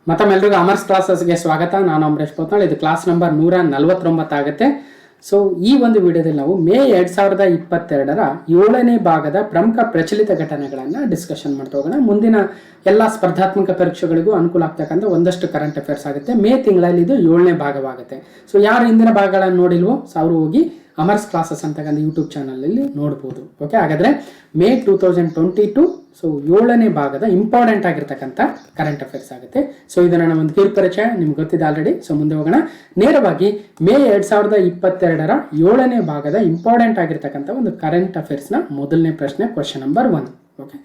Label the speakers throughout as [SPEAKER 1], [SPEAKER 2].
[SPEAKER 1] ಮತ್ತೊಮ್ಮೆಲ್ಲರಿಗೂ ಅಮರ್ಸ್ ಕ್ಲಾಸಸ್ಗೆ ಸ್ವಾಗತ. ನಾನು ಅಮರೇಶ್ ಪೋತ್ನಾಳ್. ಇದು ಕ್ಲಾಸ್ ನಂಬರ್ 149 ಆಗುತ್ತೆ. ಸೊ ಈ ಒಂದು ವಿಡಿಯೋದಲ್ಲಿ ನಾವು ಮೇ 2022ರ 7ನೇ ಭಾಗದ ಪ್ರಮುಖ ಪ್ರಚಲಿತ ಘಟನೆಗಳನ್ನು ಡಿಸ್ಕಷನ್ ಮಾಡ್ತಾ ಹೋಗೋಣ. ಮುಂದಿನ ಎಲ್ಲ ಸ್ಪರ್ಧಾತ್ಮಕ ಪರೀಕ್ಷೆಗಳಿಗೂ ಅನುಕೂಲ ಆಗ್ತಕ್ಕಂಥ ಒಂದಷ್ಟು ಕರೆಂಟ್ ಅಫೇರ್ಸ್ ಆಗುತ್ತೆ. ಮೇ ತಿಂಗಳಲ್ಲಿ ಇದು 7ನೇ ಭಾಗವಾಗುತ್ತೆ. ಸೊ ಯಾರು ಹಿಂದಿನ ಭಾಗಗಳನ್ನು ನೋಡಿಲ್ವೋ ಅವರು ಹೋಗಿ ಅಮರ್ಸ್ ಕ್ಲಾಸಸ್ ಅಂತಕ್ಕಂಥ ಯೂಟ್ಯೂಬ್ ಚಾನಲಲ್ಲಿ ನೋಡ್ಬೋದು. ಓಕೆ, ಹಾಗಾದರೆ ಮೇ 2022 ಸೊ 7ನೇ ಭಾಗದ ಇಂಪಾರ್ಟೆಂಟ್ ಆಗಿರ್ತಕ್ಕಂಥ ಕರೆಂಟ್ ಅಫೇರ್ಸ್ ಆಗುತ್ತೆ. ಸೊ ಇದನ್ನು ನಾನು ಒಂದು ಕಿರು ಪರಿಚಯ ನಿಮ್ಗೆ ಗೊತ್ತಿದೆ ಆಲ್ರೆಡಿ. ಸೊ ಮುಂದೆ ಹೋಗೋಣ. ನೇರವಾಗಿ ಮೇ 2022ರ 7ನೇ ಭಾಗದ ಇಂಪಾರ್ಟೆಂಟ್ ಆಗಿರ್ತಕ್ಕಂಥ ಒಂದು ಕರೆಂಟ್ ಅಫೇರ್ಸ್ನ ಮೊದಲನೇ ಪ್ರಶ್ನೆ, ಕ್ವಶನ್ ನಂಬರ್ 1. ಓಕೆ,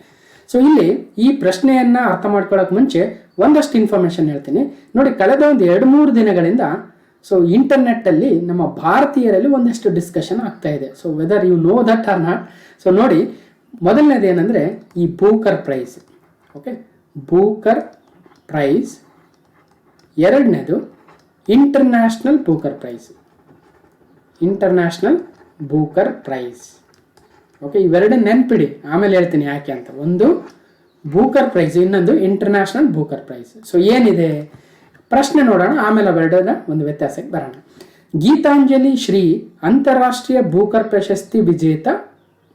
[SPEAKER 1] ಸೊ ಇಲ್ಲಿ ಈ ಪ್ರಶ್ನೆಯನ್ನ ಅರ್ಥ ಮಾಡ್ಕೊಳ್ಳೋಕೆ ಮುಂಚೆ ಒಂದಷ್ಟು ಇನ್ಫಾರ್ಮೇಶನ್ ಹೇಳ್ತೀನಿ ನೋಡಿ. ಕಳೆದ ಒಂದು 2-3 ದಿನಗಳಿಂದ ಸೊ ಇಂಟರ್ನೆಟ್ಟಲ್ಲಿ ನಮ್ಮ ಭಾರತೀಯರಲ್ಲಿ ಒಂದಷ್ಟು ಡಿಸ್ಕಷನ್ ಆಗ್ತಾ ಇದೆ. So whether you know that or not. So ನೋಡಿ, ಮೊದಲನೇದು ಏನಂದರೆ ಈ Booker prize. Okay, Booker prize. ಎರಡನೇದು international Booker prize. International Booker prize. Okay, ಇವೆರಡು ನೆನ್ಪಿಡಿ, ಆಮೇಲೆ ಹೇಳ್ತೀನಿ ಯಾಕೆ ಅಂತ. ಒಂದು ಬೂಕರ್ ಪ್ರೈಸ್, ಇನ್ನೊಂದು ಇಂಟರ್ನ್ಯಾಷನಲ್ ಬೂಕರ್ ಪ್ರೈಸ್. ಸೊ ಏನಿದೆ ಪ್ರಶ್ನೆ ನೋಡೋಣ, ಆಮೇಲೆ ಅವೆರಡರ ಒಂದು ವ್ಯತ್ಯಾಸಕ್ಕೆ ಬರೋಣ. ಗೀತಾಂಜಲಿ ಶ್ರೀ ಅಂತಾರಾಷ್ಟ್ರೀಯ ಬೂಕರ್ ಪ್ರಶಸ್ತಿ ವಿಜೇತ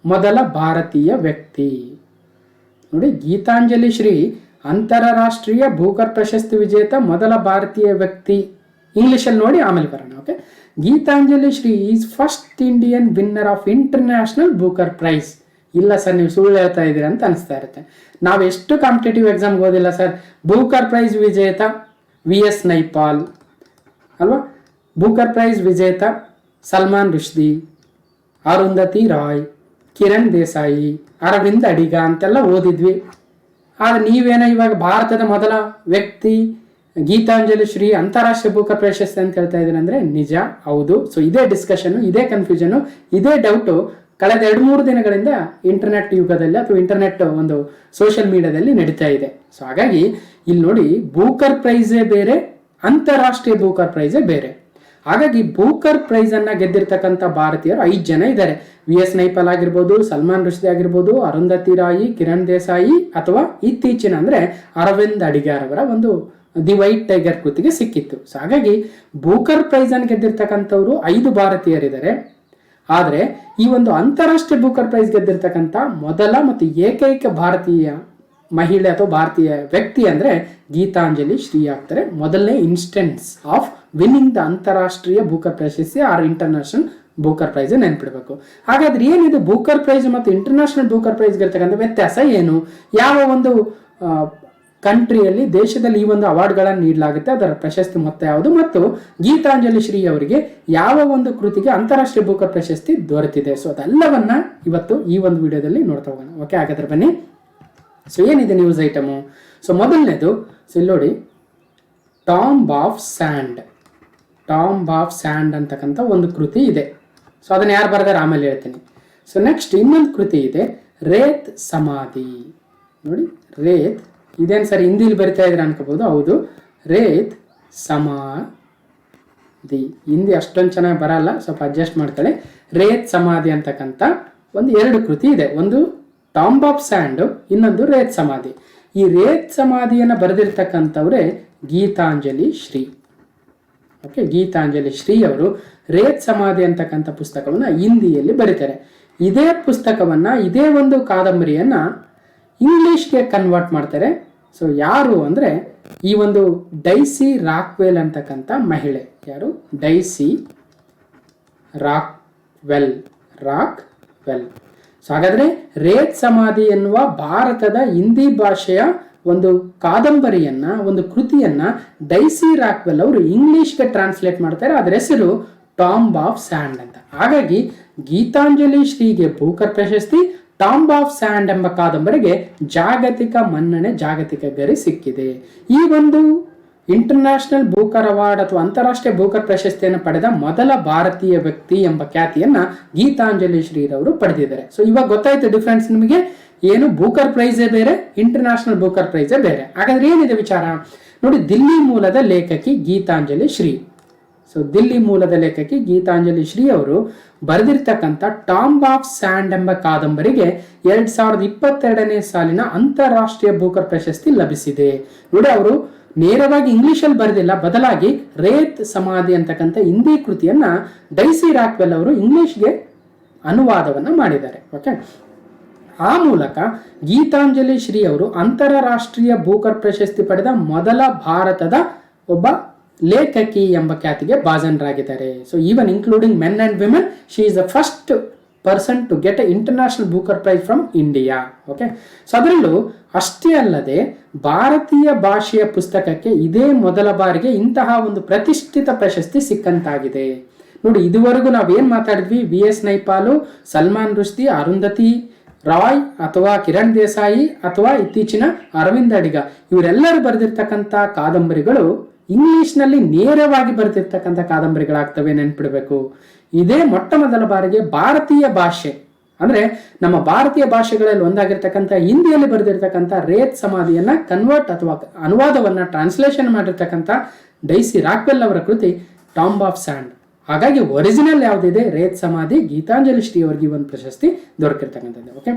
[SPEAKER 1] ಮೊದಲ ಭಾರತೀಯ ವ್ಯಕ್ತಿ. ನೋಡಿ, ಗೀತಾಂಜಲಿ ಶ್ರೀ ಅಂತಾರಾಷ್ಟ್ರೀಯ ಬೂಕರ್ ಪ್ರಶಸ್ತಿ ವಿಜೇತ ಮೊದಲ ಭಾರತೀಯ ವ್ಯಕ್ತಿ. ಇಂಗ್ಲಿಷಲ್ಲಿ ನೋಡಿ ಆಮೇಲೆ ಬರೋಣ. Okay, Geetanjali Shri is first Indian winner of international Booker prize. ಇಲ್ಲ ಸರ್, ನೀವು ಸುಳ್ಳು ಹೇಳ್ತಾ ಇದ್ದೀರಾ ಅಂತ ಅನಿಸ್ತಾ ಇರುತ್ತೆ. ನಾವು ಎಷ್ಟು ಕಾಂಪಿಟೇಟಿವ್ ಎಕ್ಸಾಮ್ಗೆ ಓದಿಲ್ಲ ಸರ್. ಬೂಕರ್ ಪ್ರೈಸ್ ವಿಜೇತ VS ನೈಪಾಲ್ ಅಲ್ವಾ, ಬೂಕರ್ ಪ್ರೈಸ್ ವಿಜೇತ ಸಲ್ಮಾನ್ ರುಷ್ದಿ, ಅರುಂಧತಿ ರಾಯ್, ಕಿರಣ್ ದೇಸಾಯಿ, ಅರವಿಂದ್ ಅಡಿಗ ಅಂತೆಲ್ಲ ಓದಿದ್ವಿ. ಆದರೆ ನೀವೇನೋ ಇವಾಗ ಭಾರತದ ಮೊದಲ ವ್ಯಕ್ತಿ ಗೀತಾಂಜಲಿ ಶ್ರೀ ಅಂತಾರಾಷ್ಟ್ರೀಯ ಬೂಕರ್ ಪ್ರಶಸ್ತಿ ಅಂತ ಹೇಳ್ತಾ ಇದ್ದೀನಿ ಅಂದರೆ ನಿಜ, ಹೌದು. ಸೊ ಇದೇ ಡಿಸ್ಕಷನ್ನು, ಇದೇ ಕನ್ಫ್ಯೂಷನು, ಇದೇ ಡೌಟು ಕಳೆದ 2-3 ದಿನಗಳಿಂದ ಇಂಟರ್ನೆಟ್ ಯುಗದಲ್ಲಿ ಅಥವಾ ಇಂಟರ್ನೆಟ್ ಒಂದು ಸೋಷಿಯಲ್ ಮೀಡಿಯಾದಲ್ಲಿ ನಡೀತಾ ಇದೆ. ಸೊ ಹಾಗಾಗಿ ಇಲ್ಲಿ ನೋಡಿ, ಬೂಕರ್ ಪ್ರೈಸೇ ಬೇರೆ, ಅಂತಾರಾಷ್ಟ್ರೀಯ ಬೂಕರ್ ಪ್ರೈಸೇ ಬೇರೆ. ಹಾಗಾಗಿ ಬೂಕರ್ ಪ್ರೈಸ್ ಅನ್ನ ಗೆದ್ದಿರ್ತಕ್ಕಂಥ ಭಾರತೀಯರು 5 ಜನ ಇದ್ದಾರೆ. VS ನೈಪಾಲ್ ಆಗಿರ್ಬೋದು, ಸಲ್ಮಾನ್ ರುಷ್ದಿ ಆಗಿರ್ಬೋದು, ಅರುಂಧತಿ ರಾಯಿ, ಕಿರಣ್ ದೇಸಾಯಿ, ಅಥವಾ ಇತ್ತೀಚಿನ ಅಂದ್ರೆ ಅರವಿಂದ್ ಅಡಿಗಾರ್ ಅವರ ಒಂದು ದಿ ವೈಟ್ ಟೈಗರ್ ಕೃತಿಗೆ ಸಿಕ್ಕಿತ್ತು. ಸೊ ಹಾಗಾಗಿ ಬೂಕರ್ ಪ್ರೈಸ್ ಅನ್ನು ಗೆದ್ದಿರ್ತಕ್ಕಂಥವ್ರು 5 ಭಾರತೀಯರಿದ್ದಾರೆ. ಆದರೆ ಈ ಒಂದು ಅಂತಾರಾಷ್ಟ್ರೀಯ ಬೂಕರ್ ಪ್ರೈಸ್ ಗೆದ್ದಿರ್ತಕ್ಕಂಥ ಮೊದಲ ಮತ್ತು ಏಕೈಕ ಭಾರತೀಯ ಮಹಿಳೆ ಅಥವಾ ಭಾರತೀಯ ವ್ಯಕ್ತಿ ಅಂದ್ರೆ ಗೀತಾಂಜಲಿ ಶ್ರೀ ಆಗ್ತಾರೆ. ಮೊದಲನೇ ಇನ್ಸ್ಟೆನ್ಸ್ ಆಫ್ ವಿನ್ನಿಂಗ್ ದ ಅಂತಾರಾಷ್ಟ್ರೀಯ ಬೂಕರ್ ಪ್ರಶಸ್ತಿ ಆರ್ ಇಂಟರ್ನ್ಯಾಷನಲ್ ಬೂಕರ್ ಪ್ರೈಸ್ ನೆನ್ಪಿಡ್ಬೇಕು. ಹಾಗಾದ್ರೆ ಏನಿದು ಬೂಕರ್ ಪ್ರೈಸ್ ಮತ್ತು ಇಂಟರ್ನ್ಯಾಷನಲ್ ಬೂಕರ್ ಪ್ರೈಸ್ ಇರ್ತಕ್ಕಂಥ ವ್ಯತ್ಯಾಸ ಏನು? ಯಾವ ಒಂದು ಕಂಟ್ರಿಯಲ್ಲಿ, ದೇಶದಲ್ಲಿ ಈ ಒಂದು ಅವಾರ್ಡ್ಗಳನ್ನು ನೀಡಲಾಗುತ್ತೆ, ಅದರ ಪ್ರಶಸ್ತಿ ಮೊತ್ತ ಯಾವುದು, ಮತ್ತು ಗೀತಾಂಜಲಿ ಶ್ರೀ ಅವರಿಗೆ ಯಾವ ಒಂದು ಕೃತಿಗೆ ಅಂತಾರಾಷ್ಟ್ರೀಯ ಬೂಕರ್ ಪ್ರಶಸ್ತಿ ದೊರೆತಿದೆ. ಸೊ ಅದೆಲ್ಲವನ್ನ ಇವತ್ತು ಈ ಒಂದು ವಿಡಿಯೋದಲ್ಲಿ ನೋಡ್ತಾ ಹೋಗೋಣ. ಓಕೆ, ಹಾಗಾದ್ರೆ ಬನ್ನಿ. ಸೊ ಏನಿದೆ ನ್ಯೂಸ್ ಐಟಮು? ಸೊ ಮೊದಲನೇದು, ಸೊ ಇಲ್ಲಿ ನೋಡಿ, tomb of and. Tomb of and ಅಂತಕ್ಕಂಥ ಒಂದು ಕೃತಿ ಇದೆ. ಸೊ ಅದನ್ನು ಯಾರು ಬರೆದಾರೆ ಆಮೇಲೆ ಹೇಳ್ತೀನಿ. ಸೊ ನೆಕ್ಸ್ಟ್ ಇನ್ನೊಂದು ಕೃತಿ ಇದೆ, ರೇತ್ ಸಮಾಧಿ. ನೋಡಿ, ರೇತ್ ಇದೇನು ಸರಿ ಹಿಂದಿಲಿ ಬರಿತಾ ಇದ್ರೆ ಅನ್ಕೋಬಹುದು. ಹೌದು, ರೇತ್ ಸಮಾಧಿ. ಹಿಂದಿ ಅಷ್ಟೊಂದು ಚೆನ್ನಾಗಿ ಬರಲ್ಲ, ಸ್ವಲ್ಪ ಅಡ್ಜಸ್ಟ್ ಮಾಡ್ಕೊಳ್ಳಿ. ರೇತ್ ಸಮಾಧಿ ಅಂತಕ್ಕಂಥ ಒಂದು 2 ಕೃತಿ ಇದೆ. ಒಂದು ಟಾಂಬ್ ಆಫ್ ಸ್ಯಾಂಡ್, ಇನ್ನೊಂದು ರೇತ್ ಸಮಾಧಿ. ಈ ರೇತ್ ಸಮಾಧಿಯನ್ನು ಬರೆದಿರ್ತಕ್ಕಂಥವ್ರೆ ಗೀತಾಂಜಲಿ ಶ್ರೀ. ಓಕೆ, ಗೀತಾಂಜಲಿ ಶ್ರೀ ಅವರು ರೇತ್ ಸಮಾಧಿ ಅಂತಕ್ಕಂಥ ಪುಸ್ತಕವನ್ನು ಹಿಂದಿಯಲ್ಲಿ ಬರೀತಾರೆ. ಇದೇ ಪುಸ್ತಕವನ್ನ, ಇದೇ ಒಂದು ಕಾದಂಬರಿಯನ್ನ ಇಂಗ್ಲಿಷ್ಗೆ ಕನ್ವರ್ಟ್ ಮಾಡ್ತಾರೆ. ಸೊ ಯಾರು ಅಂದರೆ ಈ ಒಂದು ಡೈಸಿ ರಾಕ್ವೆಲ್ ಅಂತಕ್ಕಂಥ ಮಹಿಳೆ. ಯಾರು? Daisy Rockwell. ಸೊ ಹಾಗಾದ್ರೆ ರೇತ್ ಸಮಾಧಿ ಎನ್ನುವ ಭಾರತದ ಹಿಂದಿ ಭಾಷೆಯ ಒಂದು ಕಾದಂಬರಿಯನ್ನ, ಒಂದು ಕೃತಿಯನ್ನ ಡೈಸಿ ರಾಕ್ವೆಲ್ ಅವರು ಇಂಗ್ಲಿಷ್ಗೆ ಟ್ರಾನ್ಸ್ಲೇಟ್ ಮಾಡ್ತಾರೆ. ಅದರ ಹೆಸರು ಟಾಂಬ್ ಆಫ್ ಸ್ಯಾಂಡ್ ಅಂತ. ಹಾಗಾಗಿ ಗೀತಾಂಜಲಿ ಶ್ರೀಗೆ ಬೂಕರ್ ಪ್ರಶಸ್ತಿ, ಟಾಂಬ್ ಆಫ್ ಸ್ಯಾಂಡ್ ಎಂಬ ಕಾದಂಬರಿಗೆ ಜಾಗತಿಕ ಮನ್ನಣೆ, ಜಾಗತಿಕ ಗರಿ ಸಿಕ್ಕಿದೆ. ಈ ಒಂದು ಇಂಟರ್ನ್ಯಾಷನಲ್ ಬೂಕರ್ ಅವಾರ್ಡ್ ಅಥವಾ ಅಂತಾರಾಷ್ಟ್ರೀಯ ಬೂಕರ್ ಪ್ರಶಸ್ತಿಯನ್ನು ಪಡೆದ ಮೊದಲ ಭಾರತೀಯ ವ್ಯಕ್ತಿ ಎಂಬ ಖ್ಯಾತಿಯನ್ನ ಗೀತಾಂಜಲಿ ಶ್ರೀರವರು ಪಡೆದಿದ್ದಾರೆ. ಸೊ ಇವಾಗ ಗೊತ್ತಾಯ್ತು ಡಿಫ್ರೆನ್ಸ್ ನಿಮಗೆ ಏನು? ಬೂಕರ್ ಪ್ರೈಸೇ ಬೇರೆ, ಇಂಟರ್ನ್ಯಾಷನಲ್ ಬೂಕರ್ ಪ್ರೈಸೇ ಬೇರೆ. ಹಾಗಾದ್ರೆ ಏನಿದೆ ವಿಚಾರ ನೋಡಿ. ದಿಲ್ಲಿ ಮೂಲದ ಲೇಖಕಿ ಗೀತಾಂಜಲಿ ಶ್ರೀ. ಸೊ ದಿಲ್ಲಿ ಮೂಲದ ಲೇಖಕಿ ಗೀತಾಂಜಲಿ ಶ್ರೀ ಅವರು ಬರೆದಿರ್ತಕ್ಕಂಥ ಟಾಂಬ್ ಆಫ್ ಸ್ಯಾಂಡ್ ಎಂಬ ಕಾದಂಬರಿಗೆ 2022ನೇ ಸಾಲಿನ ಅಂತಾರಾಷ್ಟ್ರೀಯ ಬೂಕರ್ ಪ್ರಶಸ್ತಿ ಲಭಿಸಿದೆ. ನೋಡಿ, ಅವರು ನೇರವಾಗಿ ಇಂಗ್ಲಿಷಲ್ಲಿ ಬರೆದಿಲ್ಲ, ಬದಲಾಗಿ ರೇತ್ ಸಮಾಧಿ ಅಂತಕ್ಕಂಥ ಹಿಂದಿ ಕೃತಿಯನ್ನ ಡೈಸಿ ರಾಕ್ವೆಲ್ ಅವರು ಇಂಗ್ಲಿಷ್ಗೆ ಅನುವಾದವನ್ನ ಮಾಡಿದ್ದಾರೆ. ಓಕೆ, ಆ ಮೂಲಕ ಗೀತಾಂಜಲಿ ಶ್ರೀ ಅವರು ಅಂತಾರಾಷ್ಟ್ರೀಯ ಬೂಕರ್ ಪ್ರಶಸ್ತಿ ಪಡೆದ ಮೊದಲ ಭಾರತದ ಒಬ್ಬ ಲೇಖಕಿ ಎಂಬ ಖ್ಯಾತಿಗೆ ಭಾಜನರಾಗಿದ್ದಾರೆ. So even including men and women, she is the first person to get a international Booker prize from India. Okay, so ಅದರಲ್ಲೂ ಅಷ್ಟೇ ಅಲ್ಲದೆ ಭಾರತೀಯ ಭಾಷೆಯ ಪುಸ್ತಕಕ್ಕೆ ಇದೇ ಮೊದಲ ಬಾರಿಗೆ ಇಂತಹ ಒಂದು ಪ್ರತಿಷ್ಠಿತ ಪ್ರಶಸ್ತಿ ಸಿಕ್ಕಂತಾಗಿದೆ. ನೋಡಿ, ಇದುವರೆಗೂ ನಾವೇನ್ ಮಾತಾಡಿದ್ವಿ, VS ನೈಪಾಲು, ಸಲ್ಮಾನ್ ರುಷ್ದಿ, ಅರುಂಧತಿ ರಾಯ್ ಅಥವಾ ಕಿರಣ್ ದೇಸಾಯಿ ಅಥವಾ ಇತ್ತೀಚಿನ ಅರವಿಂದ್ ಅಡಿಗ, ಇವರೆಲ್ಲರೂ ಬರೆದಿರ್ತಕ್ಕಂಥ ಕಾದಂಬರಿಗಳು ಇಂಗ್ಲಿಷ್ನಲ್ಲಿ ನೇರವಾಗಿ ಬರೆದಿರ್ತಕ್ಕಂಥ ಕಾದಂಬರಿಗಳಾಗ್ತವೆ, ನೆನ್ಪಿಡಬೇಕು. ಇದೇ ಮೊಟ್ಟ ಮೊದಲ ಬಾರಿಗೆ ಭಾರತೀಯ ಭಾಷೆ ಅಂದ್ರೆ ನಮ್ಮ ಭಾರತೀಯ ಭಾಷೆಗಳಲ್ಲಿ ಒಂದಾಗಿರ್ತಕ್ಕಂಥ ಹಿಂದಿಯಲ್ಲಿ ಬರೆದಿರ್ತಕ್ಕಂಥ ರೇತ್ ಸಮಾಧಿಯನ್ನ ಕನ್ವರ್ಟ್ ಅಥವಾ ಅನುವಾದವನ್ನ ಟ್ರಾನ್ಸ್ಲೇಷನ್ ಮಾಡಿರ್ತಕ್ಕಂಥ ಡೈಸಿ ರಾಕ್ವೆಲ್ ಅವರ ಕೃತಿ ಟಾಂಬ್ ಆಫ್ ಸ್ಯಾಂಡ್. ಹಾಗಾಗಿ ಒರಿಜಿನಲ್ ಯಾವುದಿದೆ, ರೇತ್ ಸಮಾಧಿ, ಗೀತಾಂಜಲಿ ಶ್ರೀ ಅವರಿಗೆ ಈ ಒಂದು ಪ್ರಶಸ್ತಿ ದೊರಕಿರ್ತಕ್ಕಂಥದ್ದು. ಓಕೆ,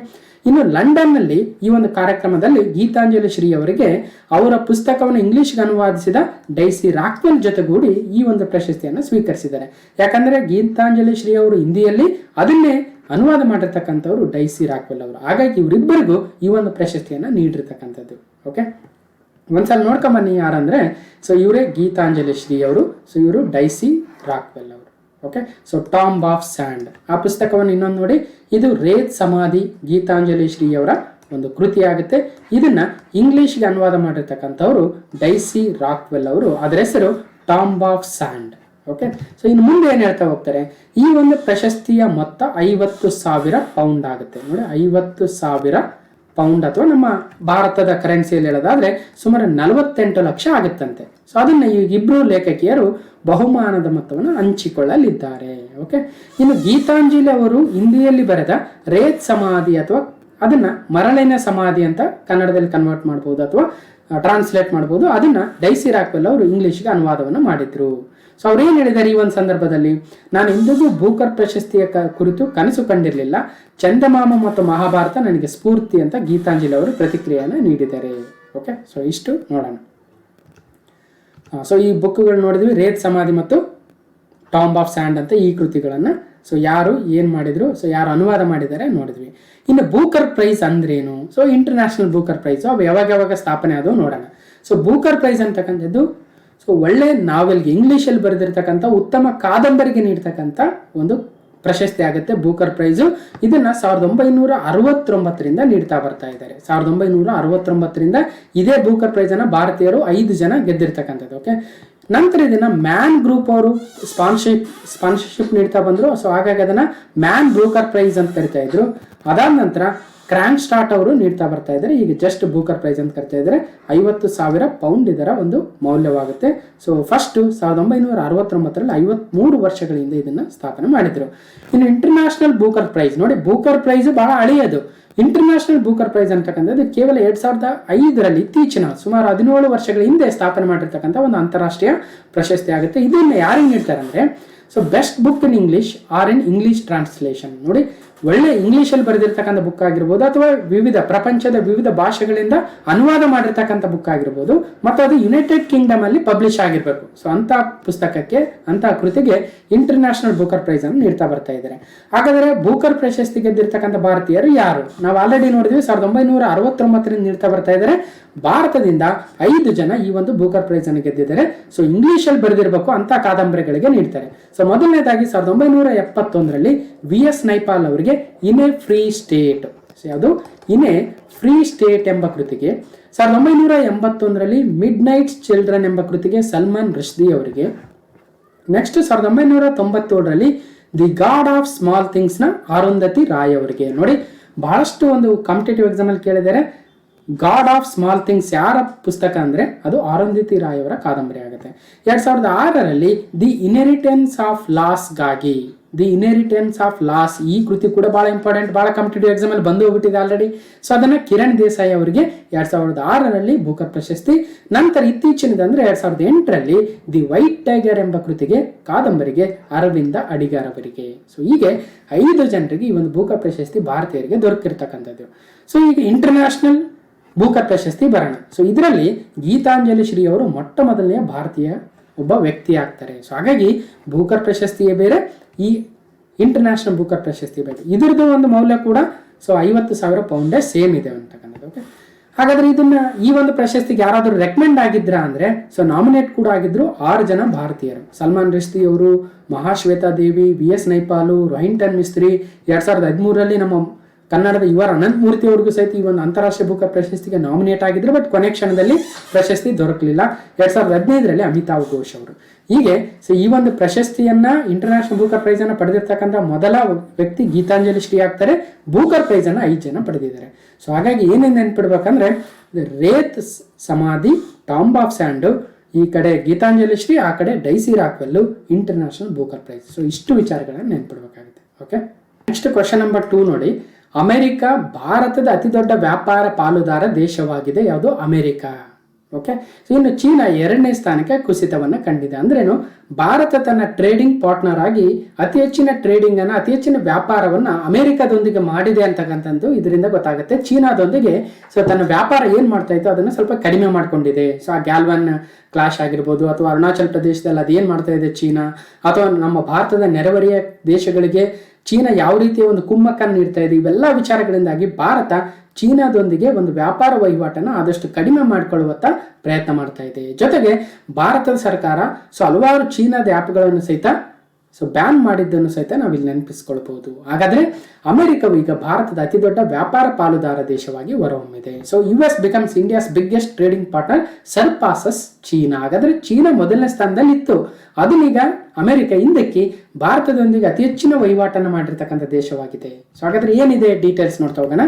[SPEAKER 1] ಇನ್ನು ಲಂಡನ್ನಲ್ಲಿ ಈ ಒಂದು ಕಾರ್ಯಕ್ರಮದಲ್ಲಿ ಗೀತಾಂಜಲಿ ಶ್ರೀ ಅವರಿಗೆ ಅವರ ಪುಸ್ತಕವನ್ನು ಇಂಗ್ಲಿಷ್ಗೆ ಅನುವಾದಿಸಿದ ಡೈಸಿ ರಾಕ್ವೆಲ್ ಜೊತೆಗೂಡಿ ಈ ಒಂದು ಪ್ರಶಸ್ತಿಯನ್ನು ಸ್ವೀಕರಿಸಿದ್ದಾರೆ. ಯಾಕಂದ್ರೆ ಗೀತಾಂಜಲಿ ಶ್ರೀ ಅವರು ಹಿಂದಿಯಲ್ಲಿ, ಅದನ್ನೇ ಅನುವಾದ ಮಾಡಿರ್ತಕ್ಕಂಥವ್ರು ಡೈಸಿ ರಾಕ್ವೆಲ್ ಅವರು. ಹಾಗಾಗಿ ಇವರಿಬ್ಬರಿಗೂ ಈ ಒಂದು ಪ್ರಶಸ್ತಿಯನ್ನು ನೀಡಿರ್ತಕ್ಕಂಥದ್ದು. ಓಕೆ, ಒಂದ್ಸಲ ನೋಡ್ಕೊಂಬನ್ನಿ ಯಾರಂದ್ರೆ, ಸೊ ಇವರೇ ಗೀತಾಂಜಲಿ ಶ್ರೀ ಅವರು, ಸೊ ಇವರು ಡೈಸಿ ರಾಕ್ವೆಲ್ ಅವರು. Okay, so tomb of and ಆ ಪುಸ್ತಕವನ್ನು ಇನ್ನೊಂದು ನೋಡಿ, ಇದು ರೇತ್ ಸಮಾಧಿ ಗೀತಾಂಜಲಿ ಶ್ರೀ ಅವರ ಒಂದು ಕೃತಿ ಆಗುತ್ತೆ. ಇದನ್ನ ಇಂಗ್ಲಿಷ್ಗೆ ಅನುವಾದ ಮಾಡಿರ್ತಕ್ಕಂಥವ್ರು ಡೈಸಿ ರಾಕ್ವೆಲ್ ಅವರು, ಅದರ ಹೆಸರು tomb of and. Okay, so ಇನ್ನು ಮುಂದೆ ಏನ್ ಹೇಳ್ತಾ ಹೋಗ್ತಾರೆ, ಈ ಒಂದು ಪ್ರಶಸ್ತಿಯ ಮೊತ್ತ 50,000 ಪೌಂಡ್ ಆಗುತ್ತೆ. ನೋಡಿ, 50,000 ಪೌಂಡ್ ಅಥವಾ ನಮ್ಮ ಭಾರತದ ಕರೆನ್ಸಿಯಲ್ಲಿ ಹೇಳೋದಾದ್ರೆ ಸುಮಾರು 48 ಲಕ್ಷ ಆಗುತ್ತಂತೆ. ಸೊ ಅದನ್ನ ಈ ಇಬ್ರು ಲೇಖಕಿಯರು ಬಹುಮಾನದ ಮೊತ್ತವನ್ನು ಹಂಚಿಕೊಳ್ಳಲಿದ್ದಾರೆ. ಓಕೆ, ಇನ್ನು ಗೀತಾಂಜಲಿ ಅವರು ಹಿಂದಿಯಲ್ಲಿ ಬರೆದ ರೇತ್ ಸಮಾಧಿ ಅಥವಾ ಅದನ್ನ ಮರಳಿನ ಸಮಾಧಿ ಅಂತ ಕನ್ನಡದಲ್ಲಿ ಕನ್ವರ್ಟ್ ಮಾಡಬಹುದು ಅಥವಾ ಟ್ರಾನ್ಸ್ಲೇಟ್ ಮಾಡಬಹುದು, ಅದನ್ನ ಡೈಸಿ ರಾಕ್ವೆಲ್ ಅವರು ಇಂಗ್ಲಿಷ್ಗೆ ಅನುವಾದವನ್ನು ಮಾಡಿದ್ರು. ಸೊ ಅವ್ರು ಏನ್ ಹೇಳಿದ್ದಾರೆ ಈ ಒಂದು ಸಂದರ್ಭದಲ್ಲಿ, ನಾನು ಎಂದಿಗೂ ಬೂಕರ್ ಪ್ರಶಸ್ತಿಯ ಕುರಿತು ಕನಸು ಕಂಡಿರಲಿಲ್ಲ, ಚಂದಮಾಮ ಮತ್ತು ಮಹಾಭಾರತ ನನಗೆ ಸ್ಫೂರ್ತಿ ಅಂತ ಗೀತಾಂಜಲಿ ಅವರು ಪ್ರತಿಕ್ರಿಯೆಯನ್ನು ನೀಡಿದ್ದಾರೆ. ಓಕೆ, ಸೊ ಇಷ್ಟು ನೋಡೋಣ. ಸೊ ಈ ಬುಕ್ಗಳು ನೋಡಿದ್ವಿ, ರೇತ್ ಸಮಾಧಿ ಮತ್ತು ಟಾಂಬ್ ಆಫ್ ಸ್ಯಾಂಡ್ ಅಂತ ಈ ಕೃತಿಗಳನ್ನ. ಸೊ ಯಾರು ಏನ್ ಮಾಡಿದ್ರು, ಸೊ ಯಾರು ಅನುವಾದ ಮಾಡಿದ್ದಾರೆ ನೋಡಿದ್ವಿ. ಇನ್ನು ಬೂಕರ್ ಪ್ರೈಸ್ ಅಂದ್ರೇನು, ಸೊ ಇಂಟರ್ನ್ಯಾಷನಲ್ ಬೂಕರ್ ಪ್ರೈಸ್ ಅವು ಯಾವಾಗ ಸ್ಥಾಪನೆ ಆದವು ನೋಡೋಣ. ಸೊ ಬೂಕರ್ ಪ್ರೈಸ್ ಅಂತಕ್ಕಂಥದ್ದು ಸೊ ಒಳ್ಳೆ ನಾವೆಲ್ಗೆ ಇಂಗ್ಲಿಷಲ್ಲಿ ಬರೆದಿರ್ತಕ್ಕಂಥ ಉತ್ತಮ ಕಾದಂಬರಿಗೆ ನೀಡ್ತಕ್ಕಂಥ ಒಂದು ಪ್ರಶಸ್ತಿ ಆಗುತ್ತೆ ಬೂಕರ್ ಪ್ರೈಸು. ಇದನ್ನ 1969ರಿಂದ ನೀಡ್ತಾ ಬರ್ತಾ ಇದ್ದಾರೆ. 1969ರಿಂದ ಇದೇ ಬೂಕರ್ ಪ್ರೈಸ್ ಅನ್ನ ಭಾರತೀಯರು 5 ಜನ ಗೆದ್ದಿರ್ತಕ್ಕಂಥದ್ದು. ಓಕೆ, ನಂತರ ಇದನ್ನ ಮ್ಯಾನ್ ಗ್ರೂಪ್ ಅವರು ಸ್ಪಾನ್ಸರ್ಶಿಪ್ ನೀಡ್ತಾ ಬಂದ್ರು. ಸೊ ಹಾಗಾಗಿ ಅದನ್ನ ಮ್ಯಾನ್ ಬೂಕರ್ ಪ್ರೈಸ್ ಅಂತ ಕರಿತಾ ಇದ್ರು. ಅದಾದ ನಂತರ ಕ್ರ್ಯಾಂಕ್ ಸ್ಟಾರ್ಟ್ ಅವರು ನೀಡ್ತಾ ಬರ್ತಾ ಇದ್ದಾರೆ. ಈಗ ಜಸ್ಟ್ ಬೂಕರ್ ಪ್ರೈಸ್ ಅಂತ ಕರಿತಾ ಇದ್ದಾರೆ. 50,000 ಪೌಂಡ್ ಇದರ ಒಂದು ಮೌಲ್ಯವಾಗುತ್ತೆ. ಸೊ ಫಸ್ಟ್ 1969ರಲ್ಲಿ 53 ವರ್ಷಗಳ ಹಿಂದೆ ಇದನ್ನ ಸ್ಥಾಪನೆ ಮಾಡಿದ್ರು. ಇನ್ನು ಇಂಟರ್ನ್ಯಾಷನಲ್ ಬೂಕರ್ ಪ್ರೈಸ್ ನೋಡಿ, ಬೂಕರ್ ಪ್ರೈಸ್ ಬಹಳ ಹಳೆಯದು. ಇಂಟರ್ನ್ಯಾಷನಲ್ ಬೂಕರ್ ಪ್ರೈಸ್ ಅಂತಕ್ಕಂಥದ್ದು ಕೇವಲ 2005ರಲ್ಲಿ ಇತ್ತೀಚಿನ ಸುಮಾರು 17 ವರ್ಷಗಳ ಹಿಂದೆ ಸ್ಥಾಪನೆ ಮಾಡಿರ್ತಕ್ಕಂಥ ಒಂದು ಅಂತಾರಾಷ್ಟ್ರೀಯ ಪ್ರಶಸ್ತಿ ಆಗುತ್ತೆ. ಇದನ್ನ ಯಾರಿಗೆ ನೀಡ್ತಾರೆ ಅಂದ್ರೆ, so best book in English or in English translation. ನೋಡಿ, ಒಳ್ಳೆ ಇಂಗ್ಲಿಷಲ್ಲಿ ಬರೆದಿರ್ತಕ್ಕಂಥ ಬುಕ್ ಆಗಿರ್ಬೋದು ಅಥವಾ ಪ್ರಪಂಚದ ವಿವಿಧ ಭಾಷೆಗಳಿಂದ ಅನುವಾದ ಮಾಡಿರ್ತಕ್ಕಂಥ ಬುಕ್ ಆಗಿರ್ಬೋದು, ಮತ್ತು ಅದು ಯುನೈಟೆಡ್ ಕಿಂಗ್ಡಮ್ ಅಲ್ಲಿ ಪಬ್ಲಿಷ್ ಆಗಿರ್ಬೇಕು. ಸೊ ಅಂತ ಪುಸ್ತಕಕ್ಕೆ, ಅಂತ ಕೃತಿಗೆ ಇಂಟರ್ನ್ಯಾಷನಲ್ ಬೂಕರ್ ಪ್ರೈಸ್ ಅನ್ನು ನೀಡ್ತಾ ಬರ್ತಾ ಇದ್ದಾರೆ. ಹಾಗಾದ್ರೆ ಬೂಕರ್ ಪ್ರಶಸ್ತಿ ಗೆದ್ದಿರ್ತಕ್ಕಂಥ ಭಾರತೀಯರು ಯಾರು? ನಾವು ಆಲ್ರೆಡಿ ನೋಡಿದ್ವಿ, 1969ರಿಂದ ನೀಡ್ತಾ ಬರ್ತಾ ಇದ್ದಾರೆ. ಭಾರತದಿಂದ 5 ಜನ ಈ ಒಂದು ಬೂಕರ್ ಪ್ರೈಸ್ ಅನ್ನು ಗೆದ್ದಿದ್ದಾರೆ. ಸೊ ಇಂಗ್ಲಿಷಲ್ಲಿ ಬರೆದಿರಬೇಕು ಅಂತ ಕಾದಂಬರಿಗಳಿಗೆ ನೀಡ್ತಾರೆ. ಸೊ ಮೊದಲನೇದಾಗಿ 1971ರಲ್ಲಿ VS ನೈಪಾಲ್ ಅವರಿಗೆ ಇನ್ ಎ ಫ್ರೀ ಸ್ಟೇಟ್, ಯಾವುದು ಇನ್ ಎ ಫ್ರೀ ಸ್ಟೇಟ್ ಎಂಬ ಕೃತಿಗೆ, 1981ರಲ್ಲಿ ಮಿಡ್ ನೈಟ್ಸ್ ಚಿಲ್ಡ್ರನ್ ಎಂಬ ಕೃತಿಗೆ ಸಲ್ಮಾನ್ ರುಷ್ದಿ ಅವರಿಗೆ, ನೆಕ್ಸ್ಟ್ 1997ರಲ್ಲಿ the god of small things ನ ಅರುಂಧತಿ ರಾಯ್ ಅವರಿಗೆ. ನೋಡಿ, ಬಹಳಷ್ಟು ಒಂದು ಕಾಂಪಿಟೇಟಿವ್ ಎಕ್ಸಾಮ್ ಅಲ್ಲಿ ಕೇಳಿದರೆ ಗಾಡ್ ಆಫ್ ಸ್ಮಾಲ್ ಥಿಂಗ್ಸ್ ಯಾರ ಪುಸ್ತಕ ಅಂದ್ರೆ ಅದು ಅರುಂಧತಿ ರಾಯ್ ಅವರ ಕಾದಂಬರಿ ಆಗುತ್ತೆ. 2006ರಲ್ಲಿ ದಿ ಇನ್ಹೆರಿಟೆನ್ಸ್ ಆಫ್ ಲಾಸ್ ಗಾಗಿ, ದಿ ಇನ್ಹೆರಿಟೆನ್ಸ್ ಆಫ್ ಲಾಸ್ ಈ ಕೃತಿ ಕೂಡ ಬಹಳ ಇಂಪಾರ್ಟೆಂಟ್, ಬಹಳ ಕಾಂಪಿಟೇಟಿವ್ ಎಕ್ಸಾಮ್ ಅಲ್ಲಿ ಬಂದು ಹೋಗ್ಬಿಟ್ಟಿದೆ ಆಲ್ರೆಡಿ. ಸೊ ಅದನ್ನ ಕಿರಣ್ ದೇಸಾಯಿ ಅವರಿಗೆ 2006ರಲ್ಲಿ ಬೂಕರ್ ಪ್ರಶಸ್ತಿ. ನಂತರ ಇತ್ತೀಚಿನದಂದ್ರೆ 2008ರಲ್ಲಿ ದಿ ವೈಟ್ ಟೈಗರ್ ಎಂಬ ಕೃತಿಗೆ, ಕಾದಂಬರಿಗೆ ಅರವಿಂದ ಅಡಿಗಾರ್ ಅವರಿಗೆ. ಸೊ ಹೀಗೆ 5 ಜನರಿಗೆ ಈ ಒಂದು ಬೂಕರ್ ಪ್ರಶಸ್ತಿ ಭಾರತೀಯರಿಗೆ ದೊರಕಿರ್ತಕ್ಕಂಥದ್ದು. ಸೊ ಈಗ ಇಂಟರ್ನ್ಯಾಷನಲ್ ಬೂಕರ್ ಪ್ರಶಸ್ತಿ ಬರೋಣ. ಸೊ ಇದರಲ್ಲಿ ಗೀತಾಂಜಲಿ ಶ್ರೀ ಅವರು ಮೊಟ್ಟ ಮೊದಲನೆಯ ಭಾರತೀಯ ಒಬ್ಬ ವ್ಯಕ್ತಿ ಆಗ್ತಾರೆ. ಸೊ ಹಾಗಾಗಿ ಬೂಕರ್ ಪ್ರಶಸ್ತಿಯೇ ಬೇರೆ, ಈ ಇಂಟರ್ನ್ಯಾಷನಲ್ ಬೂಕರ್ ಪ್ರಶಸ್ತಿ ಬೇರೆ. ಇದರದ್ದು ಒಂದು ಮೌಲ್ಯ ಕೂಡ ಸೊ 50,000 ಪೌಂಡೇ ಸೇಮ್ ಇದೆ ಅಂತಕ್ಕಂಥದ್ದು. ಓಕೆ, ಹಾಗಾದ್ರೆ ಈ ಒಂದು ಪ್ರಶಸ್ತಿಗೆ ಯಾರಾದರೂ ರೆಕಮೆಂಡ್ ಆಗಿದ್ರಾ ಅಂದ್ರೆ ಸೊ ನಾಮಿನೇಟ್ ಕೂಡ ಆಗಿದ್ರು 6 ಜನ ಭಾರತೀಯರು. ಸಲ್ಮಾನ್ ರಿಶ್ತಿ ಅವರು, ಮಹಾಶ್ವೇತಾ ದೇವಿ, VS ನೈಪಾಲು, ರೋಹಿಂಟನ್ ಮಿಸ್ತ್ರಿ. 2013ರಲ್ಲಿ ನಮ್ಮ ಕನ್ನಡದ ಯುವರ್ ಅನಂತ್ ಮೂರ್ತಿ ಅವ್ರಿಗೂ ಸಹಿತ ಈ ಒಂದು ಅಂತಾರಾಷ್ಟ್ರೀಯ ಬೂಕರ್ ಪ್ರಶಸ್ತಿಗೆ ನಾಮಿನೇಟ್ ಆಗಿದ್ರು, ಬಟ್ ಕೊನೆ ಕ್ಷಣದಲ್ಲಿ ಪ್ರಶಸ್ತಿ ದೊರಕಲಿಲ್ಲ. 2015ರಲ್ಲಿ ಅಮಿತಾವ್ ಘೋಷ್ ಅವರು. ಹೀಗೆ ಸೊ ಈ ಒಂದು ಪ್ರಶಸ್ತಿಯನ್ನ ಇಂಟರ್ನ್ಯಾಷನಲ್ ಬೂಕರ್ ಪ್ರೈಸ್ ಅನ್ನ ಪಡೆದಿರ್ತಕ್ಕಂಥ ಮೊದಲ ವ್ಯಕ್ತಿ ಗೀತಾಂಜಲಿ ಶ್ರೀ ಆಗ್ತಾರೆ. ಬೂಕರ್ ಪ್ರೈಸ್ ಅನ್ನ 5 ಜನ ಪಡೆದಿದ್ದಾರೆ. ಸೊ ಹಾಗಾಗಿ ಏನೇನು ನೆನ್ಪಿಡ್ಬೇಕಂದ್ರೆ ರೇತ್ ಸಮಾಧಿ, ಟಾಂಬ್ ಆಫ್ ಸ್ಯಾಂಡ್, ಈ ಕಡೆ ಗೀತಾಂಜಲಿ ಶ್ರೀ, ಆ ಕಡೆ daisy Rockwell, international Booker prize. So ಇಷ್ಟು ವಿಚಾರಗಳನ್ನ ನೆನ್ಪಿಡ್ಬೇಕಾಗುತ್ತೆ. ಓಕೆ, ನೆಕ್ಸ್ಟ್ ಕ್ವಶನ್ ನಂಬರ್ 2 ನೋಡಿ. ಅಮೆರಿಕ ಭಾರತದ ಅತಿ ದೊಡ್ಡ ವ್ಯಾಪಾರ ಪಾಲುದಾರ ದೇಶವಾಗಿದೆ. ಯಾವುದು? ಅಮೆರಿಕ. ಓಕೆ, ಇನ್ನು ಚೀನಾ 2ನೇ ಸ್ಥಾನಕ್ಕೆ ಕುಸಿತವನ್ನು ಕಂಡಿದೆ. ಅಂದ್ರೇನು? ಭಾರತ ತನ್ನ ಟ್ರೇಡಿಂಗ್ ಪಾರ್ಟ್ನರ್ ಆಗಿ ಅತಿ ಹೆಚ್ಚಿನ ಟ್ರೇಡಿಂಗ್ ಅನ್ನ, ಅತಿ ಹೆಚ್ಚಿನ ವ್ಯಾಪಾರವನ್ನ ಅಮೆರಿಕದೊಂದಿಗೆ ಮಾಡಿದೆ ಅಂತಕ್ಕಂಥದ್ದು ಇದರಿಂದ ಗೊತ್ತಾಗುತ್ತೆ. ಚೀನಾದೊಂದಿಗೆ ಸೊ ತನ್ನ ವ್ಯಾಪಾರ ಏನ್ ಮಾಡ್ತಾ ಇತ್ತು ಅದನ್ನ ಸ್ವಲ್ಪ ಕಡಿಮೆ ಮಾಡ್ಕೊಂಡಿದೆ. ಸೊ ಆ ಗ್ಯಾಲ್ವನ್ ಕ್ಲಾಶ್ ಆಗಿರ್ಬೋದು, ಅಥವಾ ಅರುಣಾಚಲ್ ಪ್ರದೇಶದಲ್ಲಿ ಅದೇನ್ ಮಾಡ್ತಾ ಇದೆ ಚೀನಾ, ಅಥವಾ ನಮ್ಮ ಭಾರತದ ನೆರೆಹೊರೆಯ ದೇಶಗಳಿಗೆ ಚೀನಾ ಯಾವ ರೀತಿಯ ಒಂದು ಕುಮ್ಮಕ್ಕನ್ನು ನೀಡ್ತಾ ಇದೆ, ಇವೆಲ್ಲ ವಿಚಾರಗಳಿಂದಾಗಿ ಭಾರತ ಚೀನಾದೊಂದಿಗೆ ಒಂದು ವ್ಯಾಪಾರ ವಹಿವಾಟನ್ನು ಆದಷ್ಟು ಕಡಿಮೆ ಮಾಡಿಕೊಳ್ಳುವತ್ತ ಪ್ರಯತ್ನ ಮಾಡ್ತಾ ಇದೆ. ಜೊತೆಗೆ ಭಾರತದ ಸರ್ಕಾರ ಸೊ ಹಲವಾರು ಚೀನಾದ ಆ್ಯಪ್ಗಳನ್ನು ಸಹಿತ ಸೊ ಬ್ಯಾನ್ ಮಾಡಿದ್ದನ್ನು ಸಹಿತ ನಾವಿಲ್ಲಿ ನೆನಪಿಸ್ಕೊಳ್ಬಹುದು. ಹಾಗಾದ್ರೆ ಅಮೆರಿಕವು ಈಗ ಭಾರತದ ಅತಿ ದೊಡ್ಡ ವ್ಯಾಪಾರ ಪಾಲುದಾರ ದೇಶವಾಗಿ ಹೊರಹೊಮ್ಮಿದೆ. So US becomes India's biggest trading partner, surpasses China. ಹಾಗಾದ್ರೆ ಚೀನಾ ಮೊದಲನೇ ಸ್ಥಾನದಲ್ಲಿ ಇತ್ತು, ಅದನ್ನೀಗ ಅಮೆರಿಕ ಹಿಂದಕ್ಕೆ ಭಾರತದೊಂದಿಗೆ ಅತಿ ಹೆಚ್ಚಿನ ವಹಿವಾಟನ್ನು ಮಾಡಿರ್ತಕ್ಕಂಥ ದೇಶವಾಗಿದೆ. ಸೊ ಹಾಗಾದ್ರೆ ಏನಿದೆ ಡೀಟೇಲ್ಸ್ ನೋಡ್ತಾ ಹೋಗೋಣ.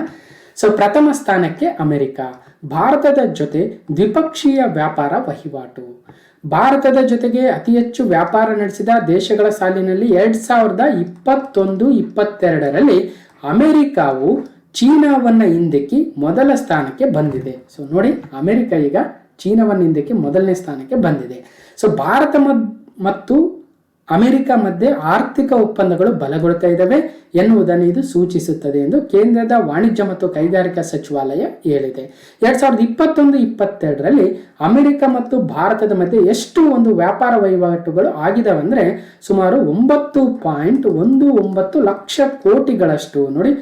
[SPEAKER 1] ಸೊ ಪ್ರಥಮ ಸ್ಥಾನಕ್ಕೆ ಅಮೆರಿಕ. ಭಾರತದ ಜೊತೆ ದ್ವಿಪಕ್ಷೀಯ ವ್ಯಾಪಾರ ವಹಿವಾಟು. ಭಾರತದ ಜೊತೆಗೆ ಅತಿ ಹೆಚ್ಚು ವ್ಯಾಪಾರ ನಡೆಸಿದ ದೇಶಗಳ ಸಾಲಿನಲ್ಲಿ 2021-22ರಲ್ಲಿ ಅಮೆರಿಕವು ಚೀನಾವನ್ನ ಹಿಂದಕ್ಕೆ ಮೊದಲ ಸ್ಥಾನಕ್ಕೆ ಬಂದಿದೆ. ಸೊ ನೋಡಿ, ಅಮೆರಿಕ ಈಗ ಚೀನಾವನ್ನ ಹಿಂದಕ್ಕೆ ಮೊದಲನೇ ಸ್ಥಾನಕ್ಕೆ ಬಂದಿದೆ. ಸೊ ಭಾರತ ಮತ್ತು ಅಮೆರಿಕ ಮಧ್ಯೆ ಆರ್ಥಿಕ ಒಪ್ಪಂದಗಳು ಬಲಗೊಳ್ತಾ ಇದ್ದಾವೆ ಎನ್ನುವುದನ್ನು ಇದು ಸೂಚಿಸುತ್ತದೆ ಎಂದು ಕೇಂದ್ರದ ವಾಣಿಜ್ಯ ಮತ್ತು ಕೈಗಾರಿಕಾ ಸಚಿವಾಲಯ ಹೇಳಿದೆ. 2021-22ರಲ್ಲಿ ಅಮೆರಿಕ ಮತ್ತು ಭಾರತದ ಮಧ್ಯೆ ಎಷ್ಟು ಒಂದು ವ್ಯಾಪಾರ ವಹಿವಾಟುಗಳು ಆಗಿದಾವೆ ಅಂದ್ರೆ ಸುಮಾರು 9.19 ಲಕ್ಷ ಕೋಟಿಗಳಷ್ಟು. ನೋಡಿ,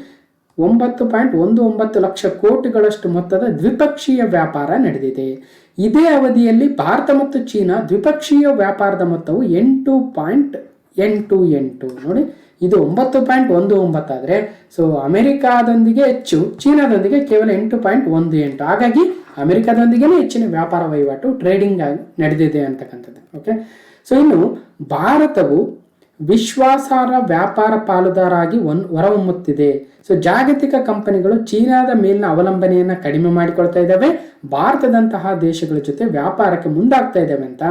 [SPEAKER 1] 9.19 ಲಕ್ಷ ಕೋಟಿಗಳಷ್ಟು ಮೊತ್ತದ ದ್ವಿಪಕ್ಷೀಯ ವ್ಯಾಪಾರ ನಡೆದಿದೆ. ಇದೇ ಅವಧಿಯಲ್ಲಿ ಭಾರತ ಮತ್ತು ಚೀನಾ ದ್ವಿಪಕ್ಷೀಯ ವ್ಯಾಪಾರದ ಮೊತ್ತವು 8.88. ನೋಡಿ, ಇದು 9.19 ಆದರೆ ಸೊ ಅಮೆರಿಕಾದೊಂದಿಗೆ ಹೆಚ್ಚು, ಚೀನಾದೊಂದಿಗೆ ಕೇವಲ 8.18. ಹಾಗಾಗಿ ಅಮೆರಿಕಾದೊಂದಿಗೆ ಹೆಚ್ಚಿನ ವ್ಯಾಪಾರ ವಹಿವಾಟು ಟ್ರೇಡಿಂಗ್ ಆಗಿ ನಡೆದಿದೆ ಅಂತಕ್ಕಂಥದ್ದು. ಓಕೆ, ಸೊ ಇನ್ನು ಭಾರತವು ವಿಶ್ವಾಸಾರ್ಹ ವ್ಯಾಪಾರ ಪಾಲುದಾರಾಗಿ ಹೊರಹೊಮ್ಮುತ್ತಿದೆ. ಸೊ ಜಾಗತಿಕ ಕಂಪನಿಗಳು ಚೀನಾದ ಮೇಲಿನ ಅವಲಂಬನೆಯನ್ನ ಕಡಿಮೆ ಮಾಡಿಕೊಳ್ತಾ ಇದ್ದಾವೆ, ಭಾರತದಂತಹ ದೇಶಗಳ ಜೊತೆ ವ್ಯಾಪಾರಕ್ಕೆ ಮುಂದಾಗ್ತಾ ಇದ್ದಾವೆ ಅಂತ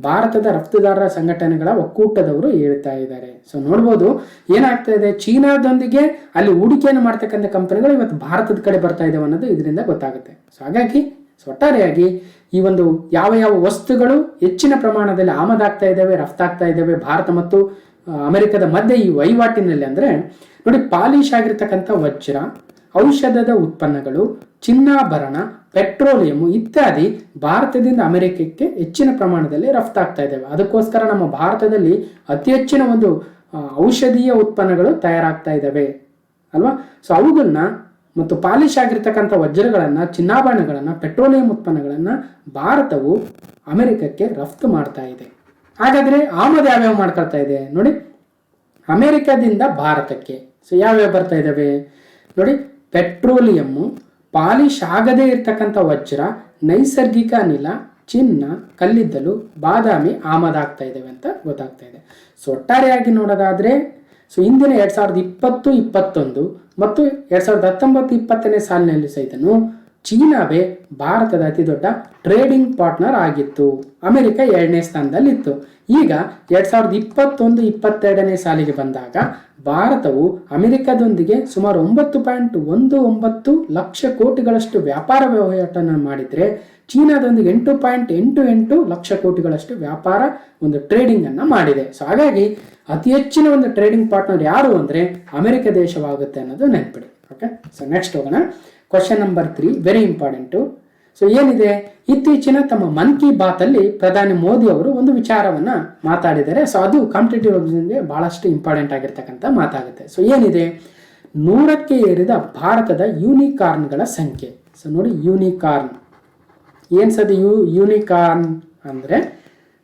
[SPEAKER 1] ಭಾರತದ ರಫ್ತುದಾರರ ಸಂಘಟನೆಗಳ ಒಕ್ಕೂಟದವರು ಹೇಳ್ತಾ ಇದ್ದಾರೆ. ಸೊ ನೋಡ್ಬೋದು ಏನಾಗ್ತಾ ಇದೆ, ಚೀನಾದೊಂದಿಗೆ ಅಲ್ಲಿ ಹೂಡಿಕೆಯನ್ನು ಮಾಡ್ತಕ್ಕಂಥ ಕಂಪನಿಗಳು ಇವತ್ತು ಭಾರತದ ಕಡೆ ಬರ್ತಾ ಇದ್ದಾವೆ ಅನ್ನೋದು ಇದರಿಂದ ಗೊತ್ತಾಗುತ್ತೆ. ಸೊ ಹಾಗಾಗಿ ಒಟ್ಟಾರೆಯಾಗಿ ಈ ಒಂದು ಯಾವ ಯಾವ ವಸ್ತುಗಳು ಹೆಚ್ಚಿನ ಪ್ರಮಾಣದಲ್ಲಿ ಆಮದಾಗ್ತಾ ಇದ್ದಾವೆ, ರಫ್ತಾಗ್ತಾ ಇದ್ದಾವೆ ಭಾರತ ಮತ್ತು ಅಮೆರಿಕದ ಮಧ್ಯೆ ಈ ವಹಿವಾಟಿನಲ್ಲಿ ಅಂದ್ರೆ ನೋಡಿ, ಪಾಲಿಶ್ ಆಗಿರ್ತಕ್ಕಂಥ ವಜ್ರ, ಔಷಧದ ಉತ್ಪನ್ನಗಳು, ಚಿನ್ನಾಭರಣ, ಪೆಟ್ರೋಲಿಯಂ ಇತ್ಯಾದಿ ಭಾರತದಿಂದ ಅಮೆರಿಕಕ್ಕೆ ಹೆಚ್ಚಿನ ಪ್ರಮಾಣದಲ್ಲಿ ರಫ್ತಾಗ್ತಾ ಇದ್ದಾವೆ. ಅದಕ್ಕೋಸ್ಕರ ನಮ್ಮ ಭಾರತದಲ್ಲಿ ಅತಿ ಹೆಚ್ಚಿನ ಒಂದು ಔಷಧೀಯ ಉತ್ಪನ್ನಗಳು ತಯಾರಾಗ್ತಾ ಇದ್ದಾವೆ ಅಲ್ವಾ. ಸೊ ಅವುಗಳನ್ನ ಮತ್ತು ಪಾಲಿಶ್ ಆಗಿರ್ತಕ್ಕಂಥ ವಜ್ರಗಳನ್ನ, ಚಿನ್ನಾಭರಣಗಳನ್ನ, ಪೆಟ್ರೋಲಿಯಂ ಉತ್ಪನ್ನಗಳನ್ನ ಭಾರತವು ಅಮೆರಿಕಕ್ಕೆ ರಫ್ತು ಮಾಡ್ತಾ ಇದೆ. ಹಾಗಾದ್ರೆ ಆಮದು ಯಾವ್ಯಾವ ಮಾಡ್ಕೊಳ್ತಾ ಇದೆ ನೋಡಿ, ಅಮೆರಿಕದಿಂದ ಭಾರತಕ್ಕೆ ಸೊ ಯಾವ್ಯಾವ ಬರ್ತಾ ಇದ್ದಾವೆ ನೋಡಿ, ಪೆಟ್ರೋಲಿಯಮ್ಮು, ಪಾಲಿಶ್ ಆಗದೇ ಇರ್ತಕ್ಕಂಥ ವಜ್ರ, ನೈಸರ್ಗಿಕ ಅನಿಲ, ಚಿನ್ನ, ಕಲ್ಲಿದ್ದಲು, ಬಾದಾಮಿ ಆಮದಾಗ್ತಾ ಇದ್ದಾವೆ ಅಂತ ಗೊತ್ತಾಗ್ತಾ ಇದೆ. ಸೊ ಒಟ್ಟಾರೆಯಾಗಿ ನೋಡೋದಾದ್ರೆ ಸೊ ಇಂದಿನ 2020-21 ಮತ್ತು 2019-20 ಸಾಲಿನಲ್ಲಿ ಸಹಿತನು ಚೀನಾವೇ ಭಾರತದ ಅತಿ ದೊಡ್ಡ ಟ್ರೇಡಿಂಗ್ ಪಾರ್ಟ್ನರ್ ಆಗಿತ್ತು. ಅಮೆರಿಕ 2ನೇ ಸ್ಥಾನದಲ್ಲಿತ್ತು. ಈಗ 2021-22 ಸಾಲಿಗೆ ಬಂದಾಗ ಭಾರತವು ಅಮೆರಿಕದೊಂದಿಗೆ ಸುಮಾರು 9.19 ಲಕ್ಷ ಕೋಟಿಗಳಷ್ಟು ವ್ಯಾಪಾರ ವಹಿವಾಟನ್ನು ಮಾಡಿದ್ರೆ ಚೀನಾದೊಂದಿಗೆ 8.88 ಲಕ್ಷ ಕೋಟಿಗಳಷ್ಟು ವ್ಯಾಪಾರ ಒಂದು ಟ್ರೇಡಿಂಗ್ ಅನ್ನ ಮಾಡಿದೆ. ಸೊ ಹಾಗಾಗಿ ಅತಿ ಹೆಚ್ಚಿನ ಒಂದು ಟ್ರೇಡಿಂಗ್ ಪಾರ್ಟ್ನರ್ ಯಾರು ಅಂದ್ರೆ ಅಮೆರಿಕ ದೇಶವಾಗುತ್ತೆ ಅನ್ನೋದು ನೆನಪಿಡಿ. ಓಕೆ, ಸೊ ನೆಕ್ಸ್ಟ್ ಹೋಗೋಣ. Question number 3 very important. So ಏನಿದೆ, ಇತ್ತೀಚಿನ ತಮ್ಮ ಮನ್ ಕಿ ಬಾತ್ ಅಲ್ಲಿ ಪ್ರಧಾನಿ ಮೋದಿ ಅವರು ಒಂದು ವಿಚಾರವನ್ನ ಮಾತಾಡಿದ್ದಾರೆ. ಸೊ ಅದು ಕಾಂಪಿಟೇಟಿವ್ ಎಕ್ಸಾಮ್ಗೆ ಬಹಳಷ್ಟು ಇಂಪಾರ್ಟೆಂಟ್ ಆಗಿರ್ತಕ್ಕಂಥ ಮಾತಾಗುತ್ತೆ. ಸೊ ಏನಿದೆ, 100ಕ್ಕೆ ಏರಿದ ಭಾರತದ ಯೂನಿಕಾರ್ನ್ಗಳ ಸಂಖ್ಯೆ. ಸೊ ನೋಡಿ, ಯೂನಿಕಾರ್ನ್ ಏನ್ ಸದ ಯೂನಿಕಾರ್ನ್ ಅಂದ್ರೆ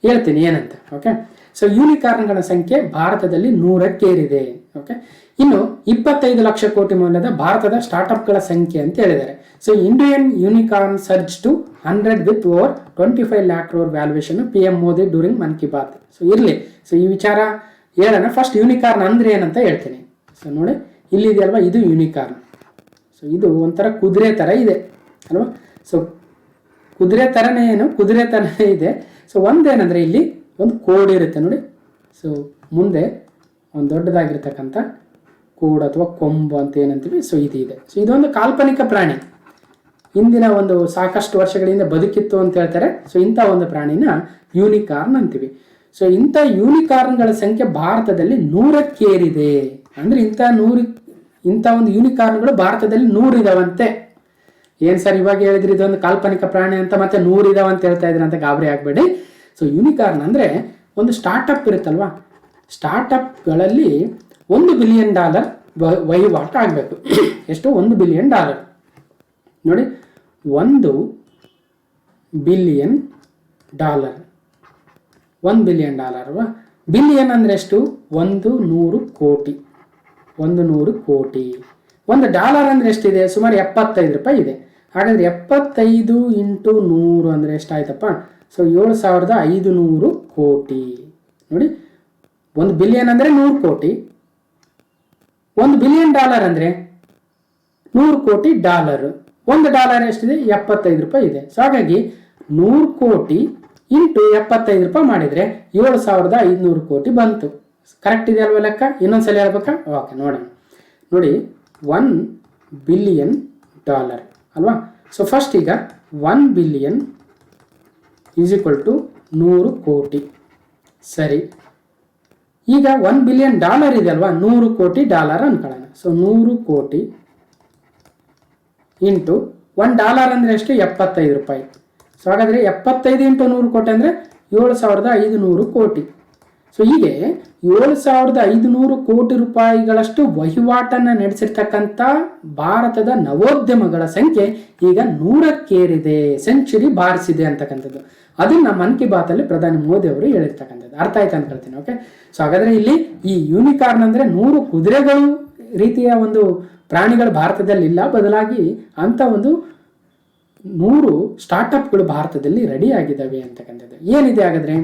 [SPEAKER 1] ಹೇಳ್ತೀನಿ ಏನಂತ. ಓಕೆ, ಸೊ ಯೂನಿಕಾರ್ನ್ಗಳ ಸಂಖ್ಯೆ ಭಾರತದಲ್ಲಿ 100ಕ್ಕೆ ಏರಿದೆ. ಓಕೆ, ಇನ್ನು 25 ಲಕ್ಷ ಕೋಟಿ ಮೌಲ್ಯದ ಭಾರತದ ಸ್ಟಾರ್ಟ್ಅಪ್ಗಳ ಸಂಖ್ಯೆ ಅಂತ ಹೇಳಿದ್ದಾರೆ. So Indian unicorn surge to 100 with over 25 lakh crore valuation PM Modi during Mann ki Baat. So ಇರಲಿ, ಸೊ ಈ ವಿಚಾರ ಹೇಳೋಣ. ಫಸ್ಟ್ ಯೂನಿಕಾರ್ನ್ ಅಂದ್ರೆ ಏನಂತ ಹೇಳ್ತೀನಿ. ಸೊ ನೋಡಿ, ಇಲ್ಲಿದೆಯಲ್ವಾ, ಇದು ಯೂನಿಕಾರ್ನ್. ಸೊ ಇದು ಒಂಥರ ಕುದುರೆ ತರ ಇದೆ ಅಲ್ವಾ. ಸೊ ಕುದುರೆ ತರನೇ ಇದೆ. ಸೊ ಒಂದೇನಂದ್ರೆ ಇಲ್ಲಿ ಒಂದು ಕೋಡ್ ಇರುತ್ತೆ ನೋಡಿ. ಸೊ ಮುಂದೆ ಒಂದು ದೊಡ್ಡದಾಗಿರ್ತಕ್ಕಂಥ ಕೋಡ್ ಅಥವಾ ಕೊಂಬು ಅಂತ ಏನಂತೀವಿ. ಸೊ ಇದು ಇದೆ. ಸೊ ಇದೊಂದು ಕಾಲ್ಪನಿಕ ಪ್ರಾಣಿ, ಇಂದಿನ ಒಂದು ಸಾಕಷ್ಟು ವರ್ಷಗಳಿಂದ ಬದುಕಿತ್ತು ಅಂತ ಹೇಳ್ತಾರೆ. ಸೊ ಇಂಥ ಒಂದು ಪ್ರಾಣಿನ ಯೂನಿಕಾರ್ನ್ ಅಂತೀವಿ. ಸೊ ಇಂಥ ಯೂನಿಕಾರ್ನ್ಗಳ ಸಂಖ್ಯೆ ಭಾರತದಲ್ಲಿ 100ಕ್ಕೆ ಏರಿದೆ. ಅಂದ್ರೆ ಇಂಥ ಒಂದು ಯೂನಿಕಾರ್ನ್ಗಳು ಭಾರತದಲ್ಲಿ 100 ಇದಾವಂತೆ. ಏನ್ ಸರ್ ಇವಾಗ ಹೇಳಿದ್ರಿ ಇದೊಂದು ಕಾಲ್ಪನಿಕ ಪ್ರಾಣಿ ಅಂತ, ಮತ್ತೆ 100 ಇದಾವಂತ ಹೇಳ್ತಾ ಇದ್ರಿ ಅಂತ ಗಾಬರಿ ಆಗ್ಬೇಡಿ. ಸೊ ಯೂನಿಕಾರ್ನ್ ಅಂದ್ರೆ ಒಂದು ಸ್ಟಾರ್ಟ್ಅಪ್ ಇರುತ್ತಲ್ವಾ, ಸ್ಟಾರ್ಟ್ಅಪ್ಗಳಲ್ಲಿ $1 ಬಿಲಿಯನ್ ವಹಿವಾಟು ಆಗಬೇಕು. ಎಷ್ಟು? $1 ಬಿಲಿಯನ್. ನೋಡಿ, $1 ಬಿಲಿಯನ್. $1 ಬಿಲಿಯನ್ ಅಲ್ವಾ. ಬಿಲಿಯನ್ ಅಂದ್ರೆ ಎಷ್ಟು? 100 ಕೋಟಿ. 100 ಕೋಟಿ. $1 ಅಂದ್ರೆ ಎಷ್ಟಿದೆ? ಸುಮಾರು 75 ರೂಪಾಯಿ ಇದೆ. ಹಾಗಾದ್ರೆ 75 × 100 ಅಂದ್ರೆ ಎಷ್ಟಾಯ್ತಪ್ಪ? ಸೊ 7500 ಕೋಟಿ. ನೋಡಿ, 1 ಬಿಲಿಯನ್ ಅಂದ್ರೆ 100 ಕೋಟಿ. $1 ಬಿಲಿಯನ್ ಅಂದ್ರೆ 100 ಕೋಟಿ ಡಾಲರ್. $1 ಎಷ್ಟಿದೆ? 75 ರೂಪಾಯಿ ಇದೆ. ಸೊ ಹಾಗಾಗಿ 100 ಕೋಟಿ ಇಂಟು 75 ರೂಪಾಯಿ ಮಾಡಿದ್ರೆ 7500 ಕೋಟಿ ಬಂತು. ಕರೆಕ್ಟ್ ಇದೆ ಅಲ್ವಾ ಲೆಕ್ಕ? ಇನ್ನೊಂದ್ಸಲ ಹೇಳ್ಬೇಕಾ? ಓಕೆ, ನೋಡೋಣ. ನೋಡಿ, $1 ಬಿಲಿಯನ್ ಅಲ್ವಾ. ಸೊ ಫಸ್ಟ್ ಈಗ 1 ಬಿಲಿಯನ್ ಈಸ್ ಈಕ್ವಲ್ ಟು 100 ಕೋಟಿ. ಸರಿ, ಈಗ $1 ಬಿಲಿಯನ್ ಇದೆ ಅಲ್ವಾ, 100 ಕೋಟಿ ಡಾಲರ್ ಅನ್ಕೊಳ್ಳೋಣ. ಸೊ 100 ಕೋಟಿ ಇಂಟು $1 ಅಂದ್ರೆ ಎಷ್ಟು? 75 ರೂಪಾಯಿ. ಸೊ ಹಾಗಾದ್ರೆ 75 × 100 ಕೋಟಿ ಅಂದ್ರೆ 7500 ಕೋಟಿ. ಸೊ ಹೀಗೆ 7500 ಕೋಟಿ ರೂಪಾಯಿಗಳಷ್ಟು ವಹಿವಾಟನ್ನು ನಡೆಸಿರ್ತಕ್ಕಂಥ ಭಾರತದ ನವೋದ್ಯಮಗಳ ಸಂಖ್ಯೆ ಈಗ 100ಕ್ಕೇರಿದೆ, ಸೆಂಚುರಿ ಬಾರಿಸಿದೆ ಅಂತಕ್ಕಂಥದ್ದು. ಅದನ್ನ ಮನ್ ಕಿ ಬಾತ್ ಅಲ್ಲಿ ಪ್ರಧಾನಿ ಮೋದಿ ಅವರು ಹೇಳಿರ್ತಕ್ಕಂಥದ್ದು. ಅರ್ಥ ಆಯ್ತು ಅನ್ಕೊಳ್ತೀನಿ. ಓಕೆ, ಸೊ ಹಾಗಾದ್ರೆ ಇಲ್ಲಿ ಈ ಯೂನಿಕಾರ್ನ್ ಅಂದ್ರೆ 100 ಕುದುರೆಗಳು ರೀತಿಯ ಒಂದು ಪ್ರಾಣಿಗಳು ಭಾರತದಲ್ಲಿ ಇಲ್ಲ, ಬದಲಾಗಿ ಅಂತ ಒಂದು 100 ಸ್ಟಾರ್ಟ್ಅಪ್ಗಳು ಭಾರತದಲ್ಲಿ ರೆಡಿ ಆಗಿದ್ದಾವೆ ಅಂತಕ್ಕಂಥದ್ದು. ಏನಿದೆ ಹಾಗಾದ್ರೆ?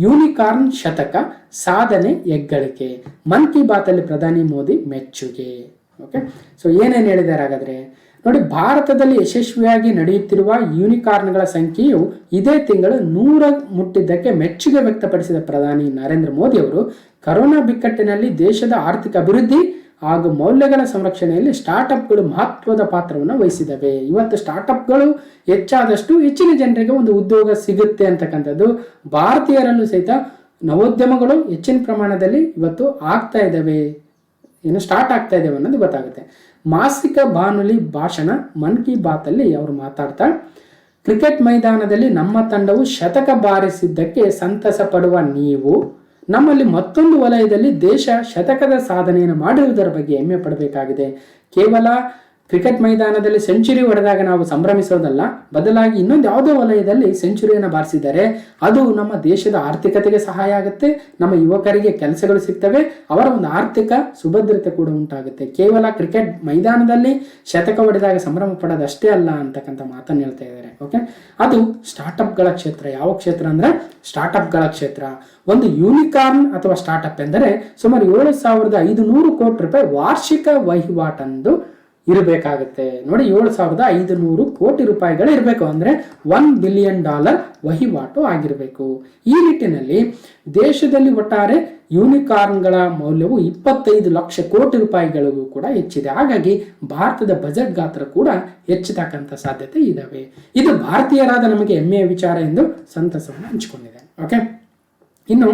[SPEAKER 1] ಯೂನಿಕಾರ್ನ್ ಶತಕ ಸಾಧನೆ ಹೆಗ್ಗಳಿಕೆ. ಮನ್ ಕಿ ಬಾತ್ ಅಲ್ಲಿ ಪ್ರಧಾನಿ ಮೋದಿ ಮೆಚ್ಚುಗೆ. ಓಕೆ, ಸೊ ಏನೇನು ಹೇಳಿದ್ದಾರೆ ಹಾಗಾದ್ರೆ ನೋಡಿ. ಭಾರತದಲ್ಲಿ ಯಶಸ್ವಿಯಾಗಿ ನಡೆಯುತ್ತಿರುವ ಯೂನಿಕಾರ್ನ್ಗಳ ಸಂಖ್ಯೆಯು ಇದೇ ತಿಂಗಳು 100 ಮುಟ್ಟಿದ್ದಕ್ಕೆ ಮೆಚ್ಚುಗೆ ವ್ಯಕ್ತಪಡಿಸಿದ ಪ್ರಧಾನಿ ನರೇಂದ್ರ ಮೋದಿ ಅವರು ಕರೋನಾ ಬಿಕ್ಕಟ್ಟಿನಲ್ಲಿ ದೇಶದ ಆರ್ಥಿಕ ಅಭಿವೃದ್ಧಿ ಹಾಗೂ ಮೌಲ್ಯಗಳ ಸಂರಕ್ಷಣೆಯಲ್ಲಿ ಸ್ಟಾರ್ಟ್ಅಪ್ಗಳು ಮಹತ್ವದ ಪಾತ್ರವನ್ನು ವಹಿಸಿದವೆ. ಇವತ್ತು ಸ್ಟಾರ್ಟ್ಅಪ್ಗಳು ಹೆಚ್ಚಾದಷ್ಟು ಹೆಚ್ಚಿನ ಜನರಿಗೆ ಒಂದು ಉದ್ಯೋಗ ಸಿಗುತ್ತೆ ಅಂತಕ್ಕಂಥದ್ದು. ಭಾರತೀಯರಲ್ಲೂ ಸಹಿತ ನವೋದ್ಯಮಗಳು ಹೆಚ್ಚಿನ ಪ್ರಮಾಣದಲ್ಲಿ ಇವತ್ತು ಆಗ್ತಾ ಇದ್ದಾವೆ, ಸ್ಟಾರ್ಟ್ ಆಗ್ತಾ ಇದ್ದಾವೆ ಅನ್ನೋದು ಗೊತ್ತಾಗುತ್ತೆ. ಮಾಸಿಕ ಬಾನುಲಿ ಭಾಷಣ ಮನ್ ಕಿ ಬಾತ್ ಅಲ್ಲಿ ಅವರು ಮಾತಾಡ್ತಾ, ಕ್ರಿಕೆಟ್ ಮೈದಾನದಲ್ಲಿ ನಮ್ಮ ತಂಡವು ಶತಕ ಬಾರಿಸಿದ್ದಕ್ಕೆ ಸಂತಸ ಪಡುವ ನೀವು ನಮ್ಮಲ್ಲಿ ಮತ್ತೊಂದು ವಲಯದಲ್ಲಿ ದೇಶ ಶತಕದ ಸಾಧನೆಯನ್ನು ಮಾಡಿರುವುದರ ಬಗ್ಗೆ ಹೆಮ್ಮೆ ಪಡಬೇಕಾಗಿದೆ. ಕೇವಲ ಕ್ರಿಕೆಟ್ ಮೈದಾನದಲ್ಲಿ ಸೆಂಚುರಿ ಹೊಡೆದಾಗ ನಾವು ಸಂಭ್ರಮಿಸೋದಲ್ಲ, ಬದಲಾಗಿ ಇನ್ನೊಂದು ಯಾವುದೋ ವಲಯದಲ್ಲಿ ಸೆಂಚುರಿಯನ್ನು ಬಾರಿಸಿದರೆ ಅದು ನಮ್ಮ ದೇಶದ ಆರ್ಥಿಕತೆಗೆ ಸಹಾಯ ಆಗುತ್ತೆ, ನಮ್ಮ ಯುವಕರಿಗೆ ಕೆಲಸಗಳು ಸಿಗ್ತವೆ, ಅವರ ಒಂದು ಆರ್ಥಿಕ ಸುಭದ್ರತೆ ಕೂಡ ಉಂಟಾಗುತ್ತೆ. ಕೇವಲ ಕ್ರಿಕೆಟ್ ಮೈದಾನದಲ್ಲಿ ಶತಕ ಹೊಡೆದಾಗ ಸಂಭ್ರಮ ಪಡೋದಷ್ಟೇ ಅಲ್ಲ ಅಂತಕ್ಕಂಥ ಮಾತನ್ನು ಹೇಳ್ತಾ ಇದ್ದಾರೆ. ಓಕೆ, ಅದು ಸ್ಟಾರ್ಟ್ಅಪ್ಗಳ ಕ್ಷೇತ್ರ. ಯಾವ ಕ್ಷೇತ್ರ ಅಂದ್ರೆ ಸ್ಟಾರ್ಟ್ಅಪ್ಗಳ ಕ್ಷೇತ್ರ. ಒಂದು ಯೂನಿಕಾರ್ನ್ ಅಥವಾ ಸ್ಟಾರ್ಟ್ಅಪ್ ಎಂದರೆ ಸುಮಾರು 7500 ಕೋಟಿ ರೂಪಾಯಿ ವಾರ್ಷಿಕ ವಹಿವಾಟಂದು ಇರಬೇಕಾಗುತ್ತೆ. ನೋಡಿ, 7500 ಕೋಟಿ ರೂಪಾಯಿಗಳು ಇರಬೇಕು ಅಂದ್ರೆ $1 ಬಿಲಿಯನ್ ವಹಿವಾಟು ಆಗಿರಬೇಕು. ಈ ನಿಟ್ಟಿನಲ್ಲಿ ದೇಶದಲ್ಲಿ ಒಟ್ಟಾರೆ ಯೂನಿಕಾರ್ನ್ಗಳ ಮೌಲ್ಯವು 25 ಲಕ್ಷ ಕೋಟಿ ರೂಪಾಯಿಗಳಿಗೂ ಕೂಡ ಹೆಚ್ಚಿದೆ. ಹಾಗಾಗಿ ಭಾರತದ ಬಜೆಟ್ ಗಾತ್ರ ಕೂಡ ಹೆಚ್ಚತಕ್ಕಂಥ ಸಾಧ್ಯತೆ ಇದಾವೆ. ಇದು ಭಾರತೀಯರಾದ ನಮಗೆ ಹೆಮ್ಮೆಯ ವಿಚಾರ ಎಂದು ಸಂತಸವನ್ನು ಹಂಚಿಕೊಂಡಿದೆ. ಓಕೆ, ಇನ್ನು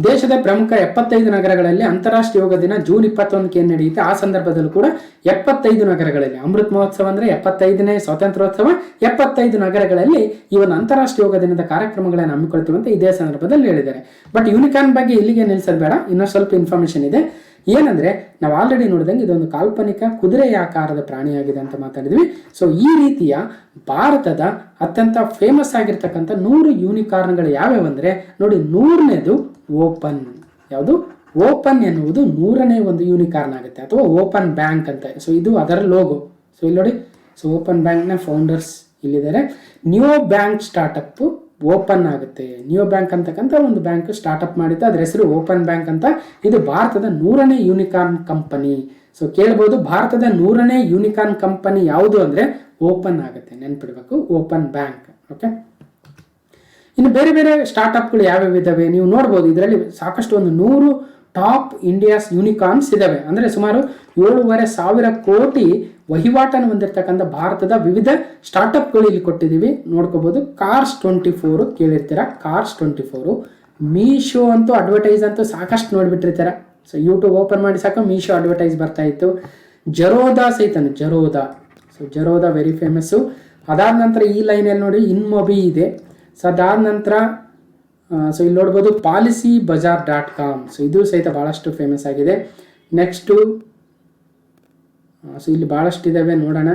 [SPEAKER 1] ದೇಶದ ಪ್ರಮುಖ 75 ನಗರಗಳಲ್ಲಿ ಅಂತಾರಾಷ್ಟ್ರೀಯ ಯೋಗ ದಿನ ಜೂನ್ 21ಕ್ಕೆ ನಡೆಯುತ್ತೆ. ಆ ಸಂದರ್ಭದಲ್ಲೂ ಕೂಡ 75 ನಗರಗಳಲ್ಲಿ ಅಮೃತ್ ಮಹೋತ್ಸವ ಅಂದ್ರೆ 75ನೇ ಸ್ವಾತಂತ್ರ್ಯೋತ್ಸವ 75 ನಗರಗಳಲ್ಲಿ ಈ ಒಂದು ಅಂತಾರಾಷ್ಟ್ರೀಯ ಯೋಗ ದಿನದ ಕಾರ್ಯಕ್ರಮಗಳನ್ನು ಹಮ್ಮಿಕೊಳ್ತೀವಿ ಅಂತ ಇದೇ ಸಂದರ್ಭದಲ್ಲಿ ಹೇಳಿದ್ದಾರೆ. ಬಟ್ ಯೂನಿಕಾರ್ನ್ ಬಗ್ಗೆ ಇಲ್ಲಿಗೆ ನಿಲ್ಲಿಸೋದು ಬೇಡ, ಇನ್ನೂ ಸ್ವಲ್ಪ ಇನ್ಫಾರ್ಮೇಶನ್ ಇದೆ. ಏನಂದ್ರೆ ನಾವು ಆಲ್ರೆಡಿ ನೋಡಿದಂಗೆ ಇದೊಂದು ಕಾಲ್ಪನಿಕ ಕುದುರೆಯ ಆಕಾರದ ಪ್ರಾಣಿಯಾಗಿದೆ ಅಂತ ಮಾತಾಡಿದ್ವಿ. ಸೊ ಈ ರೀತಿಯ ಭಾರತದ ಅತ್ಯಂತ ಫೇಮಸ್ ಆಗಿರ್ತಕ್ಕಂಥ 100 ಯೂನಿಕಾರ್ನ್ಗಳು ಯಾವ್ಯಾವಂದ್ರೆ ನೋಡಿ, 100ನೇದು ಓಪನ್. ಯಾವುದು? ಓಪನ್ ಎನ್ನುವುದು 100ನೇ ಒಂದು ಯೂನಿಕಾರ್ನ್ ಆಗುತ್ತೆ, ಅಥವಾ ಓಪನ್ ಬ್ಯಾಂಕ್ ಅಂತ. ಸೊ ಇದು ಅದರ ಲೋಗೋ. ಸೊ ಇಲ್ಲಿ ನೋಡಿ, ಸೊ ಓಪನ್ ಬ್ಯಾಂಕ್ನ ಫೌಂಡರ್ಸ್ ಇಲ್ಲಿದ್ದಾರೆ. ನ್ಯೂ ಬ್ಯಾಂಕ್ ಸ್ಟಾರ್ಟಪ್ ಓಪನ್ ಆಗುತ್ತೆ. ನ್ಯೂ ಬ್ಯಾಂಕ್ ಅಂತಕ್ಕಂಥ ಒಂದು ಬ್ಯಾಂಕ್ ಸ್ಟಾರ್ಟ್ಅಪ್ ಮಾಡಿದ್ದು, ಅದ್ರ ಹೆಸರು ಓಪನ್ ಬ್ಯಾಂಕ್ ಅಂತ. ಇದು ಭಾರತದ 100ನೇ ಯೂನಿಕಾರ್ನ್ ಕಂಪನಿ. ಸೊ ಕೇಳ್ಬೋದು, ಭಾರತದ 100ನೇ ಯೂನಿಕಾರ್ನ್ ಕಂಪನಿ ಯಾವುದು ಅಂದ್ರೆ ಓಪನ್ ಆಗುತ್ತೆ, ನೆನ್ಪಿಡ್ಬೇಕು, ಓಪನ್ ಬ್ಯಾಂಕ್. ಓಕೆ, ಇನ್ನು ಬೇರೆ ಬೇರೆ ಸ್ಟಾರ್ಟ್ಅಪ್ಗಳು ಯಾವ್ಯಾವ ಇದಾವೆ ನೀವು ನೋಡ್ಬೋದು. ಇದರಲ್ಲಿ ಸಾಕಷ್ಟು ಒಂದು 100 ಟಾಪ್ ಇಂಡಿಯಾಸ್ ಯೂನಿಕಾರ್ನ್ಸ್ ಇದಾವೆ. ಅಂದ್ರೆ ಸುಮಾರು 7,500 ಕೋಟಿ ವಹಿವಾಟನ್ನು ಹೊಂದಿರತಕ್ಕಂಥ ಭಾರತದ ವಿವಿಧ ಸ್ಟಾರ್ಟ್ಅಪ್ಗಳು ಇಲ್ಲಿ ಕೊಟ್ಟಿದ್ದೀವಿ, ನೋಡ್ಕೋಬಹುದು. ಕಾರ್ಸ್ 24 ಕೇಳಿರ್ತೀರ, ಕಾರ್ಸ್ 24. ಮೀಶೋ ಅಂತೂ ಅಡ್ವರ್ಟೈಸ್ ಅಂತೂ ಸಾಕಷ್ಟು ನೋಡ್ಬಿಟ್ಟಿರ್ತೀರ. ಸೊ ಯೂಟ್ಯೂಬ್ ಓಪನ್ ಮಾಡಿ ಸಾಕು ಮೀಶೋ ಅಡ್ವರ್ಟೈಸ್ ಬರ್ತಾ ಇತ್ತು. ಜರೋದಾ ಸಹಿತನು, Zerodha. So Zerodha very famous. ಅದಾದ ನಂತರ ಈ ಲೈನಲ್ಲಿ ನೋಡಿ ಇನ್ಮೊಬಿ ಇದೆ. ಸೊ ಅದಾದ ನಂತರ ಸೊ ಇಲ್ಲಿ ನೋಡ್ಬೋದು PolicyBazaar.com. ಸೊ ಇದು ಸಹಿತ ಭಾಳಷ್ಟು ಫೇಮಸ್ ಆಗಿದೆ. ನೆಕ್ಸ್ಟು ಸೊ ಇಲ್ಲಿ ಭಾಳಷ್ಟು ಇದ್ದಾವೆ, ನೋಡೋಣ.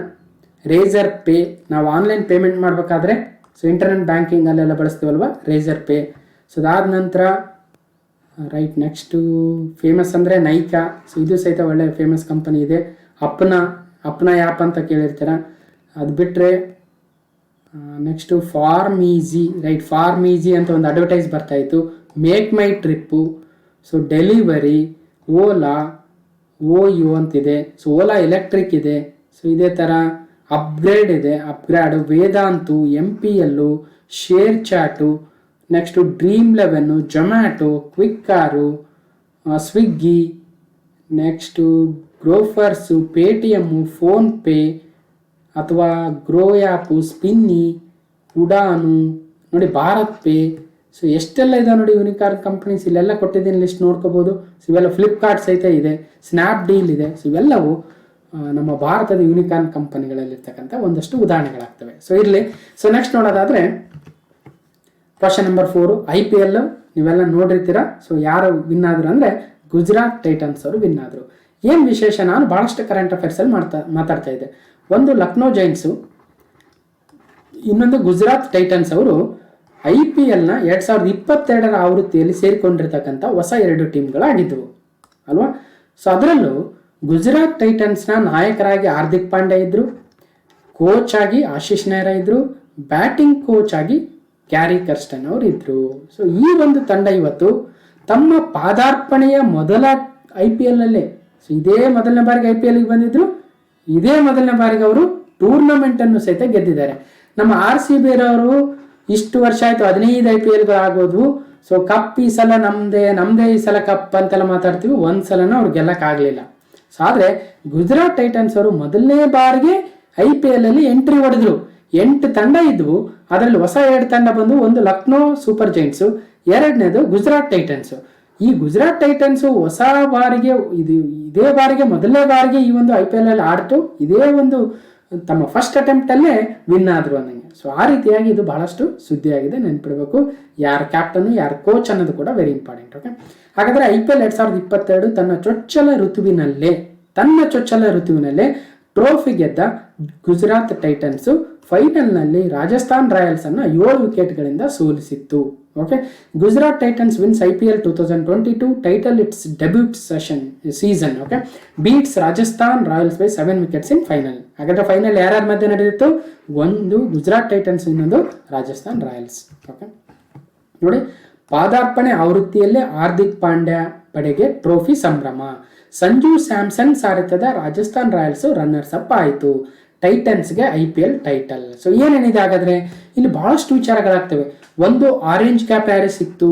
[SPEAKER 1] ರೇಸರ್ ಪೇ, ನಾವು ಆನ್ಲೈನ್ ಪೇಮೆಂಟ್ ಮಾಡಬೇಕಾದ್ರೆ ಸೊ ಇಂಟರ್ನೆಟ್ ಬ್ಯಾಂಕಿಂಗ್ ಅಲ್ಲೆಲ್ಲ ಬಳಸ್ತೀವಲ್ವ, ರೇಸರ್ ಪೇ. ಸೊ ಅದಾದ ನಂತರ ರೈಟ್ ನೆಕ್ಸ್ಟು ಫೇಮಸ್ ಅಂದರೆ ನೈಕಾ. ಸೊ ಇದು ಸಹಿತ ಒಳ್ಳೆ ಫೇಮಸ್ ಕಂಪನಿ ಇದೆ. ಅಪ್ನಾ ಆ್ಯಪ್ ಅಂತ ಕೇಳಿರ್ತೀರ. ಅದು ಬಿಟ್ಟರೆ next PharmEasy, right, PharmEasy ಅಂತ ಒಂದು ಅಡ್ವರ್ಟೈಸ್ ಬರ್ತಾಯಿತ್ತು. MakeMyTrip, so Delhivery, Ola, OYO ಅಂತಿದೆ. ಸೊ ಓಲಾ ಎಲೆಕ್ಟ್ರಿಕ್ ಇದೆ. ಸೊ ಇದೇ ಥರ ಅಪ್ಗ್ರೇಡ್ ಇದೆ, upGrad, Vedantu, MPL, ShareChat, next Dream11, Zomato, QuikrCar, Swiggy, next Grofers, Paytm, PhonePe ಅಥವಾ ಗ್ರೋ ಆ್ಯಪು, ಸ್ಪಿನ್ನಿ, ಉಡಾನು, ನೋಡಿ ಭಾರತ್ ಪೇ. ಸೊ ಎಷ್ಟೆಲ್ಲ ಇದೆ ನೋಡಿ ಯೂನಿಕಾರ್ನ್ ಕಂಪ್ನೀಸ್, ಇಲ್ಲೆಲ್ಲ ಕೊಟ್ಟಿದ್ದೀನಿ ಲಿಸ್ಟ್ ನೋಡ್ಕೋಬೋದು. ಸೊ ಇವೆಲ್ಲ ಫ್ಲಿಪ್ಕಾರ್ಟ್ ಸಹಿತ ಇದೆ, ಸ್ನ್ಯಾಪ್ಡೀಲ್ ಇದೆ. ಸೊ ಇವೆಲ್ಲವು ನಮ್ಮ ಭಾರತದ ಯೂನಿಕಾರ್ನ್ ಕಂಪನಿಗಳಲ್ಲಿರ್ತಕ್ಕಂಥ ಒಂದಷ್ಟು ಉದಾಹರಣೆಗಳಾಗ್ತವೆ. ಸೊ ಇರಲಿ. ಸೊ ನೆಕ್ಸ್ಟ್ ನೋಡೋದಾದರೆ ಕ್ವಶನ್ ನಂಬರ್ 4, IPL ನೀವೆಲ್ಲ ನೋಡಿರ್ತೀರ. ಸೊ ಯಾರು ವಿನ್ ಆದ್ರು ಅಂದರೆ ಗುಜರಾತ್ ಟೈಟನ್ಸ್ ಅವರು ವಿನ್ ಆದರು. ಏನು ವಿಶೇಷ, ನಾನು ಭಾಳಷ್ಟು ಕರೆಂಟ್ ಅಫೇರ್ಸಲ್ಲಿ ಮಾತಾಡ್ತಾ ಇದ್ದೆ. ಒಂದು ಲಕ್ನೋ ಜೈಂಟ್ಸು, ಇನ್ನೊಂದು ಗುಜರಾತ್ ಟೈಟನ್ಸ್ ಅವರು IPLನ 2022 ಆವೃತ್ತಿಯಲ್ಲಿ ಸೇರಿಕೊಂಡಿರ್ತಕ್ಕಂಥ ಹೊಸ 2 ಟೀಮ್ಗಳಾಗಿದ್ದವು ಅಲ್ವಾ. ಸೊ ಅದರಲ್ಲೂ ಗುಜರಾತ್ ಟೈಟನ್ಸ್ನ ನಾಯಕರಾಗಿ ಹಾರ್ದಿಕ್ ಪಾಂಡ್ಯ ಇದ್ದರು, ಕೋಚ್ ಆಗಿ ಆಶೀಶ್ ನೆಹ್ರಾ ಇದ್ದರು, ಬ್ಯಾಟಿಂಗ್ ಕೋಚ್ ಆಗಿ ಗ್ಯಾರಿ ಕರ್ಸ್ಟನ್ ಅವರು ಇದ್ದರು. ಸೊ ಈ ಒಂದು ತಂಡ ಇವತ್ತು ತಮ್ಮ ಪಾದಾರ್ಪಣೆಯ ಮೊದಲ IPLನಲ್ಲೇ, ಸೊ ಇದೇ ಮೊದಲನೇ ಬಾರಿಗೆ IPLಗೆ ಬಂದಿದ್ರು, ಇದೇ ಮೊದಲನೇ ಬಾರಿಗೆ ಅವರು ಟೂರ್ನಮೆಂಟನ್ನು ಸಹಿತ ಗೆದ್ದಿದ್ದಾರೆ. ನಮ್ಮ RCB ಅವರು ಇಷ್ಟು ವರ್ಷ ಆಯಿತು 15 IPLಗಳು ಆಗೋದು. ಸೊ ಕಪ್ ಈ ಸಲ ನಮ್ಮದೇ ಈ ಸಲ ಕಪ್ ಅಂತೆಲ್ಲ ಮಾತಾಡ್ತೀವಿ, ಒಂದು ಸಲನೂ ಅವ್ರು ಗೆಲ್ಲಕ್ಕಾಗಲಿಲ್ಲ. ಸೊ ಆದರೆ ಗುಜರಾತ್ ಟೈಟನ್ಸ್ ಅವರು ಮೊದಲನೇ ಬಾರಿಗೆ IPLಲ್ಲಿ ಎಂಟ್ರಿ ಹೊಡೆದ್ರು. 8 ತಂಡ ಇದ್ವು, ಅದರಲ್ಲಿ ಹೊಸ 2 ತಂಡ ಬಂದು, ಒಂದು ಲಕ್ನೋ ಸೂಪರ್ ಜೈಂಟ್ಸು, ಎರಡನೇದು ಗುಜರಾತ್ ಟೈಟನ್ಸು. ಈ ಗುಜರಾತ್ ಟೈಟನ್ಸು ಹೊಸ ಬಾರಿಗೆ ಇದೇ ಬಾರಿಗೆ ಮೊದಲನೇ ಬಾರಿಗೆ ಈ ಒಂದು IPLಲ್ಲಿ ಆಡ್ತು, ಇದೇ ಒಂದು ತಮ್ಮ ಫಸ್ಟ್ ಅಟೆಂಪ್ಟಲ್ಲೇ ವಿನ್ ಆದರು ಅನ್ನಂಗೆ. ಸೊ ಆ ರೀತಿಯಾಗಿ ಇದು ಬಹಳಷ್ಟು ಸುದ್ದಿಯಾಗಿದೆ, ನೆನ್ಪಿಡಬೇಕು. ಯಾರ ಕ್ಯಾಪ್ಟನ್ನು ಯಾರ ಕೋಚ್ ಅನ್ನೋದು ಕೂಡ ವೆರಿ ಇಂಪಾರ್ಟೆಂಟ್. ಓಕೆ, ಹಾಗಾದರೆ IPL 2022 ತನ್ನ ಚೊಚ್ಚಲ ಋತುವಿನಲ್ಲೇ ಟ್ರೋಫಿ ಗೆದ್ದ ಗುಜರಾತ್ ಟೈಟನ್ಸು ಫೈನಲ್ನಲ್ಲಿ ರಾಜಸ್ಥಾನ್ ರಾಯಲ್ಸ್ ಅನ್ನು 7 ವಿಕೆಟ್ಗಳಿಂದ ಸೋಲಿಸಿತ್ತು. Okay, Gujarat Titans wins IPL 2022 title its debut season. Okay, beats Rajasthan Royals by 7 wickets in final. ಹಾಗಾದ್ರೆ ಫೈನಲ್ ಯಾರ್ಯಾರ ಮಧ್ಯೆ ನಡೆದಿತ್ತು? ಒಂದು ಗುಜರಾತ್ ಟೈಟನ್ಸ್, ಇನ್ನೊಂದು ರಾಜಸ್ಥಾನ್ ರಾಯಲ್ಸ್. ಓಕೆ ನೋಡಿ, ಪಾದಾರ್ಪಣೆ ಆವೃತ್ತಿಯಲ್ಲೇ ಹಾರ್ದಿಕ್ ಪಾಂಡ್ಯ ಪಡೆಗೆ ಟ್ರೋಫಿ ಸಂಭ್ರಮ. ಸಂಜು ಸ್ಯಾಮ್ಸನ್ ಸಾರಥ್ಯದ ರಾಜಸ್ಥಾನ್ ರಾಯಲ್ಸ್ ರನ್ನರ್ಸ್ ಅಪ್ ಆಯಿತು. ಟೈಟನ್ಸ್ಗೆ IPL ಟೈಟಲ್. ಸೊ ಏನೇನಿದೆ ಹಾಗಾದ್ರೆ, ಇಲ್ಲಿ ಬಹಳಷ್ಟು ವಿಚಾರಗಳಾಗ್ತವೆ. ಒಂದು ಆರೆಂಜ್ ಕ್ಯಾಪ್ ಯಾರಿಗೆ ಸಿಕ್ತು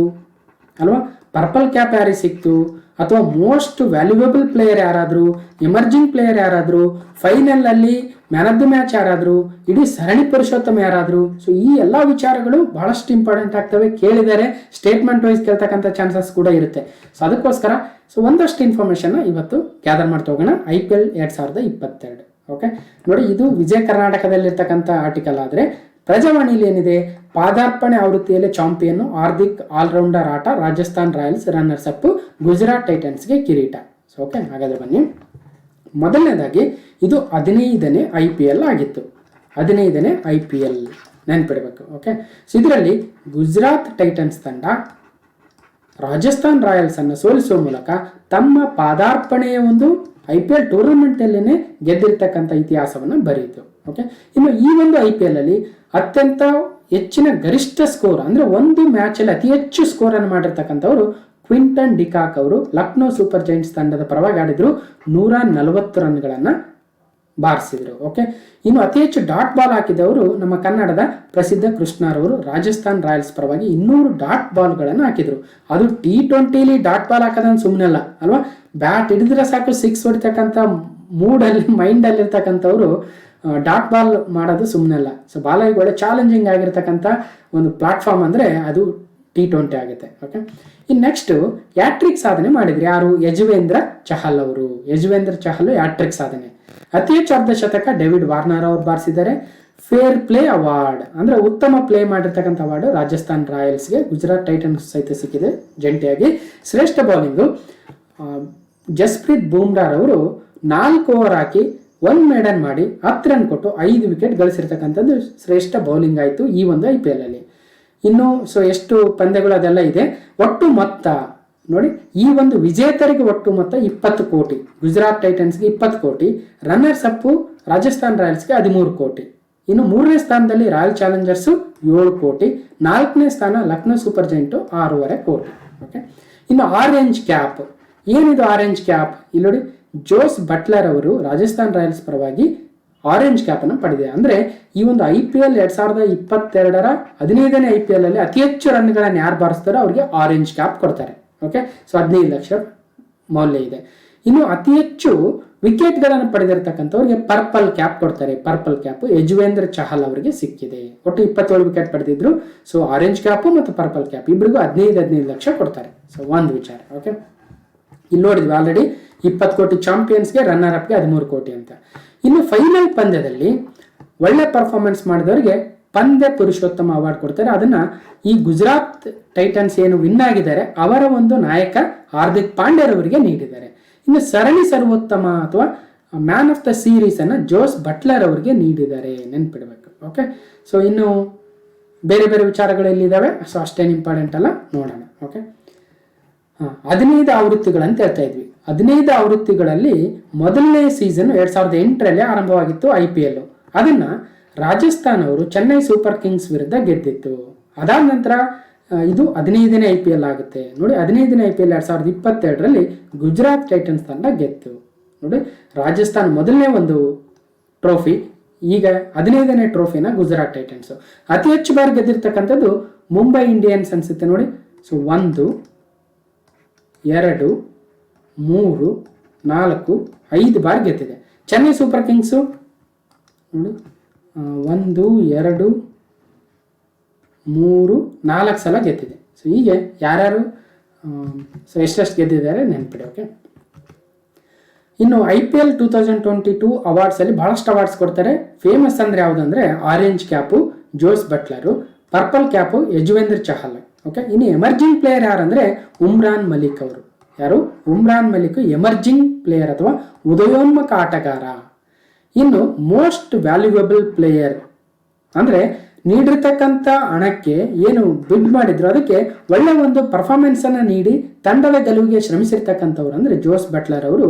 [SPEAKER 1] ಅಲ್ವಾ, ಪರ್ಪಲ್ ಕ್ಯಾಪ್ ಯಾರಿಗೆ ಸಿಕ್ತು, ಅಥವಾ ಮೋಸ್ಟ್ ವ್ಯಾಲ್ಯೂಯಬಲ್ ಪ್ಲೇಯರ್ ಯಾರಾದರೂ, ಎಮರ್ಜಿಂಗ್ ಪ್ಲೇಯರ್ ಯಾರಾದರೂ, ಫೈನಲ್ ಅಲ್ಲಿ ಮ್ಯಾನ್ ಆಫ್ ದಿ ಮ್ಯಾಚ್ ಯಾರಾದರೂ, ಇಡೀ ಸರಣಿ ಪುರುಷೋತ್ತಮ ಯಾರಾದರೂ. ಸೊ ಈ ಎಲ್ಲ ವಿಚಾರಗಳು ಬಹಳಷ್ಟು ಇಂಪಾರ್ಟೆಂಟ್ ಆಗ್ತವೆ. ಕೇಳಿದರೆ ಸ್ಟೇಟ್ಮೆಂಟ್ ವೈಸ್ ಕೇಳ್ತಕ್ಕಂಥ ಚಾನ್ಸಸ್ ಕೂಡ ಇರುತ್ತೆ. ಸೊ ಅದಕ್ಕೋಸ್ಕರ ಒಂದಷ್ಟು ಇನ್ಫಾರ್ಮೇಷನ್ ಇವತ್ತು ಗ್ಯಾದರ್ ಮಾಡ್ತಾ ಹೋಗೋಣ. IPL 2022. ಓಕೆ, ನೋಡಿ ಇದು ವಿಜಯ ಕರ್ನಾಟಕದಲ್ಲಿರ್ತಕ್ಕಂಥ ಆರ್ಟಿಕಲ್. ಆದರೆ ಪ್ರಜಾವಾಣಿಲಿ ಏನಿದೆ, ಪಾದಾರ್ಪಣೆ ಆವೃತ್ತಿಯಲ್ಲಿ ಚಾಂಪಿಯನ್ ಹಾರ್ದಿಕ್ ಆಲ್ರೌಂಡರ್ ಆಟ, Rajasthan Royals runners up, Gujarat ಟೈಟನ್ಸ್ಗೆ ಕಿರೀಟ. ಸೊ ಓಕೆ, ಹಾಗಾದ್ರೆ ಬನ್ನಿ. ಮೊದಲನೇದಾಗಿ ಇದು 15ನೇ IPL ಆಗಿತ್ತು. 15ನೇ IPL ನೆನ್ಪಿಡಬೇಕು. ಓಕೆ, ಸೊ ಇದರಲ್ಲಿ ಗುಜರಾತ್ ಟೈಟನ್ಸ್ ತಂಡ ರಾಜಸ್ಥಾನ್ ರಾಯಲ್ಸ್ ಅನ್ನು ಸೋಲಿಸುವ ಮೂಲಕ ತಮ್ಮ ಪಾದಾರ್ಪಣೆಯ ಒಂದು IPL ಟೂರ್ನಮೆಂಟ್ ಅಲ್ಲಿನೇ ಗೆದ್ದಿರ್ತಕ್ಕಂಥ ಇತಿಹಾಸವನ್ನು ಬರೆಯಿತು. ಓಕೆ, ಇನ್ನು ಈ ಒಂದು IPL ಅಲ್ಲಿ ಅತ್ಯಂತ ಹೆಚ್ಚಿನ ಗರಿಷ್ಠ ಸ್ಕೋರ್ ಅಂದ್ರೆ ಒಂದು ಮ್ಯಾಚ್ ಅಲ್ಲಿ ಅತಿ ಹೆಚ್ಚು ಸ್ಕೋರ್ ಅನ್ನು ಮಾಡಿರ್ತಕ್ಕಂಥವ್ರು ಕ್ವಿಂಟನ್ ಡಿಕಾಕ್ ಅವರು ಲಕ್ನೋ ಸೂಪರ್ ಜೈಂಟ್ಸ್ ತಂಡದ ಪರವಾಗಿ ಆಡಿದ್ರು. 140 ರನ್ಗಳನ್ನ ಬಾರಿಸಿದ್ರು. ಓಕೆ, ಇನ್ನು ಅತಿ ಹೆಚ್ಚು ಡಾಟ್ ಬಾಲ್ ಹಾಕಿದವರು ನಮ್ಮ ಕನ್ನಡದ ಪ್ರಸಿದ್ಧ ಕೃಷ್ಣರವರು ರಾಜಸ್ಥಾನ್ ರಾಯಲ್ಸ್ ಪರವಾಗಿ 200 ಡಾಟ್ ಬಾಲ್ಗಳನ್ನು ಹಾಕಿದ್ರು. ಅದು T20ಲಿ ಡಾಟ್ ಬಾಲ್ ಹಾಕೋದನ್ನು ಸುಮ್ಮನೆ ಅಲ್ಲ ಅಲ್ವಾ, ಬ್ಯಾಟ್ ಹಿಡಿದ್ರೆ ಸಾಕು 6 ಹೊಡಿತಕ್ಕಂಥ ಮೂಡಲ್ಲಿ ಮೈಂಡಲ್ಲಿ ಇರ್ತಕ್ಕಂಥವ್ರು ಡಾಟ್ ಬಾಲ್ ಮಾಡೋದು ಸುಮ್ಮನೆ ಅಲ್ಲ. ಸೊ ಬಾಲರಿಗೆ ಒಳ್ಳೆ ಚಾಲೆಂಜಿಂಗ್ ಆಗಿರ್ತಕ್ಕಂಥ ಒಂದು ಪ್ಲಾಟ್ಫಾರ್ಮ್ ಅಂದರೆ ಅದು T20 ಆಗುತ್ತೆ. ಓಕೆ, ಇನ್ನು ನೆಕ್ಸ್ಟ್ ಹ್ಯಾಟ್ರಿಕ್ ಸಾಧನೆ ಮಾಡಿದ್ರು ಯಾರು? ಯಜುವೇಂದ್ರ ಚಹಲ್ ಅವರು. ಯಜುವೇಂದ್ರ ಚಹಲ್ ಹ್ಯಾಟ್ರಿಕ್ ಸಾಧನೆ. ಅತಿ ಹೆಚ್ಚು ಅರ್ಧಶತಕ ಡೇವಿಡ್ ವಾರ್ನರ್ ಅವರು ಬಾರಿಸಿದ್ದಾರೆ. ಫೇರ್ ಪ್ಲೇ ಅವಾರ್ಡ್ ಅಂದ್ರೆ ಉತ್ತಮ ಪ್ಲೇ ಮಾಡಿರ್ತಕ್ಕಂಥ ಅವಾರ್ಡ್ ರಾಜಸ್ಥಾನ್ ರಾಯಲ್ಸ್ಗೆ, ಗುಜರಾತ್ ಟೈಟನ್ಸ್ ಸಹಿತ ಸಿಕ್ಕಿದೆ ಜಂಟಿಯಾಗಿ. ಶ್ರೇಷ್ಠ ಬೌಲಿಂಗು ಜಸ್ಪ್ರೀತ್ ಬೂಮ್ರಾರ್ ಅವರು 4 ಓವರ್ ಹಾಕಿ 1 ಮೇಡನ್ ಮಾಡಿ 10 ರನ್ ಕೊಟ್ಟು 5 ವಿಕೆಟ್ ಗಳಿಸಿರ್ತಕ್ಕಂಥದ್ದು ಶ್ರೇಷ್ಠ ಬೌಲಿಂಗ್ ಆಯಿತು ಈ ಒಂದು IPL ಅಲ್ಲಿ. ಇನ್ನು ಸೊ ಎಷ್ಟು ಪಂದ್ಯಗಳು ಅದೆಲ್ಲ ಇದೆ. ಒಟ್ಟು ಮೊತ್ತ ನೋಡಿ, ಈ ಒಂದು ವಿಜೇತರಿಗೆ ಒಟ್ಟು ಮೊತ್ತ 20 ಕೋಟಿ, ಗುಜರಾತ್ ಟೈಟನ್ಸ್ಗೆ 20 ಕೋಟಿ, ರನ್ನರ್ಸ್ ಅಪ್ಪು ರಾಜಸ್ಥಾನ್ ರಾಯಲ್ಸ್ಗೆ 13 ಕೋಟಿ. ಇನ್ನು 3ನೇ ಸ್ಥಾನದಲ್ಲಿ ರಾಯಲ್ ಚಾಲೆಂಜರ್ಸು 7 ಕೋಟಿ, 4ನೇ ಸ್ಥಾನ ಲಕ್ನೋ ಸೂಪರ್ ಜೈಂಟು 6.5 ಕೋಟಿ. ಓಕೆ, ಇನ್ನು ಆರೆಂಜ್ ಕ್ಯಾಪ್. ಏನಿದು ಆರೆಂಜ್ ಕ್ಯಾಪ್? ಇಲ್ಲಿ ನೋಡಿ, ಜೋಸ್ ಬಟ್ಲರ್ ಅವರು ರಾಜಸ್ಥಾನ್ ರಾಯಲ್ಸ್ ಪರವಾಗಿ ಆರೆಂಜ್ ಕ್ಯಾಪ್ ಅನ್ನು ಪಡೆದಿದೆ. ಅಂದ್ರೆ ಈ ಒಂದು IPL 2022ರ 15ನೇ IPL ಅಲ್ಲಿ ಅತಿ ಹೆಚ್ಚು ರನ್ಗಳನ್ನು ಯಾರು ಬಾರಿಸ್ತಾರೋ ಅವ್ರಿಗೆ ಆರೆಂಜ್ ಕ್ಯಾಪ್ ಕೊಡ್ತಾರೆ. ಓಕೆ, ಸೊ 15 ಲಕ್ಷ ಮೌಲ್ಯ ಇದೆ. ಇನ್ನು ಅತಿ ಹೆಚ್ಚು ವಿಕೆಟ್ಗಳನ್ನು ಪಡೆದಿರ್ತಕ್ಕಂಥವ್ರಿಗೆ ಪರ್ಪಲ್ ಕ್ಯಾಪ್ ಕೊಡ್ತಾರೆ. ಪರ್ಪಲ್ ಕ್ಯಾಪ್ ಯಜುವೇಂದ್ರ ಚಹಲ್ ಅವರಿಗೆ ಸಿಕ್ಕಿದೆ. ಒಟ್ಟು 27 ವಿಕೆಟ್ ಪಡೆದಿದ್ರು. ಸೊ ಆರೆಂಜ್ ಕ್ಯಾಪ್ ಮತ್ತು ಪರ್ಪಲ್ ಕ್ಯಾಪ್ ಇಬ್ಬರಿಗೂ 15 ಲಕ್ಷ ಕೊಡ್ತಾರೆ. ಸೊ ಒಂದು ವಿಚಾರ. ಓಕೆ, ಇಲ್ಲಿ ನೋಡಿದ್ವಿ ಆಲ್ರೆಡಿ 20 ಕೋಟಿ ಚಾಂಪಿಯನ್ಸ್ಗೆ, ರನ್ನರ್ ಅಪ್ಗೆ 13 ಕೋಟಿ ಅಂತ. ಇನ್ನು ಫೈನಲ್ ಪಂದ್ಯದಲ್ಲಿ ಒಳ್ಳೆ ಪರ್ಫಾರ್ಮೆನ್ಸ್ ಮಾಡಿದವರಿಗೆ ಪಂದ್ಯ ಪುರುಷೋತ್ತಮ ಅವಾರ್ಡ್ ಕೊಡ್ತಾರೆ. ಅದನ್ನ ಈ ಗುಜರಾತ್ ಟೈಟನ್ಸ್ ಏನು ವಿನ್ ಆಗಿದ್ದಾರೆ ಅವರ ಒಂದು ನಾಯಕ ಹಾರ್ದಿಕ್ ಪಾಂಡ್ಯರವರಿಗೆ ನೀಡಿದ್ದಾರೆ. ಇನ್ನು ಸರಣಿ ಸರ್ವೋತ್ತಮ ಅಥವಾ ಮ್ಯಾನ್ ಆಫ್ ದ ಸೀರೀಸ್ ಅನ್ನ ಜೋಸ್ ಬಟ್ಲರ್ ಅವರಿಗೆ ನೀಡಿದ್ದಾರೆ, ನೆನ್ಪಿಡ್ಬೇಕು. ಓಕೆ, ಸೊ ಇನ್ನು ಬೇರೆ ಬೇರೆ ವಿಚಾರಗಳು ಎಲ್ಲಿದ್ದಾವೆ, ಸೊ ಅಷ್ಟೇನು ಇಂಪಾರ್ಟೆಂಟ್ ಅಲ್ಲ, ನೋಡೋಣ. ಓಕೆ, 15 ಆವೃತ್ತಿಗಳಂತ ಹೇಳ್ತಾ ಇದ್ವಿ. 15 ಆವೃತ್ತಿಗಳಲ್ಲಿ ಮೊದಲನೇ ಸೀಸನ್ 2008ರಲ್ಲಿ ಆರಂಭವಾಗಿತ್ತು IPL. ಅದನ್ನ ರಾಜಸ್ಥಾನ್ ಅವರು ಚೆನ್ನೈ ಸೂಪರ್ ಕಿಂಗ್ಸ್ ವಿರುದ್ಧ ಗೆದ್ದಿತ್ತು. ಅದಾದ ನಂತರ ಇದು 15ನೇ IPL ಆಗುತ್ತೆ. ನೋಡಿ, 15ನೇ IPL 2022ರಲ್ಲಿ ಗುಜರಾತ್ ಟೈಟನ್ಸ್ ತಂಡ ಗೆದ್ದು. ನೋಡಿ, ರಾಜಸ್ಥಾನ್ ಮೊದಲನೇ ಒಂದು ಟ್ರೋಫಿ, ಈಗ 15ನೇ ಟ್ರೋಫಿನ ಗುಜರಾತ್ ಟೈಟನ್ಸ್. ಅತಿ ಹೆಚ್ಚು ಬಾರಿ ಗೆದ್ದಿರ್ತಕ್ಕಂಥದ್ದು ಮುಂಬೈ ಇಂಡಿಯನ್ಸ್ ಅನ್ಸುತ್ತೆ. ನೋಡಿ, ಸೊ 1, 2, 3, 4, 5 ಬಾರಿ ಗೆದ್ದಿದೆ. ಚೆನ್ನೈ ಸೂಪರ್ ಕಿಂಗ್ಸು ನೋಡಿ 1, 2, 3, 4 ಸಲ ಗೆದ್ದಿದೆ. ಸೊ ಹೀಗೆ ಯಾರ್ಯಾರು ಸೊ ಎಷ್ಟೆಷ್ಟು ಗೆದ್ದಿದ್ದಾರೆ ನೆನ್ಪಿಡಿ. ಓಕೆ, ಇನ್ನು IPL 2022 ಅವಾರ್ಡ್ಸಲ್ಲಿ ಬಹಳಷ್ಟು ಅವಾರ್ಡ್ಸ್ ಕೊಡ್ತಾರೆ. ಫೇಮಸ್ ಅಂದರೆ ಯಾವುದಂದ್ರೆ orange cap Jose ಬಟ್ಲರು, purple cap Yuzvendra Chahal. Okay, ಇನ್ನು ಎಮರ್ಜಿಂಗ್ ಪ್ಲೇಯರ್ ಯಾರಂದ್ರೆ ಉಮ್ರಾನ್ ಮಲಿಕ್ ಅವರು. ಯಾರು? ಉಮ್ರಾನ್ ಮಲಿಕ್ ಎಮರ್ಜಿಂಗ್ ಪ್ಲೇಯರ್ ಅಥವಾ ಉದಯೋನ್ಮುಖ ಆಟಗಾರ. ಇನ್ನು ಮೋಸ್ಟ್ ವ್ಯಾಲ್ಯೂಯಬಲ್ ಪ್ಲೇಯರ್ ಅಂದ್ರೆ ನೀಡಿರ್ತಕ್ಕಂಥ ಹಣಕ್ಕೆ ಏನು ಬಿಡ್ ಮಾಡಿದ್ರು ಅದಕ್ಕೆ ಒಳ್ಳೆ ಒಂದು ಪರ್ಫಾರ್ಮೆನ್ಸ್ ಅನ್ನ ನೀಡಿ ತಂಡದ ಗೆಲುವಿಗೆ ಶ್ರಮಿಸಿರ್ತಕ್ಕಂಥವ್ರು ಅಂದ್ರೆ ಜೋಸ್ ಬಟ್ಲರ್ ಅವರು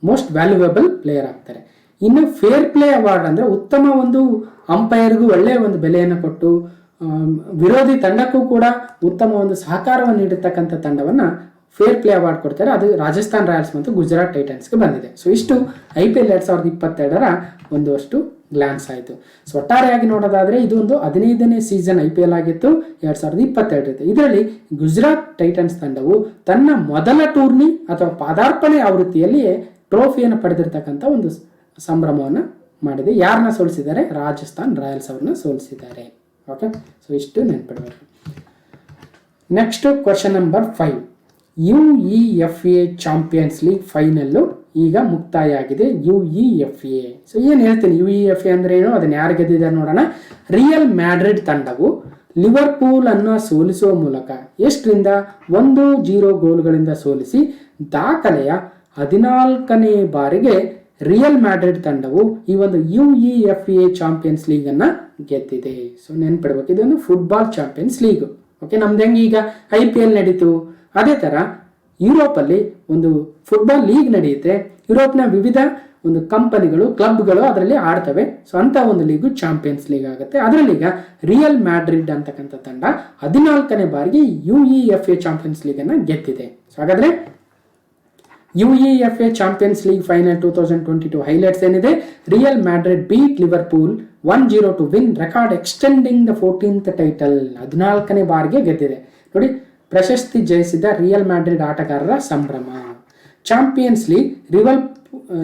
[SPEAKER 1] ಮೋಸ್ಟ್ ವ್ಯಾಲ್ಯೂಯಬಲ್ ಪ್ಲೇಯರ್ ಆಗ್ತಾರೆ. ಇನ್ನು ಫೇರ್ ಪ್ಲೇ ಅವಾರ್ಡ್ ಅಂದ್ರೆ ಉತ್ತಮ ಒಂದು ಅಂಪೈರ್ಗೂ ಒಳ್ಳೆಯ ಒಂದು ಬೆಲೆಯನ್ನು ಕೊಟ್ಟು ವಿರೋಧಿ ತಂಡಕ್ಕೂ ಕೂಡ ಉತ್ತಮ ಒಂದು ಸಹಕಾರವನ್ನು ನೀಡಿರ್ತಕ್ಕಂಥ ತಂಡವನ್ನ ಫೇರ್ ಪ್ಲೇ ಅವಾರ್ಡ್ ಕೊಡ್ತಾರೆ. ಅದು ರಾಜಸ್ಥಾನ್ ರಾಯಲ್ಸ್ ಮತ್ತು ಗುಜರಾತ್ ಟೈಟನ್ಸ್ಗೆ ಬಂದಿದೆ. ಸೊ ಇಷ್ಟು IPL 2022ರ ಒಂದಷ್ಟು ಗ್ಲಾನ್ಸ್ ಆಯಿತು. ಸೊ ಒಟ್ಟಾರೆಯಾಗಿ ನೋಡೋದಾದರೆ ಇದು ಒಂದು 15ನೇ ಸೀಸನ್ IPL ಆಗಿತ್ತು 2022. ಇದರಲ್ಲಿ ಗುಜರಾತ್ ಟೈಟನ್ಸ್ ತಂಡವು ತನ್ನ ಮೊದಲ ಟೂರ್ನಿ ಅಥವಾ ಪಾದಾರ್ಪಣೆ ಆವೃತ್ತಿಯಲ್ಲಿಯೇ ಟ್ರೋಫಿಯನ್ನು ಪಡೆದಿರ್ತಕ್ಕಂಥ ಒಂದು ಸಂಭ್ರಮವನ್ನು ಮಾಡಿದೆ. ಯಾರನ್ನ ಸೋಲಿಸಿದ್ದಾರೆ? ರಾಜಸ್ಥಾನ್ ರಾಯಲ್ಸ್ ಅವ್ರನ್ನ ಸೋಲಿಸಿದ್ದಾರೆ. ಓಕೆ, ಸೊ ಇಷ್ಟು ನೆನ್ಪಿಡಬೇಕು. Next question number 5. UEFA Champions League final ಈಗ ಮುಕ್ತಾಯ ಆಗಿದೆ. UEFA. ಸೊ ಏನು ಹೇಳ್ತೀನಿ, UEFA ಅಂದ್ರೆ ಏನು, ಅದನ್ನ ಯಾರು ಗೆದ್ದಿದ್ದಾರೆ ನೋಡೋಣ. ರಿಯಲ್ ಮ್ಯಾಡ್ರಿಡ್ ತಂಡವು ಲಿವರ್ಪೂಲ್ ಅನ್ನು ಸೋಲಿಸುವ ಮೂಲಕ ಎಷ್ಟರಿಂದ 1-0 ಗೋಲುಗಳಿಂದ ಸೋಲಿಸಿ ದಾಖಲೆಯ 14ನೇ ಬಾರಿಗೆ ರಿಯಲ್ ಮ್ಯಾಡ್ರಿಡ್ ತಂಡವು ಈ ಒಂದು UEFA ಚಾಂಪಿಯನ್ಸ್ ಲೀಗ್ ಅನ್ನ ಗೆದ್ದಿದೆ. ಸೊ ನೆನ್ಪಿಡ್ಬೇಕು, ಇದೊಂದು ಫುಟ್ಬಾಲ್ ಚಾಂಪಿಯನ್ಸ್ ಲೀಗ್. ಓಕೆ, ನಮ್ದು ಹೆಂಗೆ ಈಗ IPL ನಡೀತು, ಅದೇ ತರ ಯುರೋಪಲ್ಲಿ ಒಂದು ಫುಟ್ಬಾಲ್ ಲೀಗ್ ನಡೆಯುತ್ತೆ. ಯುರೋಪ್ನ ವಿವಿಧ ಒಂದು ಕಂಪನಿಗಳು, ಕ್ಲಬ್ಗಳು ಅದರಲ್ಲಿ ಆಡ್ತವೆ. ಸೊ ಅಂತ ಒಂದು ಲೀಗು ಚಾಂಪಿಯನ್ಸ್ ಲೀಗ್ ಆಗುತ್ತೆ. ಅದರಲ್ಲಿ ಈಗ ರಿಯಲ್ ಮ್ಯಾಡ್ರಿಡ್ ಅಂತಕ್ಕಂಥ ತಂಡ 14ನೇ ಬಾರಿಗೆ UEFA ಚಾಂಪಿಯನ್ಸ್ ಲೀಗ್ ಅನ್ನ ಗೆದ್ದಿದೆ. ಸೊ ಹಾಗಾದ್ರೆ UEFA Champions League final 2022 highlights ಏನಿದೆ, Real Madrid beat Liverpool 1-0 to win record extending the 14th title. 14ನೇ ಬಾರಿಗೆ ಗೆದ್ದಿದೆ ನೋಡಿ. ಪ್ರಶಸ್ತಿ ಜಯಿಸಿದ ರಿಯಲ್ ಮ್ಯಾಡ್ರಿಡ್ ಆಟಗಾರರ ಸಂಭ್ರಮ. ಚಾಂಪಿಯನ್ಸ್ ಲೀಗ್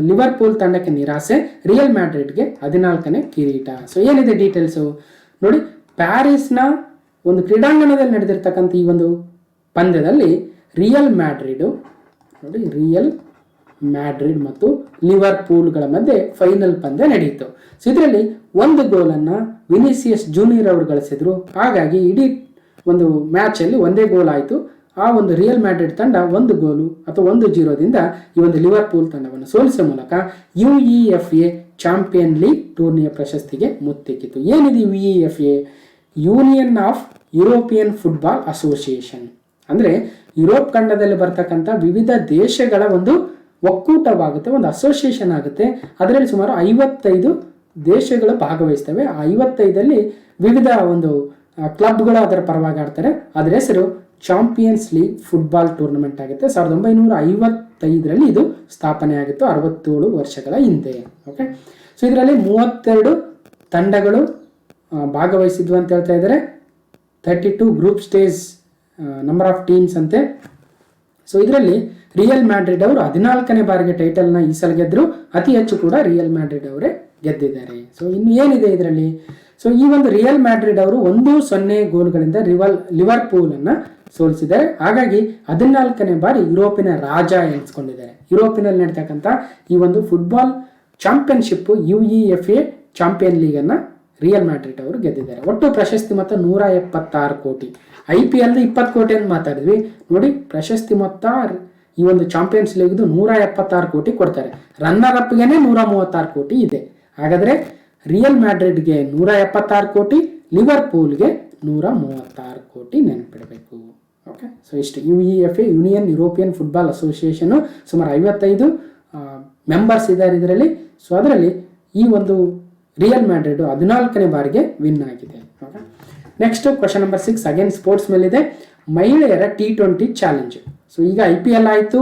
[SPEAKER 1] ಲಿವರ್ಪೂಲ್ ತಂಡಕ್ಕೆ ನಿರಾಸೆ, ರಿಯಲ್ ಮ್ಯಾಡ್ರಿಡ್ಗೆ 14ನೇ ಕಿರೀಟ. ಸೊ ಏನಿದೆ ಡೀಟೇಲ್ಸು ನೋಡಿ. ಪ್ಯಾರಿಸ್ನ ಒಂದು ಕ್ರೀಡಾಂಗಣದಲ್ಲಿ ನಡೆದಿರ್ತಕ್ಕಂಥ ಈ ಒಂದು ಪಂದ್ಯದಲ್ಲಿ ರಿಯಲ್ ಮ್ಯಾಡ್ರಿಡ್ ಮತ್ತು ಲಿವರ್ಪೂಲ್ಗಳ ಮಧ್ಯೆ ಫೈನಲ್ ಪಂದ್ಯ ನಡೆಯಿತು. ಸೊ ಇದರಲ್ಲಿ ಒಂದು ಗೋಲನ್ನು ವಿನಿಸಿಯಸ್ ಜೂನಿಯರ್ ಅವರು ಗಳಿಸಿದ್ರು. ಹಾಗಾಗಿ ಇಡೀ ಒಂದು ಮ್ಯಾಚ್ ಅಲ್ಲಿ ಒಂದೇ ಗೋಲ್ ಆಯಿತು. ಆ ಒಂದು ರಿಯಲ್ ಮ್ಯಾಡ್ರಿಡ್ ತಂಡ 1 ಗೋಲು ಅಥವಾ 1-0ದಿಂದ ಈ ಒಂದು ಲಿವರ್ಪೂಲ್ ತಂಡವನ್ನು ಸೋಲಿಸುವ ಮೂಲಕ UEFA ಚಾಂಪಿಯನ್ ಲೀಗ್ ಟೂರ್ನಿಯ ಪ್ರಶಸ್ತಿಗೆ ಮುತ್ತಿಕ್ಕಿತು. ಏನಿದೆ UEFA? Union of European football association. ಅಂದರೆ ಯುರೋಪ್ ಖಂಡದಲ್ಲಿ ಬರ್ತಕ್ಕಂಥ ವಿವಿಧ ದೇಶಗಳ ಒಂದು ಒಕ್ಕೂಟವಾಗುತ್ತೆ, ಒಂದು ಅಸೋಸಿಯೇಷನ್ ಆಗುತ್ತೆ. ಅದರಲ್ಲಿ ಸುಮಾರು 55 ದೇಶಗಳು ಭಾಗವಹಿಸ್ತವೆ. ಆ 55ರಲ್ಲಿ ವಿವಿಧ ಒಂದು ಕ್ಲಬ್ಗಳು ಅದರ ಪರವಾಗಿ ಆಡ್ತಾರೆ. ಅದರ ಹೆಸರು ಚಾಂಪಿಯನ್ಸ್ ಲೀಗ್ ಫುಟ್ಬಾಲ್ ಟೂರ್ನಮೆಂಟ್ ಆಗುತ್ತೆ. 1955ರಲ್ಲಿ ಇದು ಸ್ಥಾಪನೆ ಆಗಿತ್ತು, 67 ವರ್ಷಗಳ ಹಿಂದೆ. ಓಕೆ, ಸೊ ಇದರಲ್ಲಿ 32 ತಂಡಗಳು ಭಾಗವಹಿಸಿದ್ವು ಅಂತ ಹೇಳ್ತಾ ಇದ್ದಾರೆ. 32 group stage number of teams ಅಂತೆ. ಸೊ ಇದರಲ್ಲಿ ರಿಯಲ್ ಮ್ಯಾಡ್ರಿಡ್ ಅವರು 14ನೇ ಬಾರಿಗೆ ಟೈಟಲ್ನ ಈ ಸಲ ಗೆದ್ರು. ಅತಿ ಹೆಚ್ಚು ಕೂಡ ರಿಯಲ್ ಮ್ಯಾಡ್ರಿಡ್ ಅವರೇ ಗೆದ್ದಿದ್ದಾರೆ. ಸೊ ಇನ್ನು ಏನಿದೆ ಇದರಲ್ಲಿ, ಸೊ ಈ ಒಂದು ರಿಯಲ್ ಮ್ಯಾಡ್ರಿಡ್ ಅವರು 1-0 ಗೋಲ್ಗಳಿಂದ ಲಿವರ್ಪೂಲ್ ಅನ್ನ ಸೋಲಿಸಿದ್ದಾರೆ. ಹಾಗಾಗಿ 14ನೇ ಬಾರಿ ಯುರೋಪಿನ ರಾಜ ಎನಿಸ್ಕೊಂಡಿದ್ದಾರೆ. ಯುರೋಪಿನಲ್ಲಿ ನಡೀತಕ್ಕಂಥ ಈ ಒಂದು football championship UEFA champion league ಅನ್ನ ರಿಯಲ್ ಮ್ಯಾಡ್ರಿಡ್ ಅವರು ಗೆದ್ದಿದ್ದಾರೆ. ಒಟ್ಟು ಪ್ರಶಸ್ತಿ ಮೊತ್ತ 176 ಕೋಟಿ. IPL 20 ಕೋಟಿ ಅಂತ ಮಾತಾಡಿದ್ವಿ ನೋಡಿ. ಪ್ರಶಸ್ತಿ ಮೊತ್ತ ಈ ಒಂದು ಚಾಂಪಿಯನ್ಸ್ ಲೀಗ್ದು 176 ಕೋಟಿ ಕೊಡ್ತಾರೆ. ರನ್ನರ್ ಅಪ್ಗೆನೆ 136 ಕೋಟಿ ಇದೆ. ಹಾಗಾದ್ರೆ ರಿಯಲ್ ಮ್ಯಾಡ್ರಿಡ್ಗೆ 176 ಕೋಟಿ, ಲಿವರ್ಪೂಲ್ಗೆ 136 ಕೋಟಿ ನೆನಪಿಡಬೇಕು. ಓಕೆ, ಸೊ ಇಷ್ಟು UEFA union European football association ಸುಮಾರು 55 ಮೆಂಬರ್ಸ್ ಇದ್ದಾರೆ ಇದರಲ್ಲಿ. ಸೊ ಅದರಲ್ಲಿ ಈ ಒಂದು ರಿಯಲ್ ಮ್ಯಾಡ್ರಿಡ್ 14ನೇ ಬಾರಿಗೆ ವಿನ್ ಆಗಿದೆ. Okay, next question number 6 again sports ಮೇಲಿದೆ. ಮಹಿಳೆಯರ T20 ಚಾಲೆಂಜ್. ಸೊ ಈಗ IPL ಆಯಿತು,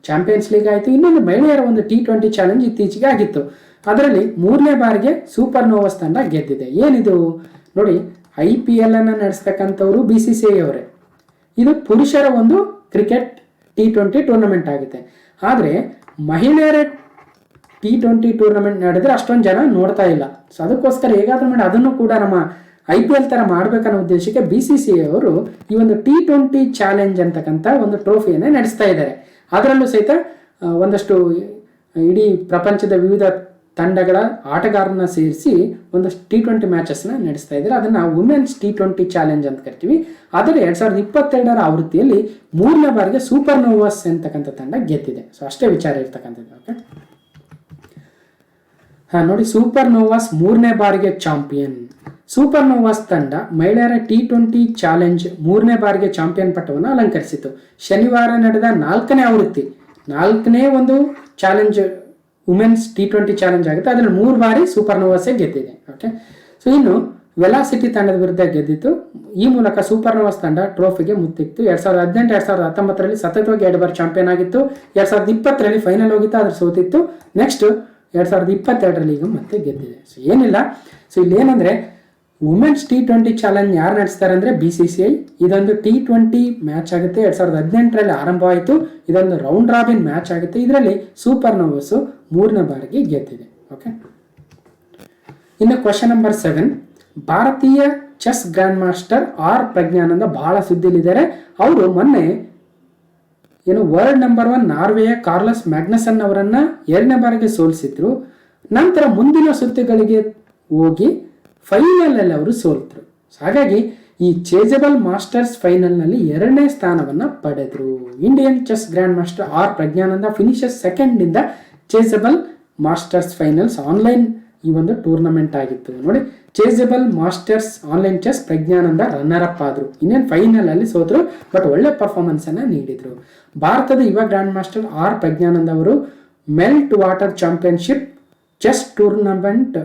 [SPEAKER 1] ಚಾಂಪಿಯನ್ಸ್ ಲೀಗ್ ಆಯಿತು, ಇನ್ನೊಂದು ಮಹಿಳೆಯರ ಒಂದು T20 ಚಾಲೆಂಜ್ ಇತ್ತೀಚೆಗೆ ಆಗಿತ್ತು. ಅದರಲ್ಲಿ 3ನೇ ಬಾರಿಗೆ ಸೂಪರ್ ನೋವಸ್ ತಂಡ ಗೆದ್ದಿದೆ. ಏನಿದು ನೋಡಿ, IPL ಅನ್ನು ನಡೆಸ್ತಕ್ಕಂಥವ್ರು BCCI ಅವರೇ. ಇದು ಪುರುಷರ ಒಂದು ಕ್ರಿಕೆಟ್ T20 ಟೂರ್ನಮೆಂಟ್ ಆಗುತ್ತೆ. ಆದರೆ ಮಹಿಳೆಯರ T20 ಟೂರ್ನಮೆಂಟ್ ನಡೆದ್ರೆ ಅಷ್ಟೊಂದು ಜನ ನೋಡ್ತಾ ಇಲ್ಲ. ಸೊ ಅದಕ್ಕೋಸ್ಕರ ಹೇಗಾದ್ರೂ ಮಾಡಿ ಅದನ್ನು ಕೂಡ ನಮ್ಮ IPL ತರ ಮಾಡ್ಬೇಕನ್ನೋ ಉದ್ದೇಶಕ್ಕೆ BCCI ಅವರು ಈ ಒಂದು T20 ಚಾಲೆಂಜ್ ಅಂತಕ್ಕಂಥ ಒಂದು ಟ್ರೋಫಿಯನ್ನೇ ನಡೆಸ್ತಾ ಇದ್ದಾರೆ. ಅದರಲ್ಲೂ ಸಹಿತ ಒಂದಷ್ಟು ಇಡೀ ಪ್ರಪಂಚದ ವಿವಿಧ ತಂಡಗಳ ಆಟಗಾರರನ್ನ ಸೇರಿಸಿ ಒಂದಷ್ಟು T20 ಮ್ಯಾಚಸ್ನ ನಡೆಸ್ತಾ ಇದ್ದಾರೆ. ಅದನ್ನು ವುಮೆನ್ಸ್ T20 ಚಾಲೆಂಜ್ ಅಂತ ಕರಿತೀವಿ. ಆದರೆ 2022ರ ಆವೃತ್ತಿಯಲ್ಲಿ 3ನೇ ಬಾರಿಗೆ ಸೂಪರ್ ನೋವಾಸ್ ಅಂತಕ್ಕಂಥ ತಂಡ ಗೆದ್ದಿದೆ. ಸೊ ಅಷ್ಟೇ ವಿಚಾರ ಇರ್ತಕ್ಕಂಥದ್ದು. ಓಕೆ, ನೋಡಿ, ಸೂಪರ್ ನೋವಾಸ್ 3ನೇ ಬಾರಿಗೆ ಚಾಂಪಿಯನ್. ಸೂಪರ್ ನೋವಾಸ್ ತಂಡ ಮಹಿಳೆಯರ T20 ಚಾಲೆಂಜ್ 3ನೇ ಬಾರಿಗೆ ಚಾಂಪಿಯನ್ ಪಟ್ಟವನ್ನು ಅಲಂಕರಿಸಿತು. ಶನಿವಾರ ನಡೆದ 4ನೇ ಆವೃತ್ತಿ, 4ನೇ ಒಂದು ಚಾಲೆಂಜ್ ವುಮೆನ್ಸ್ T20 ಚಾಲೆಂಜ್ ಆಗುತ್ತೆ. ಅದರಲ್ಲಿ 3 ಬಾರಿ ಸೂಪರ್ ನೋವಾಸೇ ಗೆದ್ದಿದೆ. ಓಕೆ, ಸೊ ಇನ್ನು ವೆಲಾಸಿಟಿ ತಂಡದ ವಿರುದ್ಧ ಗೆದ್ದಿತ್ತು. ಈ ಮೂಲಕ ಸೂಪರ್ ನೋವಾಸ್ ತಂಡ ಟ್ರೋಫಿಗೆ ಮುತ್ತಿತ್ತು. 2018, 2019ರಲ್ಲಿ ಸತತವಾಗಿ 2 ಬಾರಿ ಚಾಂಪಿಯನ್ ಆಗಿತ್ತು. 2020ರಲ್ಲಿ ಫೈನಲ್ ಹೋಗಿತ್ತು, ಅದ್ರ ಸೋತಿತ್ತು. ನೆಕ್ಸ್ಟ್ 2022ರಲ್ಲಿ ಈಗ ಮತ್ತೆ ಗೆದ್ದಿದೆ. ಸೊ ಏನಿಲ್ಲ, ಸೊ ಇಲ್ಲಿ ಏನಂದರೆ ವುಮೆನ್ಸ್ T20 ಚಾಲೆಂಜ್ ಯಾರು ನಡೆಸ್ತಾರೆ ಅಂದರೆ BCCI. ಇದೊಂದು T20 ಮ್ಯಾಚ್ ಆಗುತ್ತೆ. 2018ರಲ್ಲಿ ಆರಂಭವಾಯಿತು. ಇದೊಂದು ರೌಂಡ್ ರಾಬಿನ್ ಮ್ಯಾಚ್ ಆಗುತ್ತೆ. ಇದರಲ್ಲಿ ಸೂಪರ್ ನೋವಸ್ 3ನೇ ಬಾರಿಗೆ ಗೆದ್ದಿದೆ. ಓಕೆ, ಇನ್ನು ಕ್ವಶನ್ ನಂಬರ್ 7, ಭಾರತೀಯ chess grand master R Praggnanandhaa ಬಹಳ ಸುದ್ದಿಲಿದ್ದಾರೆ. ಅವರು ಮೊನ್ನೆ ವರ್ಲ್ಡ್ ನಂಬರ್ 1 ನಾರ್ವೆಯ ಕಾರ್ಲಸ್ ಮ್ಯಾಗ್ನಸನ್ ಅವರನ್ನ 2ನೇ ಬಾರಿಗೆ ಸೋಲಿಸಿದ್ರು. ನಂತರ ಮುಂದಿನ ಸುತ್ತುಗಳಿಗೆ ಹೋಗಿ ಫೈನಲ್ ಅಲ್ಲಿ ಅವರು ಸೋಲ್ತರು. ಹಾಗಾಗಿ ಈ ಚೇಜಬಲ್ ಮಾಸ್ಟರ್ಸ್ ಫೈನಲ್ ನಲ್ಲಿ 2ನೇ ಸ್ಥಾನವನ್ನ ಪಡೆದ್ರು. Indian chess grand master R Praggnanandhaa finishes second in Chessable masters finals online ಈ ಒಂದು ಟೂರ್ನಮೆಂಟ್ ಆಗಿತ್ತು. ನೋಡಿ, Chessable Masters online chess Praggnanandhaa runner up ಆದ್ರು. ಇನ್ನೇನು ಫೈನಲ್ ಅಲ್ಲಿ ಸೋತರು, ಬಟ್ ಒಳ್ಳೆ ಪರ್ಫಾರ್ಮೆನ್ಸ್ ಅನ್ನ ನೀಡಿದ್ರು. ಭಾರತದ ಯುವ ಗ್ರ್ಯಾಂಡ್ ಮಾಸ್ಟರ್ ಆರ್ ಪ್ರಜ್ಞಾನಂದ ಅವರು Meltwater championship chess tournament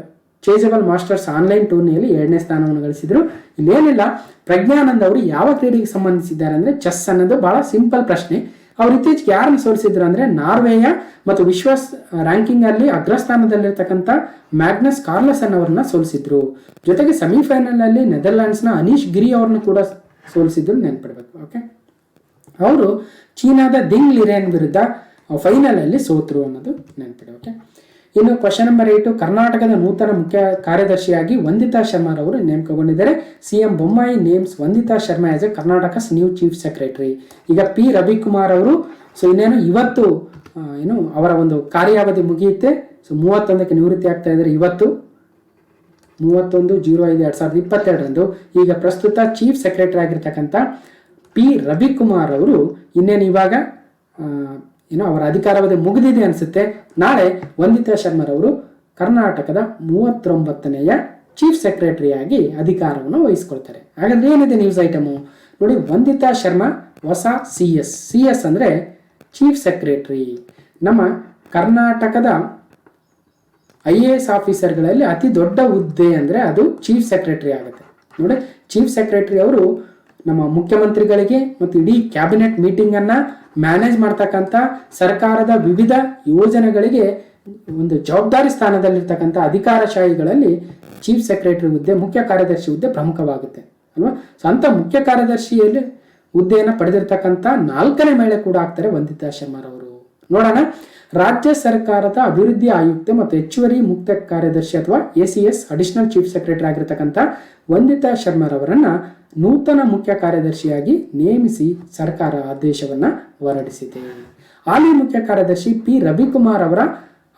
[SPEAKER 1] Chessable Masters online ಟೂರ್ನಿಯಲ್ಲಿ 2ನೇ ಸ್ಥಾನವನ್ನು ಗಳಿಸಿದ್ರು. ಇಲ್ಲೇನಿಲ್ಲ, ಪ್ರಜ್ಞಾನಂದ್ ಅವರು ಯಾವ ಕ್ರೀಡೆಗೆ ಸಂಬಂಧಿಸಿದ್ದಾರೆ ಅಂದ್ರೆ ಚೆಸ್ ಅನ್ನೋದು ಬಹಳ ಸಿಂಪಲ್ ಪ್ರಶ್ನೆ. ಅವ್ರು ಇತ್ತೀಚೆಗೆ ಯಾರನ್ನು ಸೋಲಿಸಿದ್ರು ಅಂದ್ರೆ ನಾರ್ವೆಯ ಮತ್ತು ವಿಶ್ವ ರ್ಯಾಂಕಿಂಗ್ ಅಲ್ಲಿ ಅಗ್ರಸ್ಥಾನದಲ್ಲಿರ್ತಕ್ಕಂಥ ಮ್ಯಾಗ್ನಸ್ ಕಾರ್ಲಸನ್ ಅವರನ್ನ ಸೋಲಿಸಿದ್ರು. ಜೊತೆಗೆ ಸೆಮಿಫೈನಲ್ ಅಲ್ಲಿ ನೆದರ್ಲ್ಯಾಂಡ್ಸ್ನ ಅನೀಶ್ ಗಿರಿ ಅವ್ರನ್ನ ಕೂಡ ಸೋಲಿಸಿದ್ರು, ನೆನ್ಪಿಡ್ಬೇಕು. ಓಕೆ, ಅವರು ಚೀನಾದ ದಿಂಗ್ ಲಿರೇನ್ ವಿರುದ್ಧ ಫೈನಲ್ ಅಲ್ಲಿ ಸೋತರು ಅನ್ನೋದು ನೆನ್ಪಿಡಿ. ಓಕೆ, ಇನ್ನು ಕ್ವಶನ್ ನಂಬರ್ 8, ಕರ್ನಾಟಕದ ನೂತನ ಮುಖ್ಯ ಕಾರ್ಯದರ್ಶಿಯಾಗಿ ವಂದಿತಾ ಶರ್ಮಾ ಅವರು ನೇಮಕಗೊಂಡಿದ್ದಾರೆ. CM Bommai names Vandita Sharma as A Karnataka's new chief secretary. ಈಗ P ರವಿಕುಮಾರ್ ಅವರು ಇವತ್ತು ಅವರ ಒಂದು ಕಾರ್ಯಾವಧಿ ಮುಗಿಯುತ್ತೆ. ಸೊ 31ಕ್ಕೆ ನಿವೃತ್ತಿ ಆಗ್ತಾ ಇದ್ದಾರೆ. ಇವತ್ತು 31/05/2022 ಈಗ ಪ್ರಸ್ತುತ ಚೀಫ್ ಸೆಕ್ರೆಟರಿ ಆಗಿರ್ತಕ್ಕಂಥ P ರವಿಕುಮಾರ್ ಅವರು ಇವಾಗ ಅವರ ಅಧಿಕಾರಾವಧಿ ಮುಗಿದಿದೆ ಅನಿಸುತ್ತೆ. ನಾಳೆ ವಂದಿತಾ ಶರ್ಮರವರು ಕರ್ನಾಟಕದ 39ನೇಯ ಚೀಫ್ ಸೆಕ್ರೆಟರಿಯಾಗಿ ಅಧಿಕಾರವನ್ನು ವಹಿಸ್ಕೊಳ್ತಾರೆ. ಹಾಗಾದ್ರೆ ಏನಿದೆ ನ್ಯೂಸ್ ಐಟಮು ನೋಡಿ, ವಂದಿತಾ ಶರ್ಮಾ ಹೊಸ CS ಅಂದರೆ ಚೀಫ್ ಸೆಕ್ರೆಟರಿ. ನಮ್ಮ ಕರ್ನಾಟಕದ IAS ಆಫೀಸರ್ಗಳಲ್ಲಿ ಅತಿ ದೊಡ್ಡ ಹುದ್ದೆ ಅಂದರೆ ಅದು ಚೀಫ್ ಸೆಕ್ರೆಟರಿ ಆಗುತ್ತೆ. ನೋಡಿ, ಚೀಫ್ ಸೆಕ್ರೆಟರಿ ಅವರು ನಮ್ಮ ಮುಖ್ಯಮಂತ್ರಿಗಳಿಗೆ ಮತ್ತು ಇಡೀ ಕ್ಯಾಬಿನೆಟ್ ಮೀಟಿಂಗನ್ನು ಮ್ಯಾನೇಜ್ ಮಾಡ್ತಕ್ಕಂಥ ಸರ್ಕಾರದ ವಿವಿಧ ಯೋಜನೆಗಳಿಗೆ ಒಂದು ಜವಾಬ್ದಾರಿ ಸ್ಥಾನದಲ್ಲಿರ್ತಕ್ಕಂಥ ಅಧಿಕಾರಶಾಹಿಗಳಲ್ಲಿ ಚೀಫ್ ಸೆಕ್ರೆಟರಿ ಹುದ್ದೆ, ಮುಖ್ಯ ಕಾರ್ಯದರ್ಶಿ ಹುದ್ದೆ ಪ್ರಮುಖವಾಗುತ್ತೆ ಅಲ್ವಾ. ಸೊ ಅಂಥ ಮುಖ್ಯ ಕಾರ್ಯದರ್ಶಿಯಲ್ಲಿ ಹುದ್ದೆಯನ್ನು ಪಡೆದಿರ್ತಕ್ಕಂಥ 4ನೇ ಮಹಿಳೆ ಕೂಡ ಆಗ್ತಾರೆ ವಂದಿತಾ ಶರ್ಮಾರವರು. ನೋಡೋಣ, ರಾಜ್ಯ ಸರ್ಕಾರದ ಅಭಿವೃದ್ಧಿ ಆಯುಕ್ತೆ ಮತ್ತು ಹೆಚ್ಚುವರಿ ಮುಖ್ಯ ಕಾರ್ಯದರ್ಶಿ ಅಥವಾ ACS ಅಡಿಷನಲ್ ಚೀಫ್ ಸೆಕ್ರೆಟರಿ ಆಗಿರ್ತಕ್ಕಂಥ ವಂದಿತಾ ಶರ್ಮಾರವರನ್ನ ನೂತನ ಮುಖ್ಯ ಕಾರ್ಯದರ್ಶಿಯಾಗಿ ನೇಮಿಸಿ ಸರ್ಕಾರ ಆದೇಶವನ್ನ ಹೊರಡಿಸಿದೆ. ಹಾಲಿ ಮುಖ್ಯ ಕಾರ್ಯದರ್ಶಿ P ರವಿಕುಮಾರ್ ಅವರ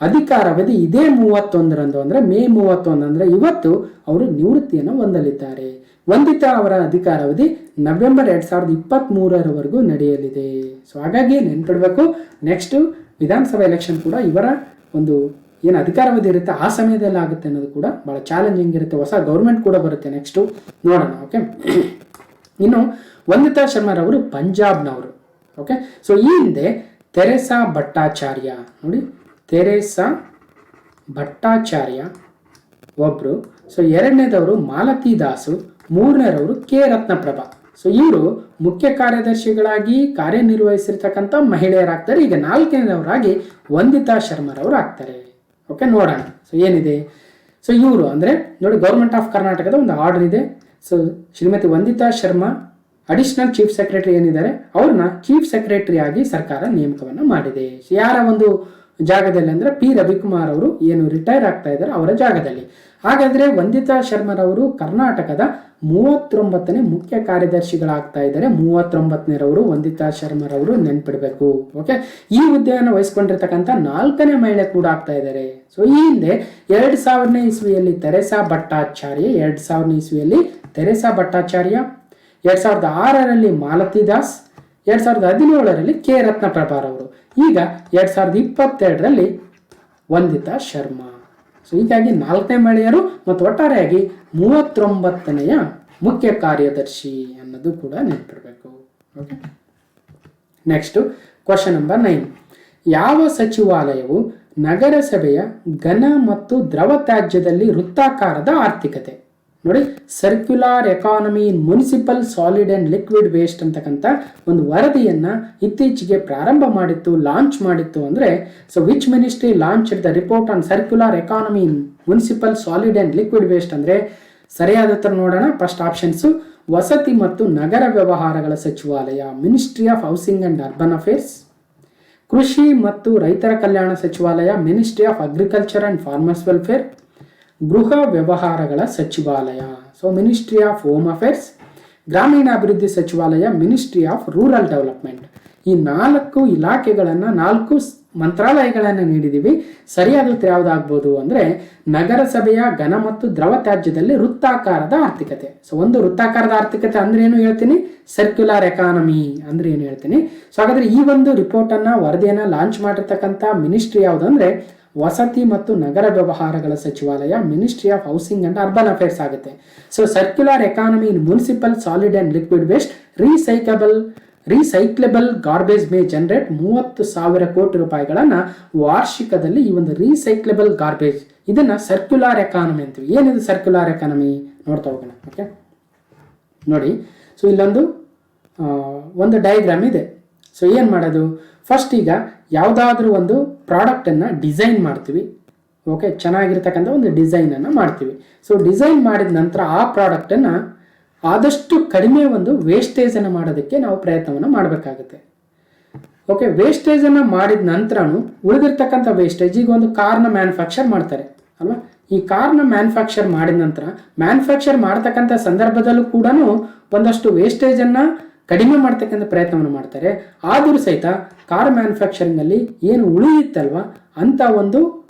[SPEAKER 1] ಅಧಿಕಾರಾವಧಿ ಇದೇ 31ರಂದು ಅಂದ್ರೆ ಮೇ 31 ಅಂದ್ರೆ ಇವತ್ತು ಅವರು ನಿವೃತ್ತಿಯನ್ನು ಹೊಂದಲಿದ್ದಾರೆ. ವಂದಿತಾ ಅವರ ಅಧಿಕಾರಾವಧಿ ನವೆಂಬರ್ 2023ರವರೆಗೂ ನಡೆಯಲಿದೆ. ಸೊ ಹಾಗಾಗಿ ನೆನ್ಪಿಡ್ಬೇಕು, ನೆಕ್ಸ್ಟ್ ವಿಧಾನಸಭಾ ಎಲೆಕ್ಷನ್ ಕೂಡ ಇವರ ಒಂದು ಏನು ಅಧಿಕಾರಾವಧಿ ಇರುತ್ತೆ ಆ ಸಮಯದಲ್ಲಿ ಆಗುತ್ತೆ ಅನ್ನೋದು ಕೂಡ ಬಹಳ ಚಾಲೆಂಜಿಂಗ್ ಇರುತ್ತೆ. ಹೊಸ ಗೌರ್ಮೆಂಟ್ ಕೂಡ ಬರುತ್ತೆ, ನೆಕ್ಸ್ಟು ನೋಡೋಣ. ಓಕೆ, ಇನ್ನು ವಂದಿತಾ ಶರ್ಮಾರವರು ಪಂಜಾಬ್ನವರು. ಓಕೆ, ಸೊ ಈ ಹಿಂದೆ ತೆರೆಸಾ ಭಟ್ಟಾಚಾರ್ಯ, ನೋಡಿ ತೆರೆಸಾ ಭಟ್ಟಾಚಾರ್ಯ ಒಬ್ರು, ಸೊ 2ನೇದವರು ಮಾಲತಿ ದಾಸು, 3ನೇರವರು K ರತ್ನಪ್ರಭಾ. ಸೊ ಇವರು ಮುಖ್ಯ ಕಾರ್ಯದರ್ಶಿಗಳಾಗಿ ಕಾರ್ಯನಿರ್ವಹಿಸಿರ್ತಕ್ಕಂಥ ಮಹಿಳೆಯರಾಗ್ತಾರೆ. ಈಗ 4ನೇದವರಾಗಿ ವಂದಿತಾ ಶರ್ಮಾರವರು ಆಗ್ತಾರೆ. ಓಕೆ, ನೋಡೋಣ. ಸೊ ಏನಿದೆ, ಸೊ ಇವರು ಅಂದರೆ ನೋಡಿ, ಗೌರ್ಮೆಂಟ್ ಆಫ್ ಕರ್ನಾಟಕದ ಒಂದು ಆರ್ಡರ್ ಇದೆ. So Shrimati Vandita Sharma additional chief secretary ಏನಿದ್ದಾರೆ ಅವ್ರನ್ನ ಚೀಫ್ ಸೆಕ್ರೆಟರಿ ಆಗಿ ಸರ್ಕಾರ ನೇಮಕವನ್ನು ಮಾಡಿದೆ. ಯಾರ ಒಂದು ಜಾಗದಲ್ಲಿ ಅಂದರೆ P ರವಿಕುಮಾರ್ ಅವರು ಏನು ರಿಟೈರ್ ಆಗ್ತಾ ಇದ್ದಾರೆ ಅವರ ಜಾಗದಲ್ಲಿ. ಹಾಗಾದ್ರೆ ವಂದಿತಾ ಶರ್ಮಾರವರು ಕರ್ನಾಟಕದ 39ನೇ ಮುಖ್ಯ ಕಾರ್ಯದರ್ಶಿಗಳಾಗ್ತಾ ಇದ್ದಾರೆ. 39ನೇರವರು ವಂದಿತಾ ಶರ್ಮಾರವರು, ನೆನ್ಪಿಡ್ಬೇಕು. ಓಕೆ, ಈ ಹುದ್ದೆಯನ್ನು ವಹಿಸ್ಕೊಂಡಿರ್ತಕ್ಕಂಥ 4ನೇ ಮಹಿಳೆ ಕೂಡ ಆಗ್ತಾ ಇದ್ದಾರೆ. ಸೊ ಈ ಹಿಂದೆ 2000ನೇ ಇಸ್ವಿಯಲ್ಲಿ ತೆರೆಸಾ ಭಟ್ಟಾಚಾರ್ಯ, 2000ನೇ ಇಸ್ವಿಯಲ್ಲಿ ತೆರೆಸಾ ಭಟ್ಟಾಚಾರ್ಯ, 2006ರಲ್ಲಿ ಮಾಲತಿ ದಾಸ್, 2017ರಲ್ಲಿ K ರತ್ನಪ್ರಭಾರವರು, ಈಗ 2022ರಲ್ಲಿ ವಂದಿತಾ ಶರ್ಮಾ. ಸೊ ಹೀಗಾಗಿ 4ನೇ ಮಹಿಳೆಯರು ಮತ್ತು ಒಟ್ಟಾರೆಯಾಗಿ 39ನೇಯ ಮುಖ್ಯ ಕಾರ್ಯದರ್ಶಿ ಅನ್ನೋದು ಕೂಡ ನೆನಪಿಡಬೇಕು. ಓಕೆ, ನೆಕ್ಸ್ಟ್ ಕ್ವಶನ್ ನಂಬರ್ 9, ಯಾವ ಸಚಿವಾಲಯವು ನಗರಸಭೆಯ ಘನ ಮತ್ತು ದ್ರವ ತ್ಯಾಜ್ಯದಲ್ಲಿ ವೃತ್ತಾಕಾರದ ಆರ್ಥಿಕತೆ, ನೋಡಿ, circular economy in municipal solid and liquid waste ಅಂತಕ್ಕಂಥ ಒಂದು ವರದಿಯನ್ನು ಇತ್ತೀಚೆಗೆ ಪ್ರಾರಂಭ ಮಾಡಿತ್ತು, ಲಾಂಚ್ ಮಾಡಿತ್ತು. ಅಂದರೆ so which ministry launch the report on circular economy in municipal solid and liquid waste ಅಂದರೆ ಸರಿಯಾದ ಉತ್ತರ ನೋಡೋಣ. ಫಸ್ಟ್ ಆಪ್ಷನ್ಸು ವಸತಿ ಮತ್ತು ನಗರ ವ್ಯವಹಾರಗಳ ಸಚಿವಾಲಯ, ministry of housing and urban affairs. ಕೃಷಿ ಮತ್ತು ರೈತರ ಕಲ್ಯಾಣ ಸಚಿವಾಲಯ, ministry of agriculture and farmers welfare. ಗೃಹ ವ್ಯವಹಾರಗಳ ಸಚಿವಾಲಯ, so ministry of home affairs. ಗ್ರಾಮೀಣಾಭಿವೃದ್ಧಿ ಸಚಿವಾಲಯ, ಮಿನಿಸ್ಟ್ರಿ ಆಫ್ ರೂರಲ್ ಡೆವಲಪ್ಮೆಂಟ್. ಈ 4 ಇಲಾಖೆಗಳನ್ನು 4 ಮಂತ್ರಾಲಯಗಳನ್ನು ನೀಡಿದ್ದೀವಿ. ಸರಿಯಾದ ಉತ್ತರ ಯಾವುದಾಗ್ಬೋದು ಅಂದರೆ ನಗರಸಭೆಯ ಘನ ಮತ್ತು ದ್ರವ ತ್ಯಾಜ್ಯದಲ್ಲಿ ವೃತ್ತಾಕಾರದ ಆರ್ಥಿಕತೆ. ಸೊ ಒಂದು ವೃತ್ತಾಕಾರದ ಆರ್ಥಿಕತೆ ಅಂದ್ರೆ ಏನು ಹೇಳ್ತೀನಿ, ಸರ್ಕ್ಯುಲರ್ ಎಕಾನಮಿ ಅಂದ್ರೆ ಏನು ಹೇಳ್ತೀನಿ. ಸೊ ಹಾಗಾದ್ರೆ ಈ ಒಂದು ರಿಪೋರ್ಟನ್ನು ವರದಿಯನ್ನು ಲಾಂಚ್ ಮಾಡಿರ್ತಕ್ಕಂಥ ಮಿನಿಸ್ಟ್ರಿ ಯಾವುದು ಅಂದರೆ ವಸತಿ ಮತ್ತು ನಗರ ವ್ಯವಹಾರಗಳ ಸಚಿವಾಲಯ, ministry of housing and urban affairs ಆಗುತ್ತೆ. So circular economy in municipal solid and liquid waste recyclable garbage may generate 30,000 crore ರೂಪಾಯಿಗಳನ್ನು ವಾರ್ಷಿಕದಲ್ಲಿ ಈ ಒಂದು ರೀಸೈಕ್ಲೆಬಲ್ ಗಾರ್ಬೇಜ್ ಇದನ್ನು ಸರ್ಕ್ಯುಲಾರ್ ಎಕಾನಮಿ ಅಂತೀವಿ. ಏನಿದು ಸರ್ಕ್ಯುಲಾರ್ ಎಕಾನಮಿ ನೋಡ್ತಾ ಹೋಗೋಣ. ಓಕೆ ನೋಡಿ, ಸೊ ಒಂದು ಡಯಾಗ್ರಾಮ್ ಇದೆ. ಸೊ ಏನು ಮಾಡೋದು, ಫಸ್ಟ್ ಈಗ ಯಾವುದಾದ್ರೂ ಒಂದು ಪ್ರಾಡಕ್ಟನ್ನು ಡಿಸೈನ್ ಮಾಡ್ತೀವಿ. ಓಕೆ, ಚೆನ್ನಾಗಿರ್ತಕ್ಕಂಥ ಒಂದು ಡಿಸೈನನ್ನು ಮಾಡ್ತೀವಿ. ಸೊ ಡಿಸೈನ್ ಮಾಡಿದ ನಂತರ ಆ ಪ್ರಾಡಕ್ಟನ್ನು ಆದಷ್ಟು ಕಡಿಮೆ ಒಂದು ವೇಸ್ಟೇಜನ್ನು ಮಾಡೋದಕ್ಕೆ ನಾವು ಪ್ರಯತ್ನವನ್ನು ಮಾಡಬೇಕಾಗುತ್ತೆ. ಓಕೆ, ವೇಸ್ಟೇಜನ್ನು ಮಾಡಿದ ನಂತರನೂ ಉಳಿದಿರ್ತಕ್ಕಂಥ ವೇಸ್ಟೇಜ್, ಈಗ ಒಂದು ಕಾರ್ನ ಮ್ಯಾನುಫ್ಯಾಕ್ಚರ್ ಮಾಡ್ತಾರೆ ಅಲ್ವಾ, ಈ ಕಾರ್ನ ಮ್ಯಾನುಫ್ಯಾಕ್ಚರ್ ಮಾಡಿದ ನಂತರ ಮ್ಯಾನುಫ್ಯಾಕ್ಚರ್ ಮಾಡ್ತಕ್ಕಂಥ ಸಂದರ್ಭದಲ್ಲೂ ಕೂಡ ಒಂದಷ್ಟು ವೇಸ್ಟೇಜನ್ನು ಕಡಿಮೆ ಮಾಡ್ತಕ್ಕಂಥ ಪ್ರಯತ್ನವನ್ನು ಮಾಡ್ತಾರೆ. ಆದರೂ ಸಹಿತ ಕಾರ್ ಮ್ಯಾನುಫ್ಯಾಕ್ಚರಿಂಗಲ್ಲಿ ಏನು ಉಳಿಯುತ್ತಲ್ವ ಅಂಥ ಒಂದು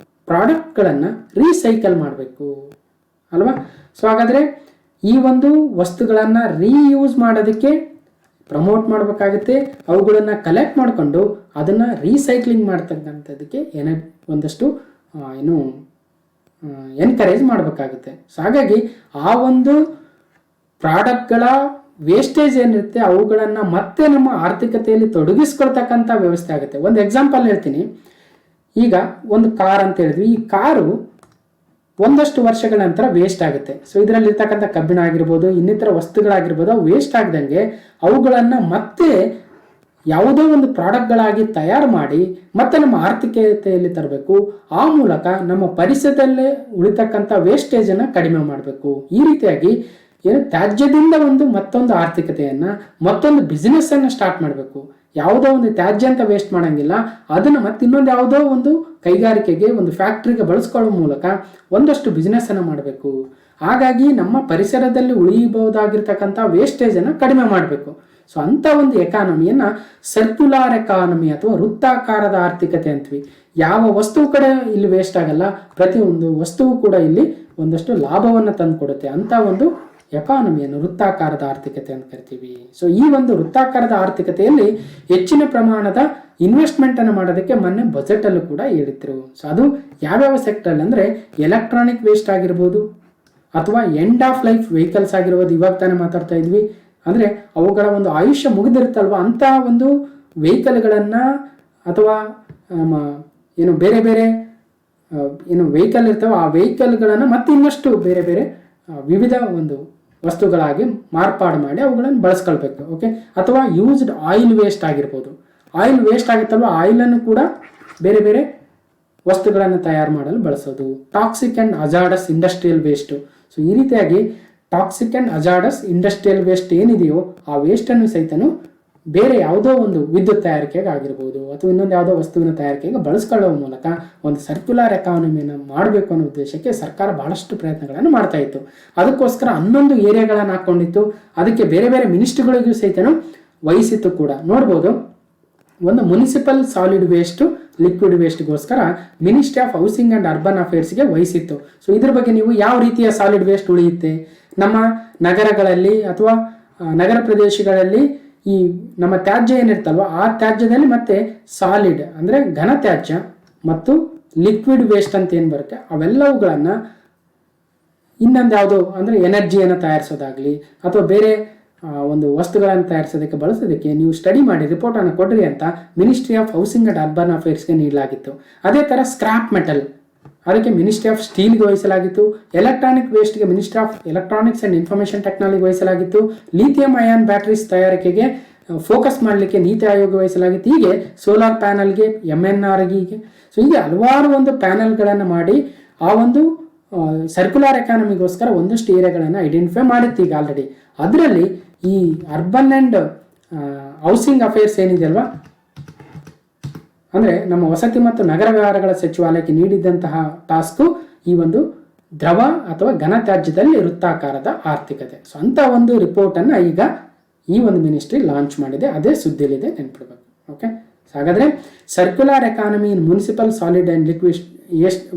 [SPEAKER 1] ಪ್ರಾಡಕ್ಟ್ಗಳನ್ನು ರೀಸೈಕಲ್ ಮಾಡಬೇಕು ಅಲ್ವಾ. ಸೊ ಹಾಗಾದರೆ ಈ ಒಂದು ವಸ್ತುಗಳನ್ನು ರೀಯೂಸ್ ಮಾಡೋದಕ್ಕೆ ಪ್ರಮೋಟ್ ಮಾಡಬೇಕಾಗುತ್ತೆ. ಅವುಗಳನ್ನು ಕಲೆಕ್ಟ್ ಮಾಡಿಕೊಂಡು ಅದನ್ನು ರೀಸೈಕ್ಲಿಂಗ್ ಮಾಡ್ತಕ್ಕಂಥದ್ದಕ್ಕೆ ಒಂದಷ್ಟು ಎನ್ಕರೇಜ್ ಮಾಡಬೇಕಾಗುತ್ತೆ. ಸೊ ಹಾಗಾಗಿ ಆ ಒಂದು ಪ್ರಾಡಕ್ಟ್ಗಳ ವೇಸ್ಟೇಜ್ ಏನಿರುತ್ತೆ ಅವುಗಳನ್ನು ಮತ್ತೆ ನಮ್ಮ ಆರ್ಥಿಕತೆಯಲ್ಲಿ ತೊಡಗಿಸ್ಕೊಳ್ತಕ್ಕಂಥ ವ್ಯವಸ್ಥೆ ಆಗುತ್ತೆ. ಒಂದು ಎಕ್ಸಾಂಪಲ್ ಹೇಳ್ತೀನಿ. ಈಗ ಒಂದು ಕಾರ್ ಅಂತ ಹೇಳಿದ್ವಿ, ಈ ಕಾರು ಒಂದಷ್ಟು ವರ್ಷಗಳ ನಂತರ ವೇಸ್ಟ್ ಆಗುತ್ತೆ. ಸೊ ಇದರಲ್ಲಿರ್ತಕ್ಕಂಥ ಕಬ್ಬಿಣ ಆಗಿರ್ಬೋದು, ಇನ್ನಿತರ ವಸ್ತುಗಳಾಗಿರ್ಬೋದು, ಅವು ವೇಸ್ಟ್ ಆಗದಂಗೆ ಅವುಗಳನ್ನು ಮತ್ತೆ ಯಾವುದೋ ಒಂದು ಪ್ರಾಡಕ್ಟ್ಗಳಾಗಿ ತಯಾರು ಮಾಡಿ ಮತ್ತೆ ನಮ್ಮ ಆರ್ಥಿಕತೆಯಲ್ಲಿ ತರಬೇಕು. ಆ ಮೂಲಕ ನಮ್ಮ ಪರಿಸರದಲ್ಲೇ ಉಳಿತಕ್ಕಂಥ ವೇಸ್ಟೇಜನ್ನು ಕಡಿಮೆ ಮಾಡಬೇಕು. ಈ ರೀತಿಯಾಗಿ ತ್ಯಾಜ್ಯದಿಂದ ಮತ್ತೊಂದು ಆರ್ಥಿಕತೆಯನ್ನು, ಮತ್ತೊಂದು ಬಿಸ್ನೆಸ್ಸನ್ನು ಸ್ಟಾರ್ಟ್ ಮಾಡಬೇಕು. ಯಾವುದೋ ಒಂದು ತ್ಯಾಜ್ಯ ಅಂತ ವೇಸ್ಟ್ ಮಾಡೋಂಗಿಲ್ಲ, ಅದನ್ನು ಮತ್ತೆ ಇನ್ನೊಂದು ಯಾವುದೋ ಒಂದು ಕೈಗಾರಿಕೆಗೆ, ಒಂದು ಫ್ಯಾಕ್ಟ್ರಿಗೆ ಬಳಸ್ಕೊಳ್ಳೋ ಮೂಲಕ ಒಂದಷ್ಟು ಬಿಸ್ನೆಸ್ಸನ್ನು ಮಾಡಬೇಕು. ಹಾಗಾಗಿ ನಮ್ಮ ಪರಿಸರದಲ್ಲಿ ಉಳಿಯಬಹುದಾಗಿರ್ತಕ್ಕಂಥ ವೇಸ್ಟೇಜನ್ನು ಕಡಿಮೆ ಮಾಡಬೇಕು. ಸೊ ಅಂಥ ಒಂದು ಎಕಾನಮಿಯನ್ನು ಸರ್ಕ್ಯುಲಾರ್ ಎಕಾನಮಿ ಅಥವಾ ವೃತ್ತಾಕಾರದ ಆರ್ಥಿಕತೆ ಅಂತೀವಿ. ಯಾವ ವಸ್ತುವು ಕಡೆ ಇಲ್ಲಿ ವೇಸ್ಟ್ ಆಗಲ್ಲ, ಪ್ರತಿಯೊಂದು ವಸ್ತುವು ಕೂಡ ಇಲ್ಲಿ ಒಂದಷ್ಟು ಲಾಭವನ್ನು ತಂದು ಕೊಡುತ್ತೆ. ಅಂಥ ಒಂದು ಎಕಾನಮಿಯನ್ನು ವೃತ್ತಾಕಾರದ ಆರ್ಥಿಕತೆ ಅಂತ ಕರಿತೀವಿ. ಸೊ ಈ ಒಂದು ವೃತ್ತಾಕಾರದ ಆರ್ಥಿಕತೆಯಲ್ಲಿ ಹೆಚ್ಚಿನ ಪ್ರಮಾಣದ ಇನ್ವೆಸ್ಟ್ಮೆಂಟನ್ನು ಮಾಡೋದಕ್ಕೆ ಮೊನ್ನೆ ಬಜೆಟಲ್ಲೂ ಕೂಡ ಹೇಳಿದ್ರು. ಸೊ ಅದು ಯಾವ್ಯಾವ ಸೆಕ್ಟರ್ ಅಂದರೆ ಎಲೆಕ್ಟ್ರಾನಿಕ್ ವೇಸ್ಟ್ ಆಗಿರ್ಬೋದು, ಅಥವಾ ಎಂಡ್ ಆಫ್ ಲೈಫ್ ವೆಹಿಕಲ್ಸ್ ಆಗಿರ್ಬೋದು. ಇವಾಗ ತಾನೇ ಮಾತಾಡ್ತಾ ಇದ್ವಿ, ಅಂದರೆ ಅವುಗಳ ಒಂದು ಆಯುಷ್ಯ ಮುಗಿದಿರುತ್ತಲ್ವ ಅಂಥ ಒಂದು ವೆಹಿಕಲ್ಗಳನ್ನು, ಅಥವಾ ಬೇರೆ ಬೇರೆ ವೆಹಿಕಲ್ ಇರ್ತಾವೆ, ಆ ವೆಹಿಕಲ್ಗಳನ್ನು ಮತ್ತೆ ಇನ್ನಷ್ಟು ಬೇರೆ ಬೇರೆ ವಿವಿಧ ಒಂದು ವಸ್ತುಗಳಾಗಿ ಮಾರ್ಪಾಡು ಮಾಡಿ ಅವುಗಳನ್ನು ಬಳಸ್ಕೊಳ್ಬೇಕು. ಓಕೆ, ಅಥವಾ ಯೂಸ್ಡ್ ಆಯಿಲ್ ವೇಸ್ಟ್ ಆಗಿರ್ಬೋದು. ಆಯಿಲ್ ವೇಸ್ಟ್ ಆಗುತ್ತಲ್ವ, ಆಯಿಲನ್ನು ಕೂಡ ಬೇರೆ ಬೇರೆ ವಸ್ತುಗಳನ್ನು ತಯಾರು ಮಾಡಲು ಬಳಸೋದು. Toxic and hazardous industrial waste. So ಈ ರೀತಿಯಾಗಿ toxic and hazardous industrial waste ಏನಿದೆಯೋ ಆ ವೇಸ್ಟನ್ನು ಸಹಿತನು ಬೇರೆ ಯಾವುದೋ ಒಂದು ವಿದ್ಯುತ್ ತಯಾರಿಕೆಗೆ ಆಗಿರ್ಬೋದು, ಅಥವಾ ಇನ್ನೊಂದು ಯಾವುದೋ ವಸ್ತುವಿನ ತಯಾರಿಕೆಗೆ ಬಳಸ್ಕೊಳ್ಳುವ ಮೂಲಕ ಒಂದು ಸರ್ಕ್ಯುಲರ್ ಎಕಾನಮಿಯನ್ನು ಮಾಡಬೇಕು ಅನ್ನೋ ಉದ್ದೇಶಕ್ಕೆ ಸರ್ಕಾರ ಬಹಳಷ್ಟು ಪ್ರಯತ್ನಗಳನ್ನು ಮಾಡ್ತಾ ಇತ್ತು. ಅದಕ್ಕೋಸ್ಕರ 11 ಏರಿಯಾಗಳನ್ನು ಹಾಕ್ಕೊಂಡಿತ್ತು. ಅದಕ್ಕೆ ಬೇರೆ ಬೇರೆ ಮಿನಿಸ್ಟ್ರಿಗಳಿಗೂ ಸಹಿತನು ವಹಿಸಿತ್ತು ಕೂಡ. ನೋಡ್ಬೋದು, ಒಂದು ಮುನಿಸಿಪಲ್ ಸಾಲಿಡ್ ವೇಸ್ಟು, ಲಿಕ್ವಿಡ್ ವೇಸ್ಟ್ಗೋಸ್ಕರ ministry of housing and urban ಅಫೇರ್ಸ್ಗೆ ವಹಿಸಿತ್ತು. ಸೊ ಇದ್ರ ಬಗ್ಗೆ ನೀವು ಯಾವ ರೀತಿಯ ಸಾಲಿಡ್ ವೇಸ್ಟ್ ಉಳಿಯುತ್ತೆ ನಮ್ಮ ನಗರಗಳಲ್ಲಿ ಅಥವಾ ನಗರ ಪ್ರದೇಶಗಳಲ್ಲಿ, ಈ ನಮ್ಮ ತ್ಯಾಜ್ಯ ಏನಿರ್ತಲ್ವ ಆ ತ್ಯಾಜ್ಯದಲ್ಲಿ ಮತ್ತೆ ಸಾಲಿಡ್ ಅಂದರೆ ಘನ ತ್ಯಾಜ್ಯ ಮತ್ತು ಲಿಕ್ವಿಡ್ ವೇಸ್ಟ್ ಅಂತ ಏನು ಬರುತ್ತೆ ಅವೆಲ್ಲವುಗಳನ್ನು ಇನ್ನೊಂದು ಯಾವುದೋ ಅಂದರೆ ಎನರ್ಜಿಯನ್ನು ತಯಾರಿಸೋದಾಗಲಿ ಅಥವಾ ಬೇರೆ ಒಂದು ವಸ್ತುಗಳನ್ನು ತಯಾರಿಸೋದಕ್ಕೆ ಬಳಸೋದಕ್ಕೆ ನೀವು ಸ್ಟಡಿ ಮಾಡಿ ರಿಪೋರ್ಟನ್ನು ಕೊಡ್ರಿ ಅಂತ ministry of housing and urban ಅಫೇರ್ಸ್ಗೆ ನೀಡಲಾಗಿತ್ತು. ಅದೇ ಥರ ಸ್ಕ್ರಾಪ್ ಮೆಟಲ್ ಅದಕ್ಕೆ ಮಿನಿಸ್ಟ್ರಿ ಆಫ್ ಸ್ಟೀಲ್ಗೆ ವಹಿಸಲಾಗಿತ್ತು. ಎಲೆಕ್ಟ್ರಾನಿಕ್ ವೇಸ್ಟ್ಗೆ ministry of electronics and information technology ವಹಿಸಲಾಗಿತ್ತು. ಲಿಥಿಯಂ ಅಯಾನ್ ಬ್ಯಾಟ್ರೀಸ್ ತಯಾರಿಕೆಗೆ ಫೋಕಸ್ ಮಾಡಲಿಕ್ಕೆ ನೀತಿ ಆಯೋಗ ವಹಿಸಲಾಗಿತ್ತು. ಹೀಗೆ ಸೋಲಾರ್ ಪ್ಯಾನಲ್ಗೆ MNRಗೆ ಸೊ ಹೀಗೆ ಹಲವಾರು ಒಂದು ಪ್ಯಾನಲ್ಗಳನ್ನು ಮಾಡಿ ಆ ಒಂದು ಸರ್ಕ್ಯುಲರ್ ಎಕಾನಮಿಗೋಸ್ಕರ ಒಂದಷ್ಟು ಏರಿಯಾಗಳನ್ನು ಐಡೆಂಟಿಫೈ ಮಾಡಿತ್ತು ಈಗ ಆಲ್ರೆಡಿ. ಅದರಲ್ಲಿ ಈ ಅರ್ಬನ್ ಆ್ಯಂಡ್ ಹೌಸಿಂಗ್ ಅಫೇರ್ಸ್ ಏನಿದೆ ಅಲ್ವಾ, ಅಂದರೆ ನಮ್ಮ ವಸತಿ ಮತ್ತು ನಗರ ವ್ಯವಹಾರಗಳ ಸಚಿವಾಲಯಕ್ಕೆ ನೀಡಿದಂತಹ ಟಾಸ್ಕು ಈ ಒಂದು ದ್ರವ ಅಥವಾ ಘನತ್ಯಾಜ್ಯದಲ್ಲಿ ವೃತ್ತಾಕಾರದ ಆರ್ಥಿಕತೆ. ಸೊ ಅಂಥ ಒಂದು ರಿಪೋರ್ಟನ್ನು ಈಗ ಈ ಒಂದು ಮಿನಿಸ್ಟ್ರಿ ಲಾಂಚ್ ಮಾಡಿದೆ, ಅದೇ ಸುದ್ದಿಲಿದೆ, ನೆನ್ಪಿಡ್ಬೇಕು. ಓಕೆ, ಸೊ ಹಾಗಾದರೆ circular economy in municipal solid and liquid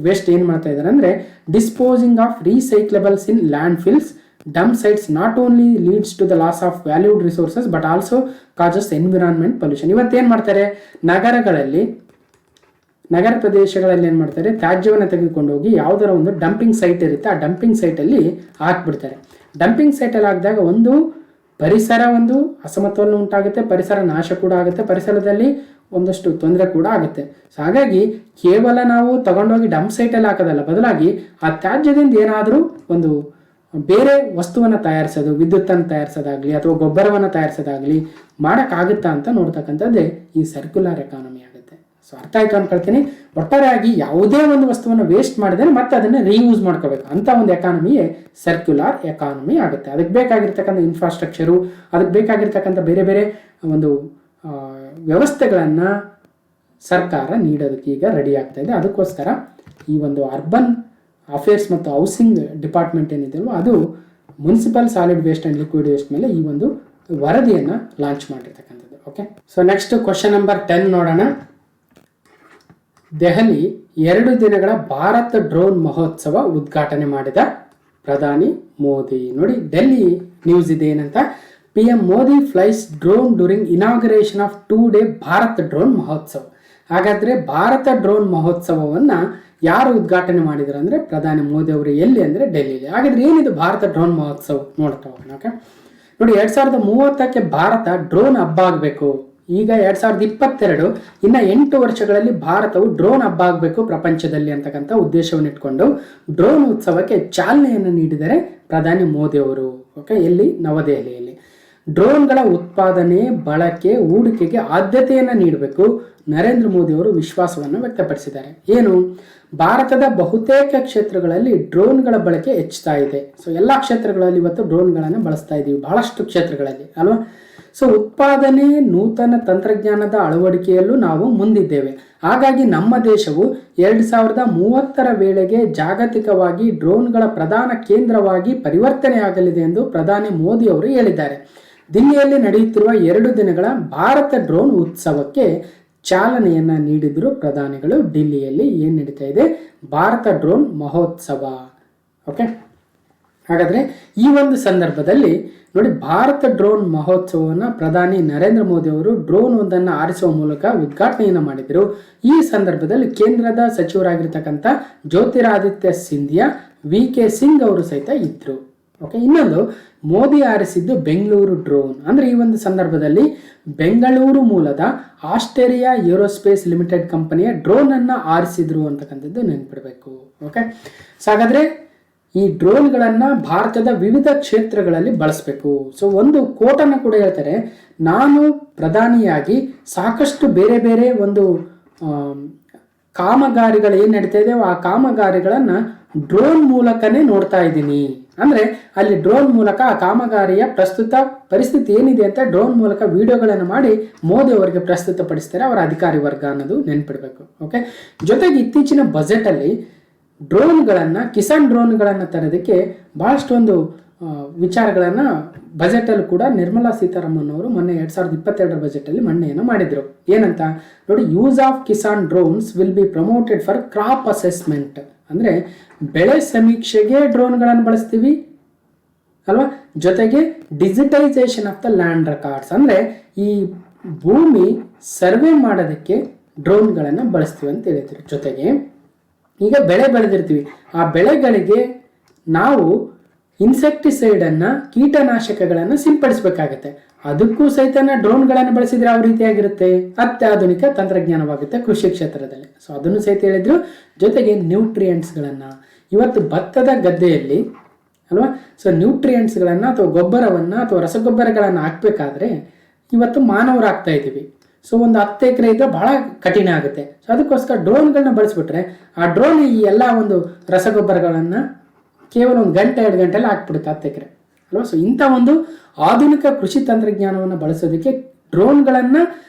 [SPEAKER 1] waste ಏನು ಮಾಡ್ತಾ ಇದ್ದಾರೆ ಅಂದರೆ disposing of recyclables in landfills dump sites not only leads to the loss of valued resources but also causes environment pollution. ಇವತ್ತೇನು ಮಾಡ್ತಾರೆ, ನಗರ ಪ್ರದೇಶಗಳಲ್ಲಿ ಏನು ಮಾಡ್ತಾರೆ, ತ್ಯಾಜ್ಯವನ್ನು ತೆಗೆದುಕೊಂಡು ಹೋಗಿ ಯಾವುದರ ಒಂದು ಡಂಪಿಂಗ್ ಸೈಟ್ ಇರುತ್ತೆ, ಆ ಡಂಪಿಂಗ್ ಸೈಟಲ್ಲಿ ಹಾಕ್ಬಿಡ್ತಾರೆ. ಡಂಪಿಂಗ್ ಸೈಟಲ್ಲಿ ಹಾಕಿದಾಗ ಒಂದು ಪರಿಸರ ಒಂದು ಅಸಮತೋಲನ ಉಂಟಾಗುತ್ತೆ, ಪರಿಸರ ನಾಶ ಕೂಡ ಆಗುತ್ತೆ, ಪರಿಸರದಲ್ಲಿ ಒಂದಷ್ಟು ತೊಂದರೆ ಕೂಡ ಆಗುತ್ತೆ. ಸೊ ಹಾಗಾಗಿ ಕೇವಲ ನಾವು ತಗೊಂಡೋಗಿ ಡಂಪ್ ಸೈಟಲ್ಲಿ ಹಾಕೋದಲ್ಲ, ಬದಲಾಗಿ ಆ ತ್ಯಾಜ್ಯದಿಂದ ಏನಾದರೂ ಒಂದು ಬೇರೆ ವಸ್ತುವನ್ನು ತಯಾರಿಸೋದು, ವಿದ್ಯುತ್ತನ್ನು ತಯಾರಿಸೋದಾಗಲಿ ಅಥವಾ ಗೊಬ್ಬರವನ್ನು ತಯಾರಿಸೋದಾಗಲಿ ಮಾಡೋಕ್ಕಾಗುತ್ತಾ ಅಂತ ನೋಡ್ತಕ್ಕಂಥದ್ದೇ ಈ ಸರ್ಕ್ಯುಲರ್ ಎಕಾನಮಿ ಆಗುತ್ತೆ. ಸೊ ಅರ್ಥ ಆಯಿತು ಅನ್ಕೊಳ್ತೀನಿ. ಒಟ್ಟಾರೆಯಾಗಿ ಯಾವುದೇ ಒಂದು ವಸ್ತುವನ್ನು ವೇಸ್ಟ್ ಮಾಡಿದರೆ ಮತ್ತೆ ಅದನ್ನು ರೀಯೂಸ್ ಮಾಡ್ಕೋಬೇಕು ಅಂತ ಒಂದು ಎಕಾನಮಿಯೇ ಸರ್ಕ್ಯುಲರ್ ಎಕಾನಮಿ ಆಗುತ್ತೆ. ಅದಕ್ಕೆ ಬೇಕಾಗಿರ್ತಕ್ಕಂಥ ಇನ್ಫ್ರಾಸ್ಟ್ರಕ್ಚರು, ಅದಕ್ಕೆ ಬೇಕಾಗಿರ್ತಕ್ಕಂಥ ಬೇರೆ ಬೇರೆ ಒಂದು ವ್ಯವಸ್ಥೆಗಳನ್ನು ಸರ್ಕಾರ ನೀಡೋದಕ್ಕೆ ಈಗ ರೆಡಿ ಆಗ್ತಾ ಇದೆ. ಅದಕ್ಕೋಸ್ಕರ ಈ ಒಂದು ಅರ್ಬನ್ ಅಫೇರ್ಸ್ ಮತ್ತು ಹೌಸಿಂಗ್ ಡಿಪಾರ್ಟ್ಮೆಂಟ್ ಏನಿದೆಯಲ್ವ ಅದು municipal solid waste and liquid waste ಮೇಲೆ ಈ ಒಂದು ವರದಿಯನ್ನು ಲಾಂಚ್ ಮಾಡಿರ್ತಕ್ಕಂಥದ್ದು. Okay, so next question number 10 ನೋಡೋಣ. ದೆಹಲಿ 2 ದಿನಗಳ ಭಾರತ ಡ್ರೋನ್ ಮಹೋತ್ಸವ ಉದ್ಘಾಟನೆ ಮಾಡಿದ ಪ್ರಧಾನಿ ಮೋದಿ. ನೋಡಿ ಡೆಲ್ಲಿ ನ್ಯೂಸ್ ಇದೆ ಏನಂತ, PM Modi flies drone during inauguration of 2 day Bharat drone ಮಹೋತ್ಸವ. ಹಾಗಾದರೆ ಭಾರತ ಡ್ರೋನ್ ಮಹೋತ್ಸವವನ್ನು ಯಾರು ಉದ್ಘಾಟನೆ ಮಾಡಿದ್ರು ಅಂದರೆ ಪ್ರಧಾನಿ ಮೋದಿ ಅವರು. ಎಲ್ಲಿ ಅಂದರೆ ಡೆಲ್ಲಿಲಿ. ಹಾಗಾದ್ರೆ ಏನಿದು ಭಾರತ ಡ್ರೋನ್ ಮಹೋತ್ಸವ ನೋಡ್ತಾ ಹೋಗೋಣ. ಓಕೆ, ನೋಡಿ 2030ಕ್ಕೆ ಭಾರತ ಡ್ರೋನ್ ಹಬ್ಬ ಆಗಬೇಕು. ಈಗ 2022 ಇನ್ನು 8 ವರ್ಷಗಳಲ್ಲಿ ಭಾರತವು ಡ್ರೋನ್ ಹಬ್ಬ ಆಗಬೇಕು ಪ್ರಪಂಚದಲ್ಲಿ ಅಂತಕ್ಕಂಥ ಉದ್ದೇಶವನ್ನು ಇಟ್ಕೊಂಡು ಡ್ರೋನ್ ಉತ್ಸವಕ್ಕೆ ಚಾಲನೆಯನ್ನು ನೀಡಿದರೆ ಪ್ರಧಾನಿ ಮೋದಿ ಅವರು. ಓಕೆ, ಎಲ್ಲಿ? ನವದೆಹಲಿಯಲ್ಲಿ. ಡ್ರೋನ್ಗಳ ಉತ್ಪಾದನೆ, ಬಳಕೆ, ಹೂಡಿಕೆಗೆ ಆದ್ಯತೆಯನ್ನು ನೀಡಬೇಕು ನರೇಂದ್ರ ಮೋದಿ ಅವರು ವಿಶ್ವಾಸವನ್ನು ವ್ಯಕ್ತಪಡಿಸಿದ್ದಾರೆ. ಏನು? ಭಾರತದ ಬಹುತೇಕ ಕ್ಷೇತ್ರಗಳಲ್ಲಿ ಡ್ರೋನ್ಗಳ ಬಳಕೆ ಹೆಚ್ಚುತ್ತಾ ಇದೆ. ಸೊ ಎಲ್ಲ ಕ್ಷೇತ್ರಗಳಲ್ಲಿ ಇವತ್ತು ಡ್ರೋನ್ಗಳನ್ನು ಬಳಸ್ತಾ ಇದ್ದೀವಿ, ಬಹಳಷ್ಟು ಕ್ಷೇತ್ರಗಳಲ್ಲಿ ಅಲ್ವಾ. ಸೊ ಉತ್ಪಾದನೆ, ನೂತನ ತಂತ್ರಜ್ಞಾನದ ಅಳವಡಿಕೆಯಲ್ಲೂ ನಾವು ಮುಂದಿದ್ದೇವೆ. ಹಾಗಾಗಿ ನಮ್ಮ ದೇಶವು 2030ರ ವೇಳೆಗೆ ಜಾಗತಿಕವಾಗಿ ಡ್ರೋನ್ಗಳ ಪ್ರಧಾನ ಕೇಂದ್ರವಾಗಿ ಪರಿವರ್ತನೆಯಾಗಲಿದೆ ಎಂದು ಪ್ರಧಾನಿ ಮೋದಿ ಅವರು ಹೇಳಿದ್ದಾರೆ. ದಿಲ್ಲಿಯಲ್ಲಿ ನಡೆಯುತ್ತಿರುವ 2 ದಿನಗಳ ಭಾರತ ಡ್ರೋನ್ ಉತ್ಸವಕ್ಕೆ ಚಾಲನೆಯನ್ನ ನೀಡಿದ್ರು ಪ್ರಧಾನಿಗಳು. ಡಿಲ್ಲಿಯಲ್ಲಿ ಏನು ನಡೀತಾ ಇದೆ? ಭಾರತ ಡ್ರೋನ್ ಮಹೋತ್ಸವ. ಓಕೆ, ಹಾಗಾದ್ರೆ ಈ ಒಂದು ಸಂದರ್ಭದಲ್ಲಿ ನೋಡಿ, ಭಾರತ ಡ್ರೋನ್ ಮಹೋತ್ಸವವನ್ನು ಪ್ರಧಾನಿ ನರೇಂದ್ರ ಮೋದಿ ಅವರು ಡ್ರೋನ್ ಒಂದನ್ನು ಆರಿಸುವ ಮೂಲಕ ಉದ್ಘಾಟನೆಯನ್ನು ಮಾಡಿದರು. ಈ ಸಂದರ್ಭದಲ್ಲಿ ಕೇಂದ್ರದ ಸಚಿವರಾಗಿರ್ತಕ್ಕಂಥ ಜ್ಯೋತಿರಾದಿತ್ಯ ಸಿಂಧಿಯಾ, VK ಸಿಂಗ್ ಅವರು ಸಹಿತ ಇದ್ರು. ಓಕೆ, ಇನ್ನೊಂದು ಮೋದಿ ಆರಿಸಿದ್ದು ಬೆಂಗಳೂರು ಡ್ರೋನ್. ಅಂದರೆ ಈ ಒಂದು ಸಂದರ್ಭದಲ್ಲಿ ಬೆಂಗಳೂರು ಮೂಲದ ಆಸ್ಟ್ರೇಲಿಯಾ ಏರೋಸ್ಪೇಸ್ ಲಿಮಿಟೆಡ್ ಕಂಪನಿಯ ಡ್ರೋನನ್ನು ಆರಿಸಿದ್ರು ಅಂತಕ್ಕಂಥದ್ದು ನೆನ್ಪಿಡಬೇಕು. ಓಕೆ, ಸೊ ಹಾಗಾದರೆ ಈ ಡ್ರೋನ್ಗಳನ್ನು ಭಾರತದ ವಿವಿಧ ಕ್ಷೇತ್ರಗಳಲ್ಲಿ ಬಳಸಬೇಕು. ಸೊ ಒಂದು ಕೋಟನ್ನು ಕೂಡ ಹೇಳ್ತಾರೆ, ನಾನು ಪ್ರಧಾನಿಯಾಗಿ ಸಾಕಷ್ಟು ಬೇರೆ ಬೇರೆ ಒಂದು ಕಾಮಗಾರಿಗಳು ಏನು ನಡೀತಾ ಇದೆ ಆ ಕಾಮಗಾರಿಗಳನ್ನು ಡ್ರೋನ್ ಮೂಲಕನೇ ನೋಡ್ತಾ ಇದ್ದೀನಿ. ಅಂದರೆ ಅಲ್ಲಿ ಡ್ರೋನ್ ಮೂಲಕ ಆ ಕಾಮಗಾರಿಯ ಪ್ರಸ್ತುತ ಪರಿಸ್ಥಿತಿ ಏನಿದೆ ಅಂತ ಡ್ರೋನ್ ಮೂಲಕ ವಿಡಿಯೋಗಳನ್ನು ಮಾಡಿ ಮೋದಿ ಅವರಿಗೆ ಪ್ರಸ್ತುತಪಡಿಸ್ತಾರೆ ಅವರ ಅಧಿಕಾರಿ ವರ್ಗ ಅನ್ನೋದು ನೆನ್ಪಿಡಬೇಕು. ಓಕೆ, ಜೊತೆಗೆ ಇತ್ತೀಚಿನ ಬಜೆಟಲ್ಲಿ ಡ್ರೋನ್ಗಳನ್ನು, ಕಿಸಾನ್ ಡ್ರೋನ್ಗಳನ್ನು ತರೋದಕ್ಕೆ ಭಾಳಷ್ಟು ಒಂದು ವಿಚಾರಗಳನ್ನು ಬಜೆಟಲ್ಲಿ ಕೂಡ ನಿರ್ಮಲಾ ಸೀತಾರಾಮನ್ ಅವರು ಮೊನ್ನೆ 2022 ಬಜೆಟಲ್ಲಿ ಮಂಡನೆಯನ್ನು ಮಾಡಿದರು. ಏನಂತ ನೋಡಿ, use of Kisan drones will be promoted for crop assessment. ಅಂದರೆ ಬೆಳೆ ಸಮೀಕ್ಷೆಗೆ ಡ್ರೋನ್ಗಳನ್ನು ಬಳಸ್ತೀವಿ ಅಲ್ವಾ, ಜೊತೆಗೆ digitisation of the land records. ಅಂದರೆ ಈ ಭೂಮಿ ಸರ್ವೆ ಮಾಡೋದಕ್ಕೆ ಡ್ರೋನ್ಗಳನ್ನು ಬಳಸ್ತೀವಿ ಅಂತ ಹೇಳ್ತೀವಿ. ಜೊತೆಗೆ ಈಗ ಬೆಳೆ ಬೆಳೆದಿರ್ತೀವಿ, ಆ ಬೆಳೆಗಳಿಗೆ ನಾವು ಇನ್ಸೆಕ್ಟಿಸೈಡನ್ನು, ಕೀಟನಾಶಕಗಳನ್ನು ಸಿಂಪಡಿಸಬೇಕಾಗತ್ತೆ. ಅದಕ್ಕೂ ಸಹಿತ ಡ್ರೋನ್ಗಳನ್ನು ಬಳಸಿದ್ರೆ ಯಾವ ರೀತಿಯಾಗಿರುತ್ತೆ, ಅತ್ಯಾಧುನಿಕ ತಂತ್ರಜ್ಞಾನವಾಗುತ್ತೆ ಕೃಷಿ ಕ್ಷೇತ್ರದಲ್ಲಿ. ಸೊ ಅದನ್ನು ಸಹಿತ ಹೇಳಿದ್ರು. ಜೊತೆಗೆ ನ್ಯೂಟ್ರಿಯೆಂಟ್ಸ್ಗಳನ್ನು ಇವತ್ತು ಭತ್ತದ ಗದ್ದೆಯಲ್ಲಿ ಅಲ್ವಾ, ಸೊ ನ್ಯೂಟ್ರಿಯೆಂಟ್ಸ್ಗಳನ್ನು ಅಥವಾ ಗೊಬ್ಬರವನ್ನು ಅಥವಾ ರಸಗೊಬ್ಬರಗಳನ್ನು ಹಾಕಬೇಕಾದ್ರೆ ಇವತ್ತು ಮಾನವರು ಹಾಕ್ತಾ ಇದ್ದೀವಿ. ಸೊ ಒಂದು 10 ಎಕರೆ ಇದ್ರೆ ಬಹಳ ಕಠಿಣ ಆಗುತ್ತೆ. ಸೊ ಅದಕ್ಕೋಸ್ಕರ ಡ್ರೋನ್ಗಳನ್ನ ಬಳಸ್ಬಿಟ್ರೆ ಆ ಡ್ರೋನ್ ಈ ಎಲ್ಲ ಒಂದು ರಸಗೊಬ್ಬರಗಳನ್ನು ಕೇವಲ 1 ಗಂಟೆ 2 ಗಂಟೆಯಲ್ಲಿ ಹಾಕ್ಬಿಡುತ್ತೆ 10 ಎಕರೆ ಅಲ್ವಾ. ಸೊ ಇಂಥ ಒಂದು ಆಧುನಿಕ ಕೃಷಿ ತಂತ್ರಜ್ಞಾನವನ್ನು ಬಳಸೋದಕ್ಕೆ ಡ್ರೋನ್ಗಳನ್ನು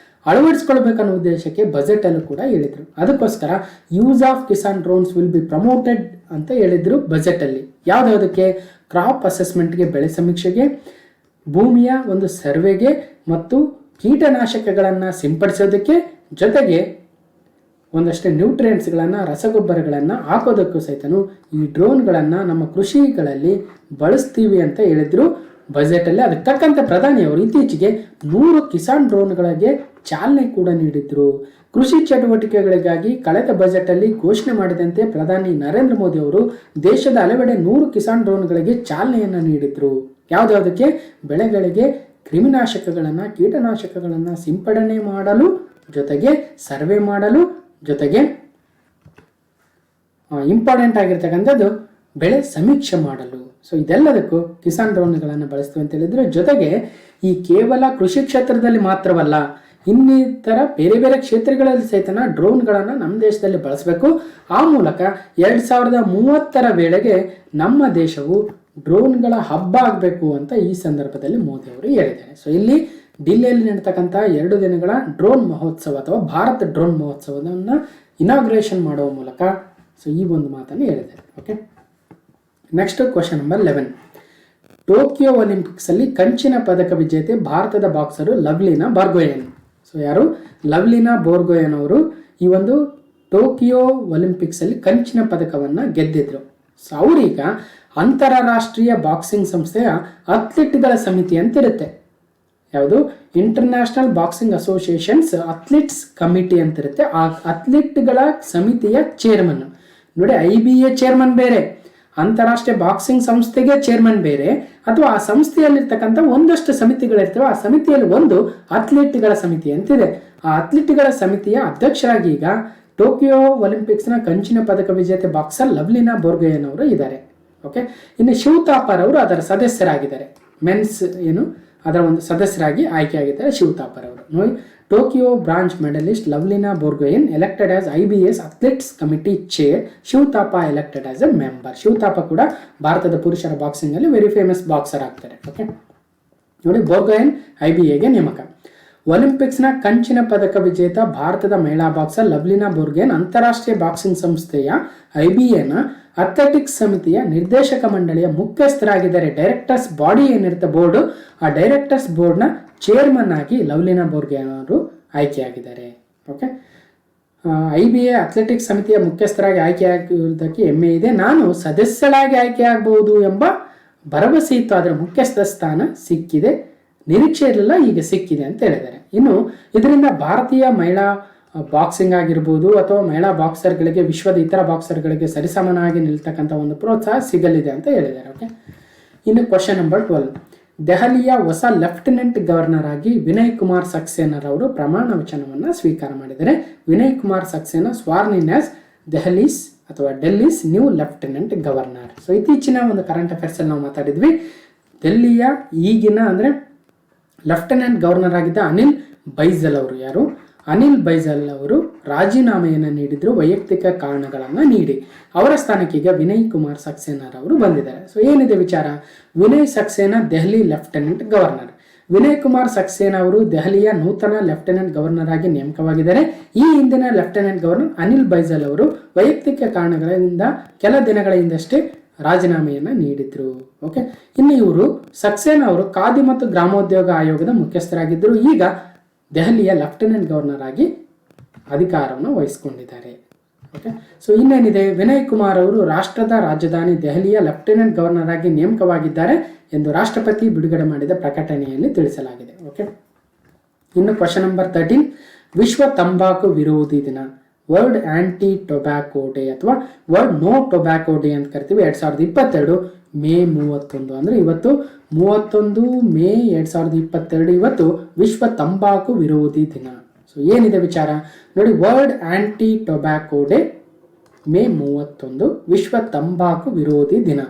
[SPEAKER 1] ಅಳವಡಿಸ್ಕೊಳ್ಬೇಕನ್ನೋ ಉದ್ದೇಶಕ್ಕೆ ಬಜೆಟಲ್ಲೂ ಕೂಡ ಹೇಳಿದರು. ಅದಕ್ಕೋಸ್ಕರ use of Kisan drones will be promoted ಅಂತ ಹೇಳಿದರು ಬಜೆಟಲ್ಲಿ. ಯಾವುದಕ್ಕೆ? ಕ್ರಾಪ್ ಅಸೆಸ್ಮೆಂಟ್ಗೆ, ಬೆಳೆ ಸಮೀಕ್ಷೆಗೆ, ಭೂಮಿಯ ಒಂದು ಸರ್ವೆಗೆ ಮತ್ತು ಕೀಟನಾಶಕಗಳನ್ನು ಸಿಂಪಡಿಸೋದಕ್ಕೆ, ಜೊತೆಗೆ ಒಂದಷ್ಟು ನ್ಯೂಟ್ರಿಯೆಂಟ್ಸ್ಗಳನ್ನು ರಸಗೊಬ್ಬರಗಳನ್ನು ಹಾಕೋದಕ್ಕೂ ಸಹಿತನು ಈ ಡ್ರೋನ್ಗಳನ್ನು ನಮ್ಮ ಕೃಷಿಗಳಲ್ಲಿ ಬಳಸ್ತೀವಿ ಅಂತ ಹೇಳಿದ್ರು ಬಜೆಟಲ್ಲಿ. ಅದಕ್ಕೆ ತಕ್ಕಂತೆ ಪ್ರಧಾನಿಯವರು ಇತ್ತೀಚೆಗೆ 100 ಕಿಸಾನ್ ಡ್ರೋನ್ಗಳಿಗೆ ಚಾಲನೆ ಕೂಡ ನೀಡಿದ್ರು. ಕೃಷಿ ಚಟುವಟಿಕೆಗಳಿಗಾಗಿ ಕಳೆದ ಬಜೆಟಲ್ಲಿ ಘೋಷಣೆ ಮಾಡಿದಂತೆ ಪ್ರಧಾನಿ ನರೇಂದ್ರ ಮೋದಿ ಅವರು ದೇಶದ ಹಲವೆಡೆ 100 ಕಿಸಾನ್ ಡ್ರೋನ್ಗಳಿಗೆ ಚಾಲನೆಯನ್ನು ನೀಡಿದ್ರು. ಯಾವುದಕ್ಕೆ? ಬೆಳೆಗಳಿಗೆ ಕ್ರಿಮಿನಾಶಕಗಳನ್ನು, ಕೀಟನಾಶಕಗಳನ್ನು ಸಿಂಪಡಣೆ ಮಾಡಲು, ಜೊತೆಗೆ ಸರ್ವೆ ಮಾಡಲು, ಜೊತೆಗೆ ಇಂಪಾರ್ಟೆಂಟ್ ಆಗಿರ್ತಕ್ಕಂಥದ್ದು ಬೆಳೆ ಸಮೀಕ್ಷೆ ಮಾಡಲು. ಸೊ ಇದೆಲ್ಲದಕ್ಕೂ ಕಿಸಾನ್ ಡ್ರೋನ್ಗಳನ್ನು ಬಳಸ್ತೀವಿ ಅಂತ ಹೇಳಿದ್ರು. ಜೊತೆಗೆ ಈ ಕೇವಲ ಕೃಷಿ ಕ್ಷೇತ್ರದಲ್ಲಿ ಮಾತ್ರವಲ್ಲ, ಇನ್ನಿತರ ಬೇರೆ ಬೇರೆ ಕ್ಷೇತ್ರಗಳಲ್ಲಿ ಸಹಿತ ಡ್ರೋನ್ಗಳನ್ನು ನಮ್ಮ ದೇಶದಲ್ಲಿ ಬಳಸಬೇಕು. ಆ ಮೂಲಕ 2030 ವೇಳೆಗೆ ನಮ್ಮ ದೇಶವು ಡ್ರೋನ್ಗಳ ಹಬ್ಬ ಆಗಬೇಕು ಅಂತ ಈ ಸಂದರ್ಭದಲ್ಲಿ ಮೋದಿ ಅವರು ಹೇಳಿದ್ದಾರೆ. ಸೊ ಇಲ್ಲಿ ಡಿಲ್ಲಿಯಲ್ಲಿ ನಡೀತಕ್ಕಂಥ 2 ದಿನಗಳ ಡ್ರೋನ್ ಮಹೋತ್ಸವ ಅಥವಾ ಭಾರತ ಡ್ರೋನ್ ಮಹೋತ್ಸವವನ್ನು ಇನಾಗ್ರೇಷನ್ ಮಾಡುವ ಮೂಲಕ ಸೊ ಈ ಒಂದು ಮಾತನ್ನು ಹೇಳಿದ್ದಾರೆ. Okay, next question number 11. Tokyo ಒಲಿಂಪಿಕ್ಸಲ್ಲಿ ಕಂಚಿನ ಪದಕ ವಿಜೇತೆ ಭಾರತದ ಬಾಕ್ಸರು ಲವ್ಲಿನಾ ಬೋರ್ಗೊಹೇನ್. ಸೊ ಯಾರು? ಲವ್ಲಿನಾ ಬೋರ್ಗೊಹೇನ್ ಅವರು ಈ ಒಂದು ಟೋಕಿಯೋ ಒಲಿಂಪಿಕ್ಸಲ್ಲಿ ಕಂಚಿನ ಪದಕವನ್ನು ಗೆದ್ದಿದ್ರು. ಸೊ ಅವರೀಗ ಅಂತಾರಾಷ್ಟ್ರೀಯ ಬಾಕ್ಸಿಂಗ್ ಸಂಸ್ಥೆಯ ಅಥ್ಲೀಟ್ಗಳ ಸಮಿತಿ ಅಂತ ಇರುತ್ತೆ. ಯಾವುದು? International boxing associations athletes committee ಅಂತ ಇರುತ್ತೆ. ಆ ಅಥ್ಲೀಟ್ಗಳ ಸಮಿತಿಯ ಚೇರ್ಮನ್ ನೋಡಿ, IBA ಚೇರ್ಮನ್ ಬೇರೆ, ಅಂತಾರಾಷ್ಟ್ರೀಯ ಬಾಕ್ಸಿಂಗ್ ಸಂಸ್ಥೆಗೆ ಚೇರ್ಮನ್ ಬೇರೆ, ಅಥವಾ ಆ ಸಂಸ್ಥೆಯಲ್ಲಿರ್ತಕ್ಕಂಥ ಒಂದಷ್ಟು ಸಮಿತಿಗಳಿರ್ತವೆ. ಆ ಸಮಿತಿಯಲ್ಲಿ ಒಂದು ಅಥ್ಲೀಟ್ಗಳ ಸಮಿತಿ ಅಂತಿದೆ. ಆ ಅಥ್ಲೀಟ್ಗಳ ಸಮಿತಿಯ ಅಧ್ಯಕ್ಷರಾಗಿ ಈಗ ಟೋಕಿಯೋ ಒಲಿಂಪಿಕ್ಸ್ನ ಕಂಚಿನ ಪದಕ ವಿಜೇತೆ ಬಾಕ್ಸರ್ ಲವ್ಲಿನಾ ಬೋರ್ಗೊಹೇನ್ ಅವರು ಇದ್ದಾರೆ. ಓಕೆ, ಇನ್ನು ಶಿವ್ ಥಾಪರ್ ಅವರು ಅದರ ಸದಸ್ಯರಾಗಿದ್ದಾರೆ. ಮೆನ್ಸ್ ಅದರ ಒಂದು ಸದಸ್ಯರಾಗಿ ಆಯ್ಕೆಯಾಗಿದ್ದಾರೆ ಶಿವ್ ಥಾಪರ್ ಅವರು. ನೋಡಿ, Tokyo bronze medallist Lovlina Borgohain elected as IBA's athletics committee chair. Shiv Thapa elected as a member. Shiv Thapa ಕೂಡ ಭಾರತದ ಪುರುಷರ ಬಾಕ್ಸಿಂಗ್ ಅಲ್ಲಿ ವೆರಿ ಫೇಮಸ್ ಬಾಕ್ಸರ್ ಆಗ್ತಾರೆ. ಓಕೆ ನೋಡಿ, ಬೋರ್ಗೊಹೇನ್ IBAಗೆ ನೇಮಕ. ಒಲಿಂಪಿಕ್ಸ್ನ ಕಂಚಿನ ಪದಕ ವಿಜೇತ ಭಾರತದ ಮಹಿಳಾ ಬಾಕ್ಸರ್ ಲವ್ಲಿನಾ ಬೋರ್ಗೊಹೇನ್ ಅಂತಾರಾಷ್ಟ್ರೀಯ ಬಾಕ್ಸಿಂಗ್ ಸಂಸ್ಥೆಯ IBAನ ಅಥ್ಲೆಟಿಕ್ಸ್ ಸಮಿತಿಯ ನಿರ್ದೇಶಕ ಮಂಡಳಿಯ ಮುಖ್ಯಸ್ಥರಾಗಿದ್ದಾರೆ. ಡೈರೆಕ್ಟರ್ಸ್ ಬಾಡಿ ಏನಿರುತ್ತೆ ಬೋರ್ಡು, ಆ ಡೈರೆಕ್ಟರ್ಸ್ ಬೋರ್ಡ್ನ ಚೇರ್ಮನ್ ಆಗಿ ಲವ್ಲಿನಾ ಬೋರ್ಗೊಹೇನ್ ಅವರು ಆಯ್ಕೆಯಾಗಿದ್ದಾರೆ. ಓಕೆ, IBA ಅಥ್ಲೆಟಿಕ್ಸ್ ಸಮಿತಿಯ ಮುಖ್ಯಸ್ಥರಾಗಿ ಆಯ್ಕೆಯಾಗಿರುವುದಕ್ಕೆ ಹೆಮ್ಮೆ ಇದೆ. ನಾನು ಸದಸ್ಯರಾಗಿ ಆಯ್ಕೆಯಾಗಬಹುದು ಎಂಬ ಭರವಸೆ ಇತ್ತು, ಆದರೆ ಮುಖ್ಯಸ್ಥ ಸ್ಥಾನ ಸಿಕ್ಕಿದೆ, ನಿರೀಕ್ಷೆ ಇರಲಿಲ್ಲ, ಈಗ ಸಿಕ್ಕಿದೆ ಅಂತ ಹೇಳಿದ್ದಾರೆ. ಇನ್ನು ಇದರಿಂದ ಭಾರತೀಯ ಮಹಿಳಾ ಬಾಕ್ಸಿಂಗ್ ಆಗಿರ್ಬೋದು ಅಥವಾ ಮಹಿಳಾ ಬಾಕ್ಸರ್ಗಳಿಗೆ ವಿಶ್ವದ ಇತರ ಬಾಕ್ಸರ್ಗಳಿಗೆ ಸರಿಸಮನಾಗಿ ನಿಲ್ತಕ್ಕಂಥ ಒಂದು ಪ್ರೋತ್ಸಾಹ ಸಿಗಲಿದೆ ಅಂತ ಹೇಳಿದ್ದಾರೆ. ಓಕೆ, ಇನ್ನು ಕ್ವಶನ್ ನಂಬರ್ 12. ದೆಹಲಿಯ ಹೊಸ ಲೆಫ್ಟಿನೆಂಟ್ ಗವರ್ನರ್ ಆಗಿ ವಿನಯ್ ಕುಮಾರ್ ಸಕ್ಸೇನರ್ ಅವರು ಪ್ರಮಾಣ ವಚನವನ್ನು ಸ್ವೀಕಾರ ಮಾಡಿದ್ದಾರೆ. ವಿನಯ್ ಕುಮಾರ್ ಸಕ್ಸೇನಾ ಸ್ವಾರ್ನ್ ಆಸ್ ದೆಹಲೀಸ್ ಅಥವಾ ಡೆಲ್ಲಿಸ್ ನ್ಯೂ ಲೆಫ್ಟಿನೆಂಟ್ ಗವರ್ನರ್. ಸೊ ಇತ್ತೀಚಿನ ಒಂದು ಕರೆಂಟ್ ಅಫೇರ್ಸ್ ಅಲ್ಲಿ ನಾವು ಮಾತಾಡಿದ್ವಿ. ಡೆಲ್ಲಿಯ ಈಗಿನ ಅಂದರೆ ಲೆಫ್ಟಿನೆಂಟ್ ಗವರ್ನರ್ ಆಗಿದ್ದ ಅನಿಲ್ ಬೈಜಲ್ ಅವರು, ಯಾರು? ಅನಿಲ್ ಬೈಜಲ್ ಅವರು ರಾಜೀನಾಮೆಯನ್ನು ನೀಡಿದ್ರು ವೈಯಕ್ತಿಕ ಕಾರಣಗಳನ್ನು ನೀಡಿ. ಅವರ ಸ್ಥಾನಕ್ಕೆ ಈಗ ವಿನಯ್ ಕುಮಾರ್ ಸಕ್ಸೇನರ್ ಅವರು ಬಂದಿದ್ದಾರೆ. ಸೊ ಏನಿದೆ ವಿಚಾರ? Vinay Saxena Delhi lieutenant governor. ವಿನಯ್ ಕುಮಾರ್ ಸಕ್ಸೇನಾ ಅವರು ದೆಹಲಿಯ ನೂತನ ಲೆಫ್ಟಿನೆಂಟ್ ಗವರ್ನರ್ ಆಗಿ ನೇಮಕವಾಗಿದ್ದಾರೆ. ಈ ಹಿಂದಿನ ಲೆಫ್ಟಿನೆಂಟ್ ಗವರ್ನರ್ ಅನಿಲ್ ಬೈಜಲ್ ಅವರು ವೈಯಕ್ತಿಕ ಕಾರಣಗಳಿಂದ ಕೆಲ ದಿನಗಳ ಹಿಂದಷ್ಟೇ ರಾಜೀನಾಮೆಯನ್ನು ನೀಡಿದ್ರು. ಓಕೆ, ಇನ್ನು ಇವರು ಸಕ್ಸೇನಾ ಅವರು ಖಾದಿ ಮತ್ತು ಗ್ರಾಮೋದ್ಯೋಗ ಆಯೋಗದ ಮುಖ್ಯಸ್ಥರಾಗಿದ್ದರು. ಈಗ ದೆಹಲಿಯ ಲೆಫ್ಟಿನೆಂಟ್ ಗವರ್ನರ್ ಆಗಿ ಅಧಿಕಾರವನ್ನು ವಹಿಸಿಕೊಂಡಿದ್ದಾರೆ. ಓಕೆ, ಸೊ ಇನ್ನೇನಿದೆ, ವಿನಯ್ ಕುಮಾರ್ ಅವರು ರಾಷ್ಟ್ರದ ರಾಜಧಾನಿ ದೆಹಲಿಯ ಲೆಫ್ಟಿನೆಂಟ್ ಗವರ್ನರ್ ಆಗಿ ನೇಮಕವಾಗಿದ್ದಾರೆ ಎಂದು ರಾಷ್ಟ್ರಪತಿ ಬಿಡುಗಡೆ ಮಾಡಿದ ಪ್ರಕಟಣೆಯಲ್ಲಿ ತಿಳಿಸಲಾಗಿದೆ. ಓಕೆ, ಇನ್ನು ಕ್ವಶನ್ ನಂಬರ್ 13. ವಿಶ್ವ ತಂಬಾಕು ವಿರೋಧಿ ದಿನ, ವರ್ಲ್ಡ್ ಆಂಟಿ ಟೊಬ್ಯಾಕೋ ಡೇ ಅಥವಾ ವರ್ಲ್ಡ್ ನೋ ಟೊಬ್ಯಾಕೋ ಡೇ ಅಂತ ಕರಿತೀವಿ. 2022 ಮೇ 31 ಅಂದರೆ ಇವತ್ತು 31 ಮೇ 2022 ಇವತ್ತು ವಿಶ್ವ ತಂಬಾಕು ವಿರೋಧಿ ದಿನ. ಸೊ ಏನಿದೆ ವಿಚಾರ ನೋಡಿ, world anti tobacco day May 31 ವಿಶ್ವ ತಂಬಾಕು ವಿರೋಧಿ ದಿನ.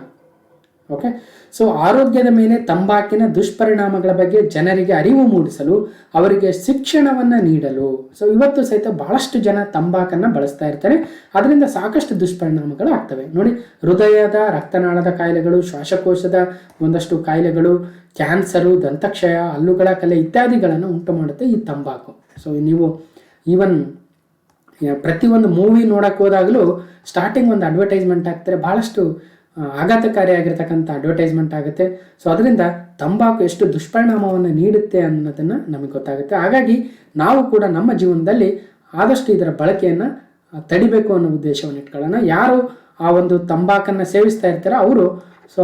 [SPEAKER 1] ಓಕೆ, ಸೊ ಆರೋಗ್ಯದ ಮೇಲೆ ತಂಬಾಕಿನ ದುಷ್ಪರಿಣಾಮಗಳ ಬಗ್ಗೆ ಜನರಿಗೆ ಅರಿವು ಮೂಡಿಸಲು, ಅವರಿಗೆ ಶಿಕ್ಷಣವನ್ನು ನೀಡಲು. ಸೊ ಇವತ್ತು ಸಹಿತ ಬಹಳಷ್ಟು ಜನ ತಂಬಾಕನ್ನು ಬಳಸ್ತಾ ಇರ್ತಾರೆ, ಅದರಿಂದ ಸಾಕಷ್ಟು ದುಷ್ಪರಿಣಾಮಗಳು ಆಗ್ತವೆ ನೋಡಿ. ಹೃದಯದ, ರಕ್ತನಾಳದ ಕಾಯಿಲೆಗಳು, ಶ್ವಾಸಕೋಶದ ಒಂದಷ್ಟು ಕಾಯಿಲೆಗಳು, ಕ್ಯಾನ್ಸರು, ದಂತಕ್ಷಯ, ಹಲ್ಲುಗಳ ಕಲೆ ಇತ್ಯಾದಿಗಳನ್ನು ಉಂಟು ಮಾಡುತ್ತೆ ಈ ತಂಬಾಕು. ಸೊ ನೀವು ಈವನ್ ಪ್ರತಿಯೊಂದು ಮೂವಿ ನೋಡಕ್ಕೆ ಹೋದಾಗಲೂ ಸ್ಟಾರ್ಟಿಂಗ್ ಒಂದು ಅಡ್ವರ್ಟೈಸ್ಮೆಂಟ್ ಆಗ್ತಾರೆ, ಬಹಳಷ್ಟು ಆಘಾತಕಾರಿಯಾಗಿರ್ತಕ್ಕಂಥ ಅಡ್ವರ್ಟೈಸ್ಮೆಂಟ್ ಆಗುತ್ತೆ. ಸೊ ಅದರಿಂದ ತಂಬಾಕು ಎಷ್ಟು ದುಷ್ಪರಿಣಾಮವನ್ನು ನೀಡುತ್ತೆ ಅನ್ನೋದನ್ನು ನಮಗೆ ಗೊತ್ತಾಗುತ್ತೆ. ಹಾಗಾಗಿ ನಾವು ಕೂಡ ನಮ್ಮ ಜೀವನದಲ್ಲಿ ಆದಷ್ಟು ಇದರ ಬಳಕೆಯನ್ನು ತಡಿಬೇಕು ಅನ್ನೋ ಉದ್ದೇಶವನ್ನು ಇಟ್ಕೊಳ್ಳೋಣ. ಯಾರು ಆ ಒಂದು ತಂಬಾಕನ್ನು ಸೇವಿಸ್ತಾ ಇರ್ತಾರೋ ಅವರು ಸೊ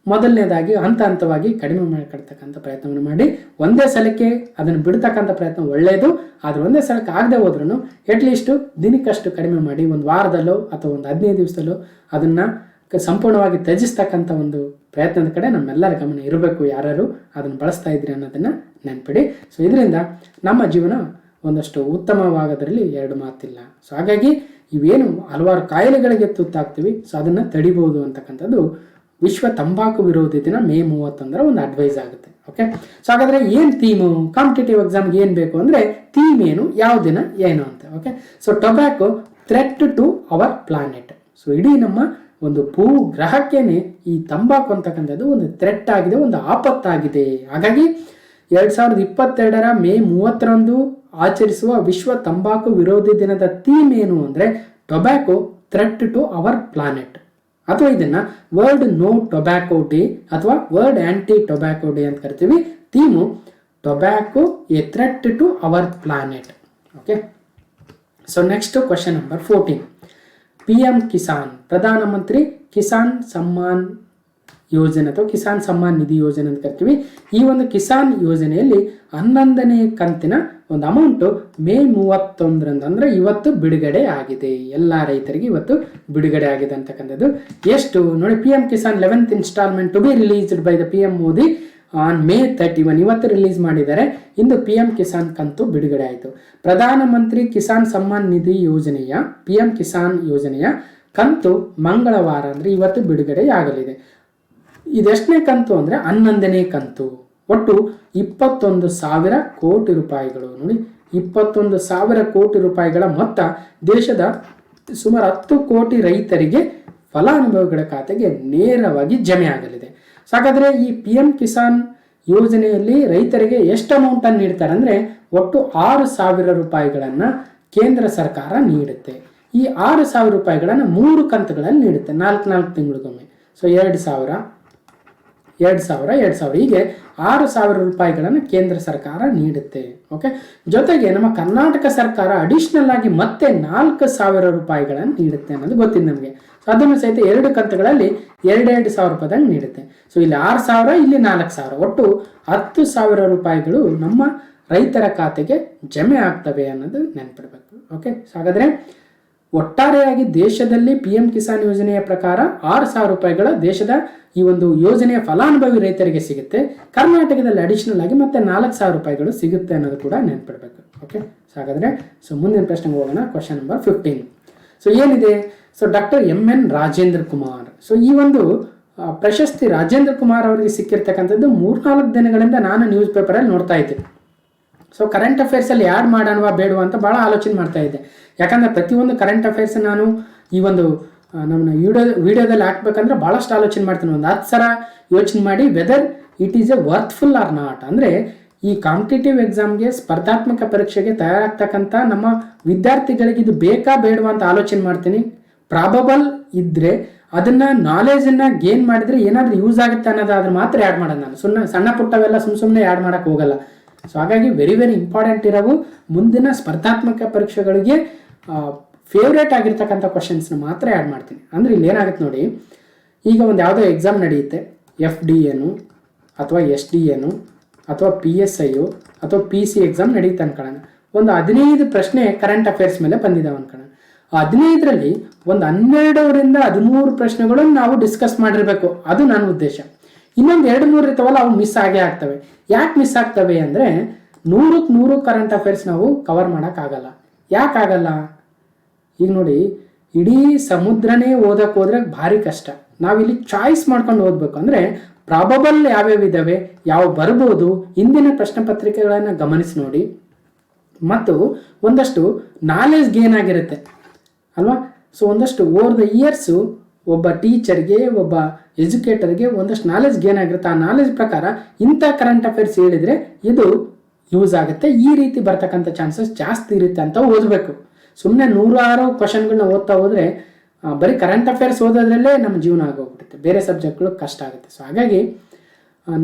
[SPEAKER 1] ಮೊದಲನೇದಾಗಿ ಹಂತವಾಗಿ ಕಡಿಮೆ ಮಾಡ್ಕೊಳ್ತಕ್ಕಂಥ ಪ್ರಯತ್ನವನ್ನು ಮಾಡಿ. ಒಂದೇ ಸಲಕ್ಕೆ ಅದನ್ನು ಬಿಡ್ತಕ್ಕಂಥ ಪ್ರಯತ್ನ ಒಳ್ಳೆಯದು, ಆದರೆ ಒಂದೇ ಸಲಕ್ಕೆ ಆಗದೆ ಹೋದ್ರೂ ಅಟ್ಲೀಸ್ಟು ದಿನಕ್ಕಷ್ಟು ಕಡಿಮೆ ಮಾಡಿ, ಒಂದು ವಾರದಲ್ಲೋ ಅಥವಾ ಒಂದು 15 ದಿವಸದಲ್ಲೋ ಅದನ್ನು ಸಂಪೂರ್ಣವಾಗಿ ತ್ಯಜಿಸ್ತಕ್ಕಂಥ ಒಂದು ಪ್ರಯತ್ನದ ಕಡೆ ನಮ್ಮೆಲ್ಲರ ಗಮನ ಇರಬೇಕು. ಯಾರು ಅದನ್ನು ಬಳಸ್ತಾ ಇದ್ರಿ ಅನ್ನೋದನ್ನು ನೆನಪಿಡಿ. ಸೊ ಇದರಿಂದ ನಮ್ಮ ಜೀವನ ಒಂದಷ್ಟು ಉತ್ತಮವಾಗೋದ್ರಲ್ಲಿ ಎರಡು ಮಾತಿಲ್ಲ. ಸೊ ಹಾಗಾಗಿ ಇವೇನು ಹಲವಾರು ಕಾಯಿಲೆಗಳಿಗೆ ತುತ್ತಾಗ್ತೀವಿ, ಸೊ ಅದನ್ನು ತಡಿಬಹುದು ಅಂತಕ್ಕಂಥದ್ದು ವಿಶ್ವ ತಂಬಾಕು ವಿರೋಧಿ ದಿನ ಮೇ 31 ಒಂದು ಅಡ್ವೈಸ್ ಆಗುತ್ತೆ. ಓಕೆ, ಸೊ ಹಾಗಾದರೆ ಏನು ಥೀಮು, ಕಾಂಪಿಟೇಟಿವ್ ಎಕ್ಸಾಮ್ಗೆ ಏನು ಬೇಕು ಅಂದರೆ ಥೀಮ್ ಏನು, ಯಾವ ದಿನ ಏನು ಅಂತ. Okay, so tobacco threat to our planet. So ಇಡೀ ನಮ್ಮ ಒಂದು ಭೂ ಗ್ರಹಕ್ಕೇನೆ ಈ ತಂಬಾಕು ಅಂತಕ್ಕಂಥದ್ದು ಒಂದು ಥ್ರೆಟ್ ಆಗಿದೆ, ಒಂದು ಆಪತ್ತಾಗಿದೆ. ಹಾಗಾಗಿ 2022 ಮೇ 30 ಆಚರಿಸುವ ವಿಶ್ವ ತಂಬಾಕು ವಿರೋಧಿ ದಿನದ ಥೀಮ್ ಏನು ಅಂದರೆ tobacco threat to our planet, ಅಥವಾ ಇದನ್ನ ವರ್ಲ್ಡ್ ನೋ ಟೊಬ್ಯಾಕೋ ಡೇ ಅಥವಾ ವರ್ಲ್ಡ್ ಆಂಟಿ ಟೊಬ್ಯಾಕೋ ಡೇ ಅಂತ ಕರಿತೀವಿ. Theme tobacco a threat to our planet. Okay, so next question number 14. PM Kisan, Pradhanmantri Kisan Samman ಯೋಜನೆ ಅಥವಾ ಕಿಸಾನ್ ಸಮ್ಮಾನ್ ನಿಧಿ ಯೋಜನೆ ಅಂತ ಕರಿತೀವಿ. ಈ ಒಂದು ಕಿಸಾನ್ ಯೋಜನೆಯಲ್ಲಿ 11ನೇ ಕಂತಿನ ಒಂದು ಅಮೌಂಟು ಮೇ 31 ಅಂದರೆ ಇವತ್ತು ಬಿಡುಗಡೆ ಆಗಿದೆ. ಎಲ್ಲ ರೈತರಿಗೆ ಇವತ್ತು ಬಿಡುಗಡೆ ಆಗಿದೆ ಅಂತಕ್ಕಂಥದ್ದು. ಎಷ್ಟು ನೋಡಿ, PM Kisan 11th installment to be released by the PM Modi on May 31. ಇವತ್ತು ರಿಲೀಸ್ ಮಾಡಿದ್ದಾರೆ. ಇಂದು PM ಕಿಸಾನ್ ಕಂತು ಬಿಡುಗಡೆ ಆಯಿತು. ಪ್ರಧಾನಮಂತ್ರಿ ಕಿಸಾನ್ ಸಮ್ಮಾನ್ ನಿಧಿ ಯೋಜನೆಯ PM ಕಿಸಾನ್ ಯೋಜನೆಯ ಕಂತು ಮಂಗಳವಾರ ಅಂದರೆ ಇವತ್ತು ಬಿಡುಗಡೆಯಾಗಲಿದೆ. ಇದೆಷ್ಟನೇ ಕಂತು ಅಂದರೆ 11ನೇ ಕಂತು. ಒಟ್ಟು 21,000 ಕೋಟಿ ರೂಪಾಯಿಗಳು. ನೋಡಿ, 21,000 ಕೋಟಿ ರೂಪಾಯಿಗಳ ಮೊತ್ತ ದೇಶದ ಸುಮಾರು 10 ಕೋಟಿ ರೈತರಿಗೆ ಫಲಾನುಭವಿಗಳ ಖಾತೆಗೆ ನೇರವಾಗಿ ಜಮೆ ಆಗಲಿದೆ. ಹಾಗಾದರೆ ಈ PM ಕಿಸಾನ್ ಯೋಜನೆಯಲ್ಲಿ ರೈತರಿಗೆ ಎಷ್ಟು ಅಮೌಂಟನ್ನು ನೀಡ್ತಾರೆ ಅಂದರೆ ಒಟ್ಟು 6,000 ರೂಪಾಯಿಗಳನ್ನು ಕೇಂದ್ರ ಸರ್ಕಾರ ನೀಡುತ್ತೆ. ಈ 6,000 ರೂಪಾಯಿಗಳನ್ನು 3 ಕಂತುಗಳಲ್ಲಿ ನೀಡುತ್ತೆ, 4 ತಿಂಗಳಿಗೊಮ್ಮೆ. ಸೊ 2,000 ಹೀಗೆ 6,000 ರೂಪಾಯಿಗಳನ್ನು ಕೇಂದ್ರ ಸರ್ಕಾರ ನೀಡುತ್ತೆ. ಓಕೆ, ಜೊತೆಗೆ ನಮ್ಮ ಕರ್ನಾಟಕ ಸರ್ಕಾರ ಅಡಿಷನಲ್ ಆಗಿ ಮತ್ತೆ 4,000 ರೂಪಾಯಿಗಳನ್ನು ನೀಡುತ್ತೆ ಅನ್ನೋದು ಗೊತ್ತಿದೆ ನಮಗೆ. ಸೊ ಅದನ್ನು ಸಹಿತ 2 ಕಂತುಗಳಲ್ಲಿ 2,000 ರೂಪಾಯಿದಂಗೆ ನೀಡುತ್ತೆ. ಸೊ ಇಲ್ಲಿ 6,000, ಇಲ್ಲಿ 4,000, ಒಟ್ಟು 10,000 ರೂಪಾಯಿಗಳು ನಮ್ಮ ರೈತರ ಖಾತೆಗೆ ಜಮೆ ಆಗ್ತವೆ ಅನ್ನೋದು ನೆನಪಿಡಬೇಕು. ಓಕೆ, ಸೊ ಹಾಗಾದರೆ ಒಟ್ಟಾರೆಯಾಗಿ ದೇಶದಲ್ಲಿ PM ಕಿಸಾನ್ ಯೋಜನೆಯ ಪ್ರಕಾರ 6,000 ರೂಪಾಯಿಗಳ ದೇಶದ ಈ ಒಂದು ಯೋಜನೆಯ ಫಲಾನುಭವಿ ರೈತರಿಗೆ ಸಿಗುತ್ತೆ. ಕರ್ನಾಟಕದಲ್ಲಿ ಅಡಿಷನಲ್ ಆಗಿ ಮತ್ತೆ 4,000 ರೂಪಾಯಿಗಳು ಸಿಗುತ್ತೆ ಅನ್ನೋದು ಕೂಡ ನೆನಪಿಡಬೇಕು. ಓಕೆ, ಸೊ ಹಾಗಾದರೆ ಮುಂದಿನ ಪ್ರಶ್ನೆಗೆ ಹೋಗೋಣ. Question number 15. ಸೊ ಏನಿದೆ, so doctor MN Rajendra Kumar. So ಈ ಒಂದು ಪ್ರಶಸ್ತಿ ರಾಜೇಂದ್ರ ಕುಮಾರ್ ಅವರಿಗೆ ಸಿಕ್ಕಿರ್ತಕ್ಕಂಥದ್ದು 3-4 ದಿನಗಳಿಂದ ನಾನು ನ್ಯೂಸ್ ಪೇಪರಲ್ಲಿ ನೋಡ್ತಾ ಇದ್ದೆ. ಸೊ ಕರೆಂಟ್ ಅಫೇರ್ಸಲ್ಲಿ ಆ್ಯಡ್ ಮಾಡೋಣವಾ ಬೇಡವಾ ಅಂತ ಭಾಳ ಆಲೋಚನೆ ಮಾಡ್ತಾ ಇದ್ದೆ. ಯಾಕಂದರೆ ಪ್ರತಿಯೊಂದು ಕರೆಂಟ್ ಅಫೇರ್ಸ್ ನಾನು ಈ ಒಂದು ನಮ್ಮ ವಿಡಿಯೋದಲ್ಲಿ ಹಾಕ್ಬೇಕಂದ್ರೆ ಭಾಳಷ್ಟು ಆಲೋಚನೆ ಮಾಡ್ತೀನಿ. ಒಂದು 10 ಸಲ ಯೋಚನೆ ಮಾಡಿ whether it is a worthful or not. ಅಂದರೆ ಈ ಕಾಂಪಿಟೇಟಿವ್ ಎಕ್ಸಾಮ್ಗೆ, ಸ್ಪರ್ಧಾತ್ಮಕ ಪರೀಕ್ಷೆಗೆ ತಯಾರಾಗ್ತಕ್ಕಂಥ ನಮ್ಮ ವಿದ್ಯಾರ್ಥಿಗಳಿಗೆ ಇದು ಬೇಕಾ ಬೇಡವಾ ಅಂತ ಆಲೋಚನೆ ಮಾಡ್ತೀನಿ. ಪ್ರಾಬಬಲ್ ಇದ್ದರೆ ಅದನ್ನು ನಾಲೆಜನ್ನು ಗೇನ್ ಮಾಡಿದರೆ ಏನಾದರೂ ಯೂಸ್ ಆಗುತ್ತೆ ಅನ್ನೋದಾದ್ರೆ ಮಾತ್ರ ಆ್ಯಡ್ ಮಾಡೋದು. ನಾನು ಸಣ್ಣ ಪುಟ್ಟವೆಲ್ಲ ಸುಮ್ಮನೆ ಆ್ಯಡ್ ಮಾಡೋಕ್ಕೆ ಹೋಗಲ್ಲ. ಸೊ ಹಾಗಾಗಿ ವೆರಿ ಇಂಪಾರ್ಟೆಂಟ್ ಇರೋವು ಮುಂದಿನ ಸ್ಪರ್ಧಾತ್ಮಕ ಪರೀಕ್ಷೆಗಳಿಗೆ ಫೇವ್ರೇಟ್ ಆಗಿರ್ತಕ್ಕಂಥ ಕ್ವಶನ್ಸ್ನ ಮಾತ್ರ ಆ್ಯಡ್ ಮಾಡ್ತೀನಿ. ಅಂದರೆ ಇಲ್ಲಿ ಏನಾಗುತ್ತೆ ನೋಡಿ, ಈಗ ಒಂದು ಯಾವುದೋ ಎಕ್ಸಾಮ್ ನಡೆಯುತ್ತೆ, FD ಅಥವಾ SD ಅಥವಾ PSI ಅಥವಾ PC ಎಕ್ಸಾಮ್ ನಡೆಯುತ್ತೆ ಅನ್ಕೊಳ್ಳೋಣ. ಒಂದು 15 ಪ್ರಶ್ನೆ ಕರೆಂಟ್ ಅಫೇರ್ಸ್ ಮೇಲೆ ಬಂದಿದ್ದಾವೆ ಅನ್ಕೊಳ್ಳೋಣ. ಆ 15ರಲ್ಲಿ ಒಂದು 12ರಿಂದ 13 ಪ್ರಶ್ನೆಗಳನ್ನು ನಾವು ಡಿಸ್ಕಸ್ ಮಾಡಿರಬೇಕು. ಅದು ನನ್ನ ಉದ್ದೇಶ. ಇನ್ನೊಂದು 2-3 ಇರ್ತಾವಲ್ಲ ಅವು ಮಿಸ್ ಆಗೇ ಆಗ್ತವೆ. ಯಾಕೆ ಮಿಸ್ ಆಗ್ತವೆ ಅಂದರೆ 100ಕ್ಕೆ 100 ಕರೆಂಟ್ ಅಫೇರ್ಸ್ ನಾವು ಕವರ್ ಮಾಡೋಕ್ಕಾಗಲ್ಲ. ಯಾಕಾಗಲ್ಲ? ಈಗ ನೋಡಿ, ಇಡೀ ಸಮುದ್ರನೇ ಓದಕ್ಕೆ ಹೋದ್ರೆ ಭಾರಿ ಕಷ್ಟ. ನಾವಿಲ್ಲಿ ಚಾಯ್ಸ್ ಮಾಡ್ಕೊಂಡು ಓದಬೇಕು. ಅಂದರೆ ಪ್ರಾಬಬಲ್ ಯಾವ್ಯಾವ ಇದ್ದಾವೆ, ಯಾವ ಬರ್ಬೋದು, ಇಂದಿನ ಪ್ರಶ್ನೆ ಪತ್ರಿಕೆಗಳನ್ನು ಗಮನಿಸಿ ನೋಡಿ. ಮತ್ತು ಒಂದಷ್ಟು ನಾಲೆಜ್ ಗೇನ್ ಆಗಿರುತ್ತೆ ಅಲ್ವಾ. ಸೊ ಒಂದಷ್ಟು ಓವರ್ ದ ಇಯರ್ಸು ಒಬ್ಬ ಟೀಚರ್ಗೆ, ಒಬ್ಬ ಎಜುಕೇಟರ್ಗೆ ಒಂದಷ್ಟು ನಾಲೆಜ್ ಗೇನ್ ಆಗಿರುತ್ತೆ. ಆ ನಾಲೆಜ್ ಪ್ರಕಾರ ಇಂಥ ಕರೆಂಟ್ ಅಫೇರ್ಸ್ ಹೇಳಿದರೆ ಇದು ಯೂಸ್ ಆಗುತ್ತೆ, ಈ ರೀತಿ ಬರ್ತಕ್ಕಂಥ ಚಾನ್ಸಸ್ ಜಾಸ್ತಿ ಇರುತ್ತೆ ಅಂತ ಓದಬೇಕು. ಸುಮ್ಮನೆ 106 ಕ್ವಶನ್ಗಳನ್ನ ಓದ್ತಾ ಹೋದರೆ ಬರೀ ಕರೆಂಟ್ ಅಫೇರ್ಸ್ ಓದೋದ್ರಲ್ಲೇ ನಮ್ಮ ಜೀವನ ಆಗೋಗ್ಬಿಡುತ್ತೆ, ಬೇರೆ ಸಬ್ಜೆಕ್ಟ್ಗಳು ಕಷ್ಟ ಆಗುತ್ತೆ. ಸೊ ಹಾಗಾಗಿ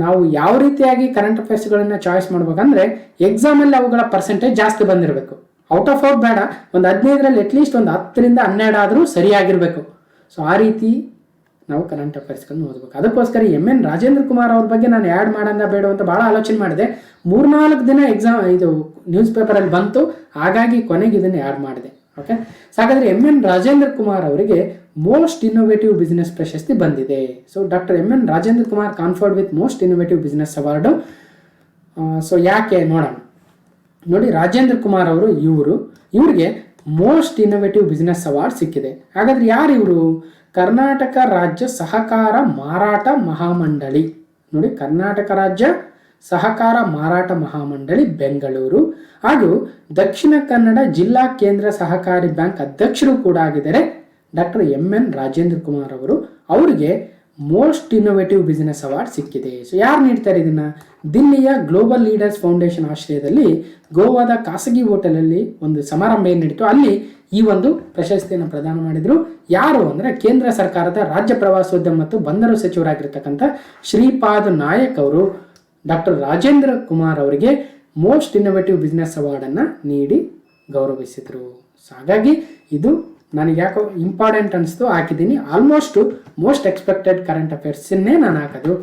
[SPEAKER 1] ನಾವು ಯಾವ ರೀತಿಯಾಗಿ ಕರೆಂಟ್ ಅಫೇರ್ಸ್ಗಳನ್ನು ಚಾಯ್ಸ್ ಮಾಡ್ಬೇಕಂದ್ರೆ ಎಕ್ಸಾಮಲ್ಲಿ ಅವುಗಳ ಪರ್ಸೆಂಟೇಜ್ ಜಾಸ್ತಿ ಬಂದಿರಬೇಕು. ಔಟ್ ಆಫ್ ಔಟ್ ಬೇಡ, ಒಂದು 15ರಲ್ಲಿ ಅಟ್ಲೀಸ್ಟ್ ಒಂದು 10ರಿಂದ 12 ಆದರೂ ಸರಿಯಾಗಿರಬೇಕು. ಸೊ ಆ ರೀತಿ ನಾವು ಕರೆಂಟ್ ಅಫೇರ್ಸ್ಗಳನ್ನ ಓದಬೇಕು. ಅದಕ್ಕೋಸ್ಕರ MN ರಾಜೇಂದ್ರ ಕುಮಾರ್ ಅವ್ರ ಬಗ್ಗೆ ನಾನು ಆ್ಯಡ್ ಮಾಡೋಣ ಬೇಡ ಅಂತ ಭಾಳ ಆಲೋಚನೆ ಮಾಡಿದೆ. 3-4 ದಿನ ಎಕ್ಸಾಮ್ ಇದು ನ್ಯೂಸ್ ಪೇಪರಲ್ಲಿ ಬಂತು, ಹಾಗಾಗಿ ಕೊನೆಗೆ ಇದನ್ನು ಆ್ಯಡ್ ಮಾಡಿದೆ. ಓಕೆ. ಸೊ ಹಾಗಾದರೆ MN ರಾಜೇಂದ್ರ ಕುಮಾರ್ ಅವರಿಗೆ ಮೋಸ್ಟ್ ಇನ್ನೋವೇಟಿವ್ ಬಿಸ್ನೆಸ್ ಪ್ರಶಸ್ತಿ ಬಂದಿದೆ. So doctor MN Rajendra Kumar conferred with most innovative business award. So ಯಾಕೆ ನೋಡೋಣ. ನೋಡಿ, ರಾಜೇಂದ್ರ ಕುಮಾರ್ ಅವರು ಇವ್ರಿಗೆ ಮೋಸ್ಟ್ ಇನ್ನೋವೇಟಿವ್ ಬಿಸ್ನೆಸ್ ಅವಾರ್ಡ್ ಸಿಕ್ಕಿದೆ. ಹಾಗಾದ್ರೆ ಯಾರು ಇವರು? ಕರ್ನಾಟಕ ರಾಜ್ಯ ಸಹಕಾರ ಮಾರಾಟ ಮಹಾಮಂಡಳಿ. ನೋಡಿ, ಕರ್ನಾಟಕ ರಾಜ್ಯ ಸಹಕಾರ ಮಾರಾಟ ಮಹಾಮಂಡಳಿ ಬೆಂಗಳೂರು ಹಾಗೂ ದಕ್ಷಿಣ ಕನ್ನಡ ಜಿಲ್ಲಾ ಕೇಂದ್ರ ಸಹಕಾರಿ ಬ್ಯಾಂಕ್ ಅಧ್ಯಕ್ಷರು ಕೂಡ ಆಗಿದ್ದಾರೆ ಡಾಕ್ಟರ್ MN ರಾಜೇಂದ್ರ ಕುಮಾರ್ ಅವರು. ಅವರಿಗೆ ಮೋಸ್ಟ್ ಇನ್ನೋವೇಟಿವ್ ಬಿಸ್ನೆಸ್ ಅವಾರ್ಡ್ ಸಿಕ್ಕಿದೆ. ಸೊ ಯಾರು ನೀಡ್ತಾರೆ ಇದನ್ನ? ದಿಲ್ಲಿಯ ಗ್ಲೋಬಲ್ ಲೀಡರ್ಸ್ ಫೌಂಡೇಶನ್ ಆಶ್ರಯದಲ್ಲಿ ಗೋವಾದ ಖಾಸಗಿ ಹೋಟೆಲಲ್ಲಿ ಒಂದು ಸಮಾರಂಭ ಏನು ನಡೀತು, ಅಲ್ಲಿ ಈ ಒಂದು ಪ್ರಶಸ್ತಿಯನ್ನು ಪ್ರದಾನ ಮಾಡಿದ್ರು. ಯಾರು ಅಂದರೆ ಕೇಂದ್ರ ಸರ್ಕಾರದ ರಾಜ್ಯ ಪ್ರವಾಸೋದ್ಯಮ ಮತ್ತು ಬಂದರು ಸಚಿವರಾಗಿರ್ತಕ್ಕಂಥ ಶ್ರೀಪಾದ್ ನಾಯಕ್ ಅವರು ಡಾಕ್ಟರ್ ರಾಜೇಂದ್ರ ಕುಮಾರ್ ಅವರಿಗೆ ಮೋಸ್ಟ್ ಇನ್ನೋವೇಟಿವ್ ಬಿಸ್ನೆಸ್ ಅವಾರ್ಡನ್ನು ನೀಡಿ ಗೌರವಿಸಿದರು. ಸೊ ಹಾಗಾಗಿ ಇದು ನನಗೆ ಯಾಕೋ ಇಂಪಾರ್ಟೆಂಟ್ ಅನಿಸ್ತು, ಹಾಕಿದ್ದೀನಿ. ಆಲ್ಮೋಸ್ಟು ಮೋಸ್ಟ್ ಎಕ್ಸ್ಪೆಕ್ಟೆಡ್ ಕರೆಂಟ್ ಅಫೇರ್ಸನ್ನೇ ನಾನು ಹಾಕೋದು.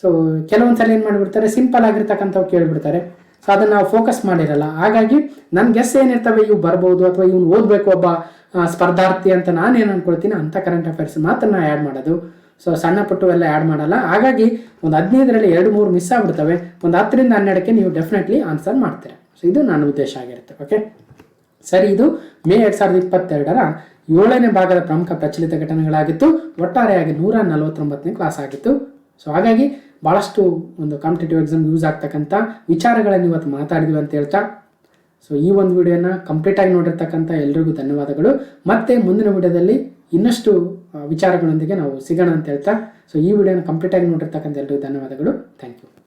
[SPEAKER 1] ಸೊ ಕೆಲವೊಂದ್ಸಲ ಏನು ಮಾಡಿಬಿಡ್ತಾರೆ, ಸಿಂಪಲ್ ಆಗಿರ್ತಕ್ಕಂಥವು ಕೇಳಿಬಿಡ್ತಾರೆ. ಸೊ ಅದನ್ನು ನಾವು ಫೋಕಸ್ ಮಾಡಿರಲ್ಲ. ಹಾಗಾಗಿ ನನ್ನ ಗೆಸ್ ಏನಿರ್ತವೆ, ಇವು ಬರ್ಬೋದು ಅಥವಾ ಇವ್ನು ಓದಬೇಕು ಒಬ್ಬ ಸ್ಪರ್ಧಾರ್ಥಿ ಅಂತ ನಾನೇನು ಅಂದ್ಕೊಳ್ತೀನಿ, ಅಂಥ ಕರೆಂಟ್ ಅಫೇರ್ಸ್ ಮಾತ್ರ ನಾನು ಆ್ಯಡ್ ಮಾಡೋದು. ಸೊ ಸಣ್ಣ ಪುಟ್ಟು ಎಲ್ಲ ಆ್ಯಡ್ ಮಾಡಲ್ಲ. ಹಾಗಾಗಿ ಒಂದು 15ರಲ್ಲಿ 2-3 ಮಿಸ್ ಆಗಿಬಿಡ್ತವೆ. ಒಂದು 10ರಿಂದ 12ಕ್ಕೆ ನೀವು ಡೆಫಿನೆಟ್ಲಿ ಆನ್ಸರ್ ಮಾಡ್ತೀರಾ. ಸೊ ಇದು ನನ್ನ ಉದ್ದೇಶ ಆಗಿರುತ್ತೆ. ಓಕೆ ಸರಿ, ಇದು ಮೇ 2022ರ 7ನೇ ಭಾಗದ ಪ್ರಮುಖ ಪ್ರಚಲಿತ ಘಟನೆಗಳಾಗಿತ್ತು. ಒಟ್ಟಾರೆಯಾಗಿ 149ನೇ ಕ್ಲಾಸ್ ಆಗಿತ್ತು. ಸೊ ಹಾಗಾಗಿ ಭಾಳಷ್ಟು ಒಂದು ಕಾಂಪಿಟೇಟಿವ್ ಎಕ್ಸಾಮ್ ಯೂಸ್ ಆಗ್ತಕ್ಕಂಥ ವಿಚಾರಗಳನ್ನು ಇವತ್ತು ಮಾತಾಡಿದ್ವಿ ಅಂತ ಹೇಳ್ತಾ, ಸೊ ಈ ಒಂದು ವಿಡಿಯೋನ ಕಂಪ್ಲೀಟಾಗಿ ನೋಡಿರ್ತಕ್ಕಂಥ ಎಲ್ರಿಗೂ ಧನ್ಯವಾದಗಳು. ಮತ್ತೆ ಮುಂದಿನ ವಿಡಿಯೋದಲ್ಲಿ ಇನ್ನಷ್ಟು ವಿಚಾರಗಳೊಂದಿಗೆ ನಾವು ಸಿಗೋಣ ಅಂತ ಹೇಳ್ತಾ, ಸೊ ಈ ವಿಡಿಯೋನ ಕಂಪ್ಲೀಟಾಗಿ ನೋಡಿರ್ತಕ್ಕಂಥ ಎಲ್ರಿಗೂ ಧನ್ಯವಾದಗಳು. Thank you.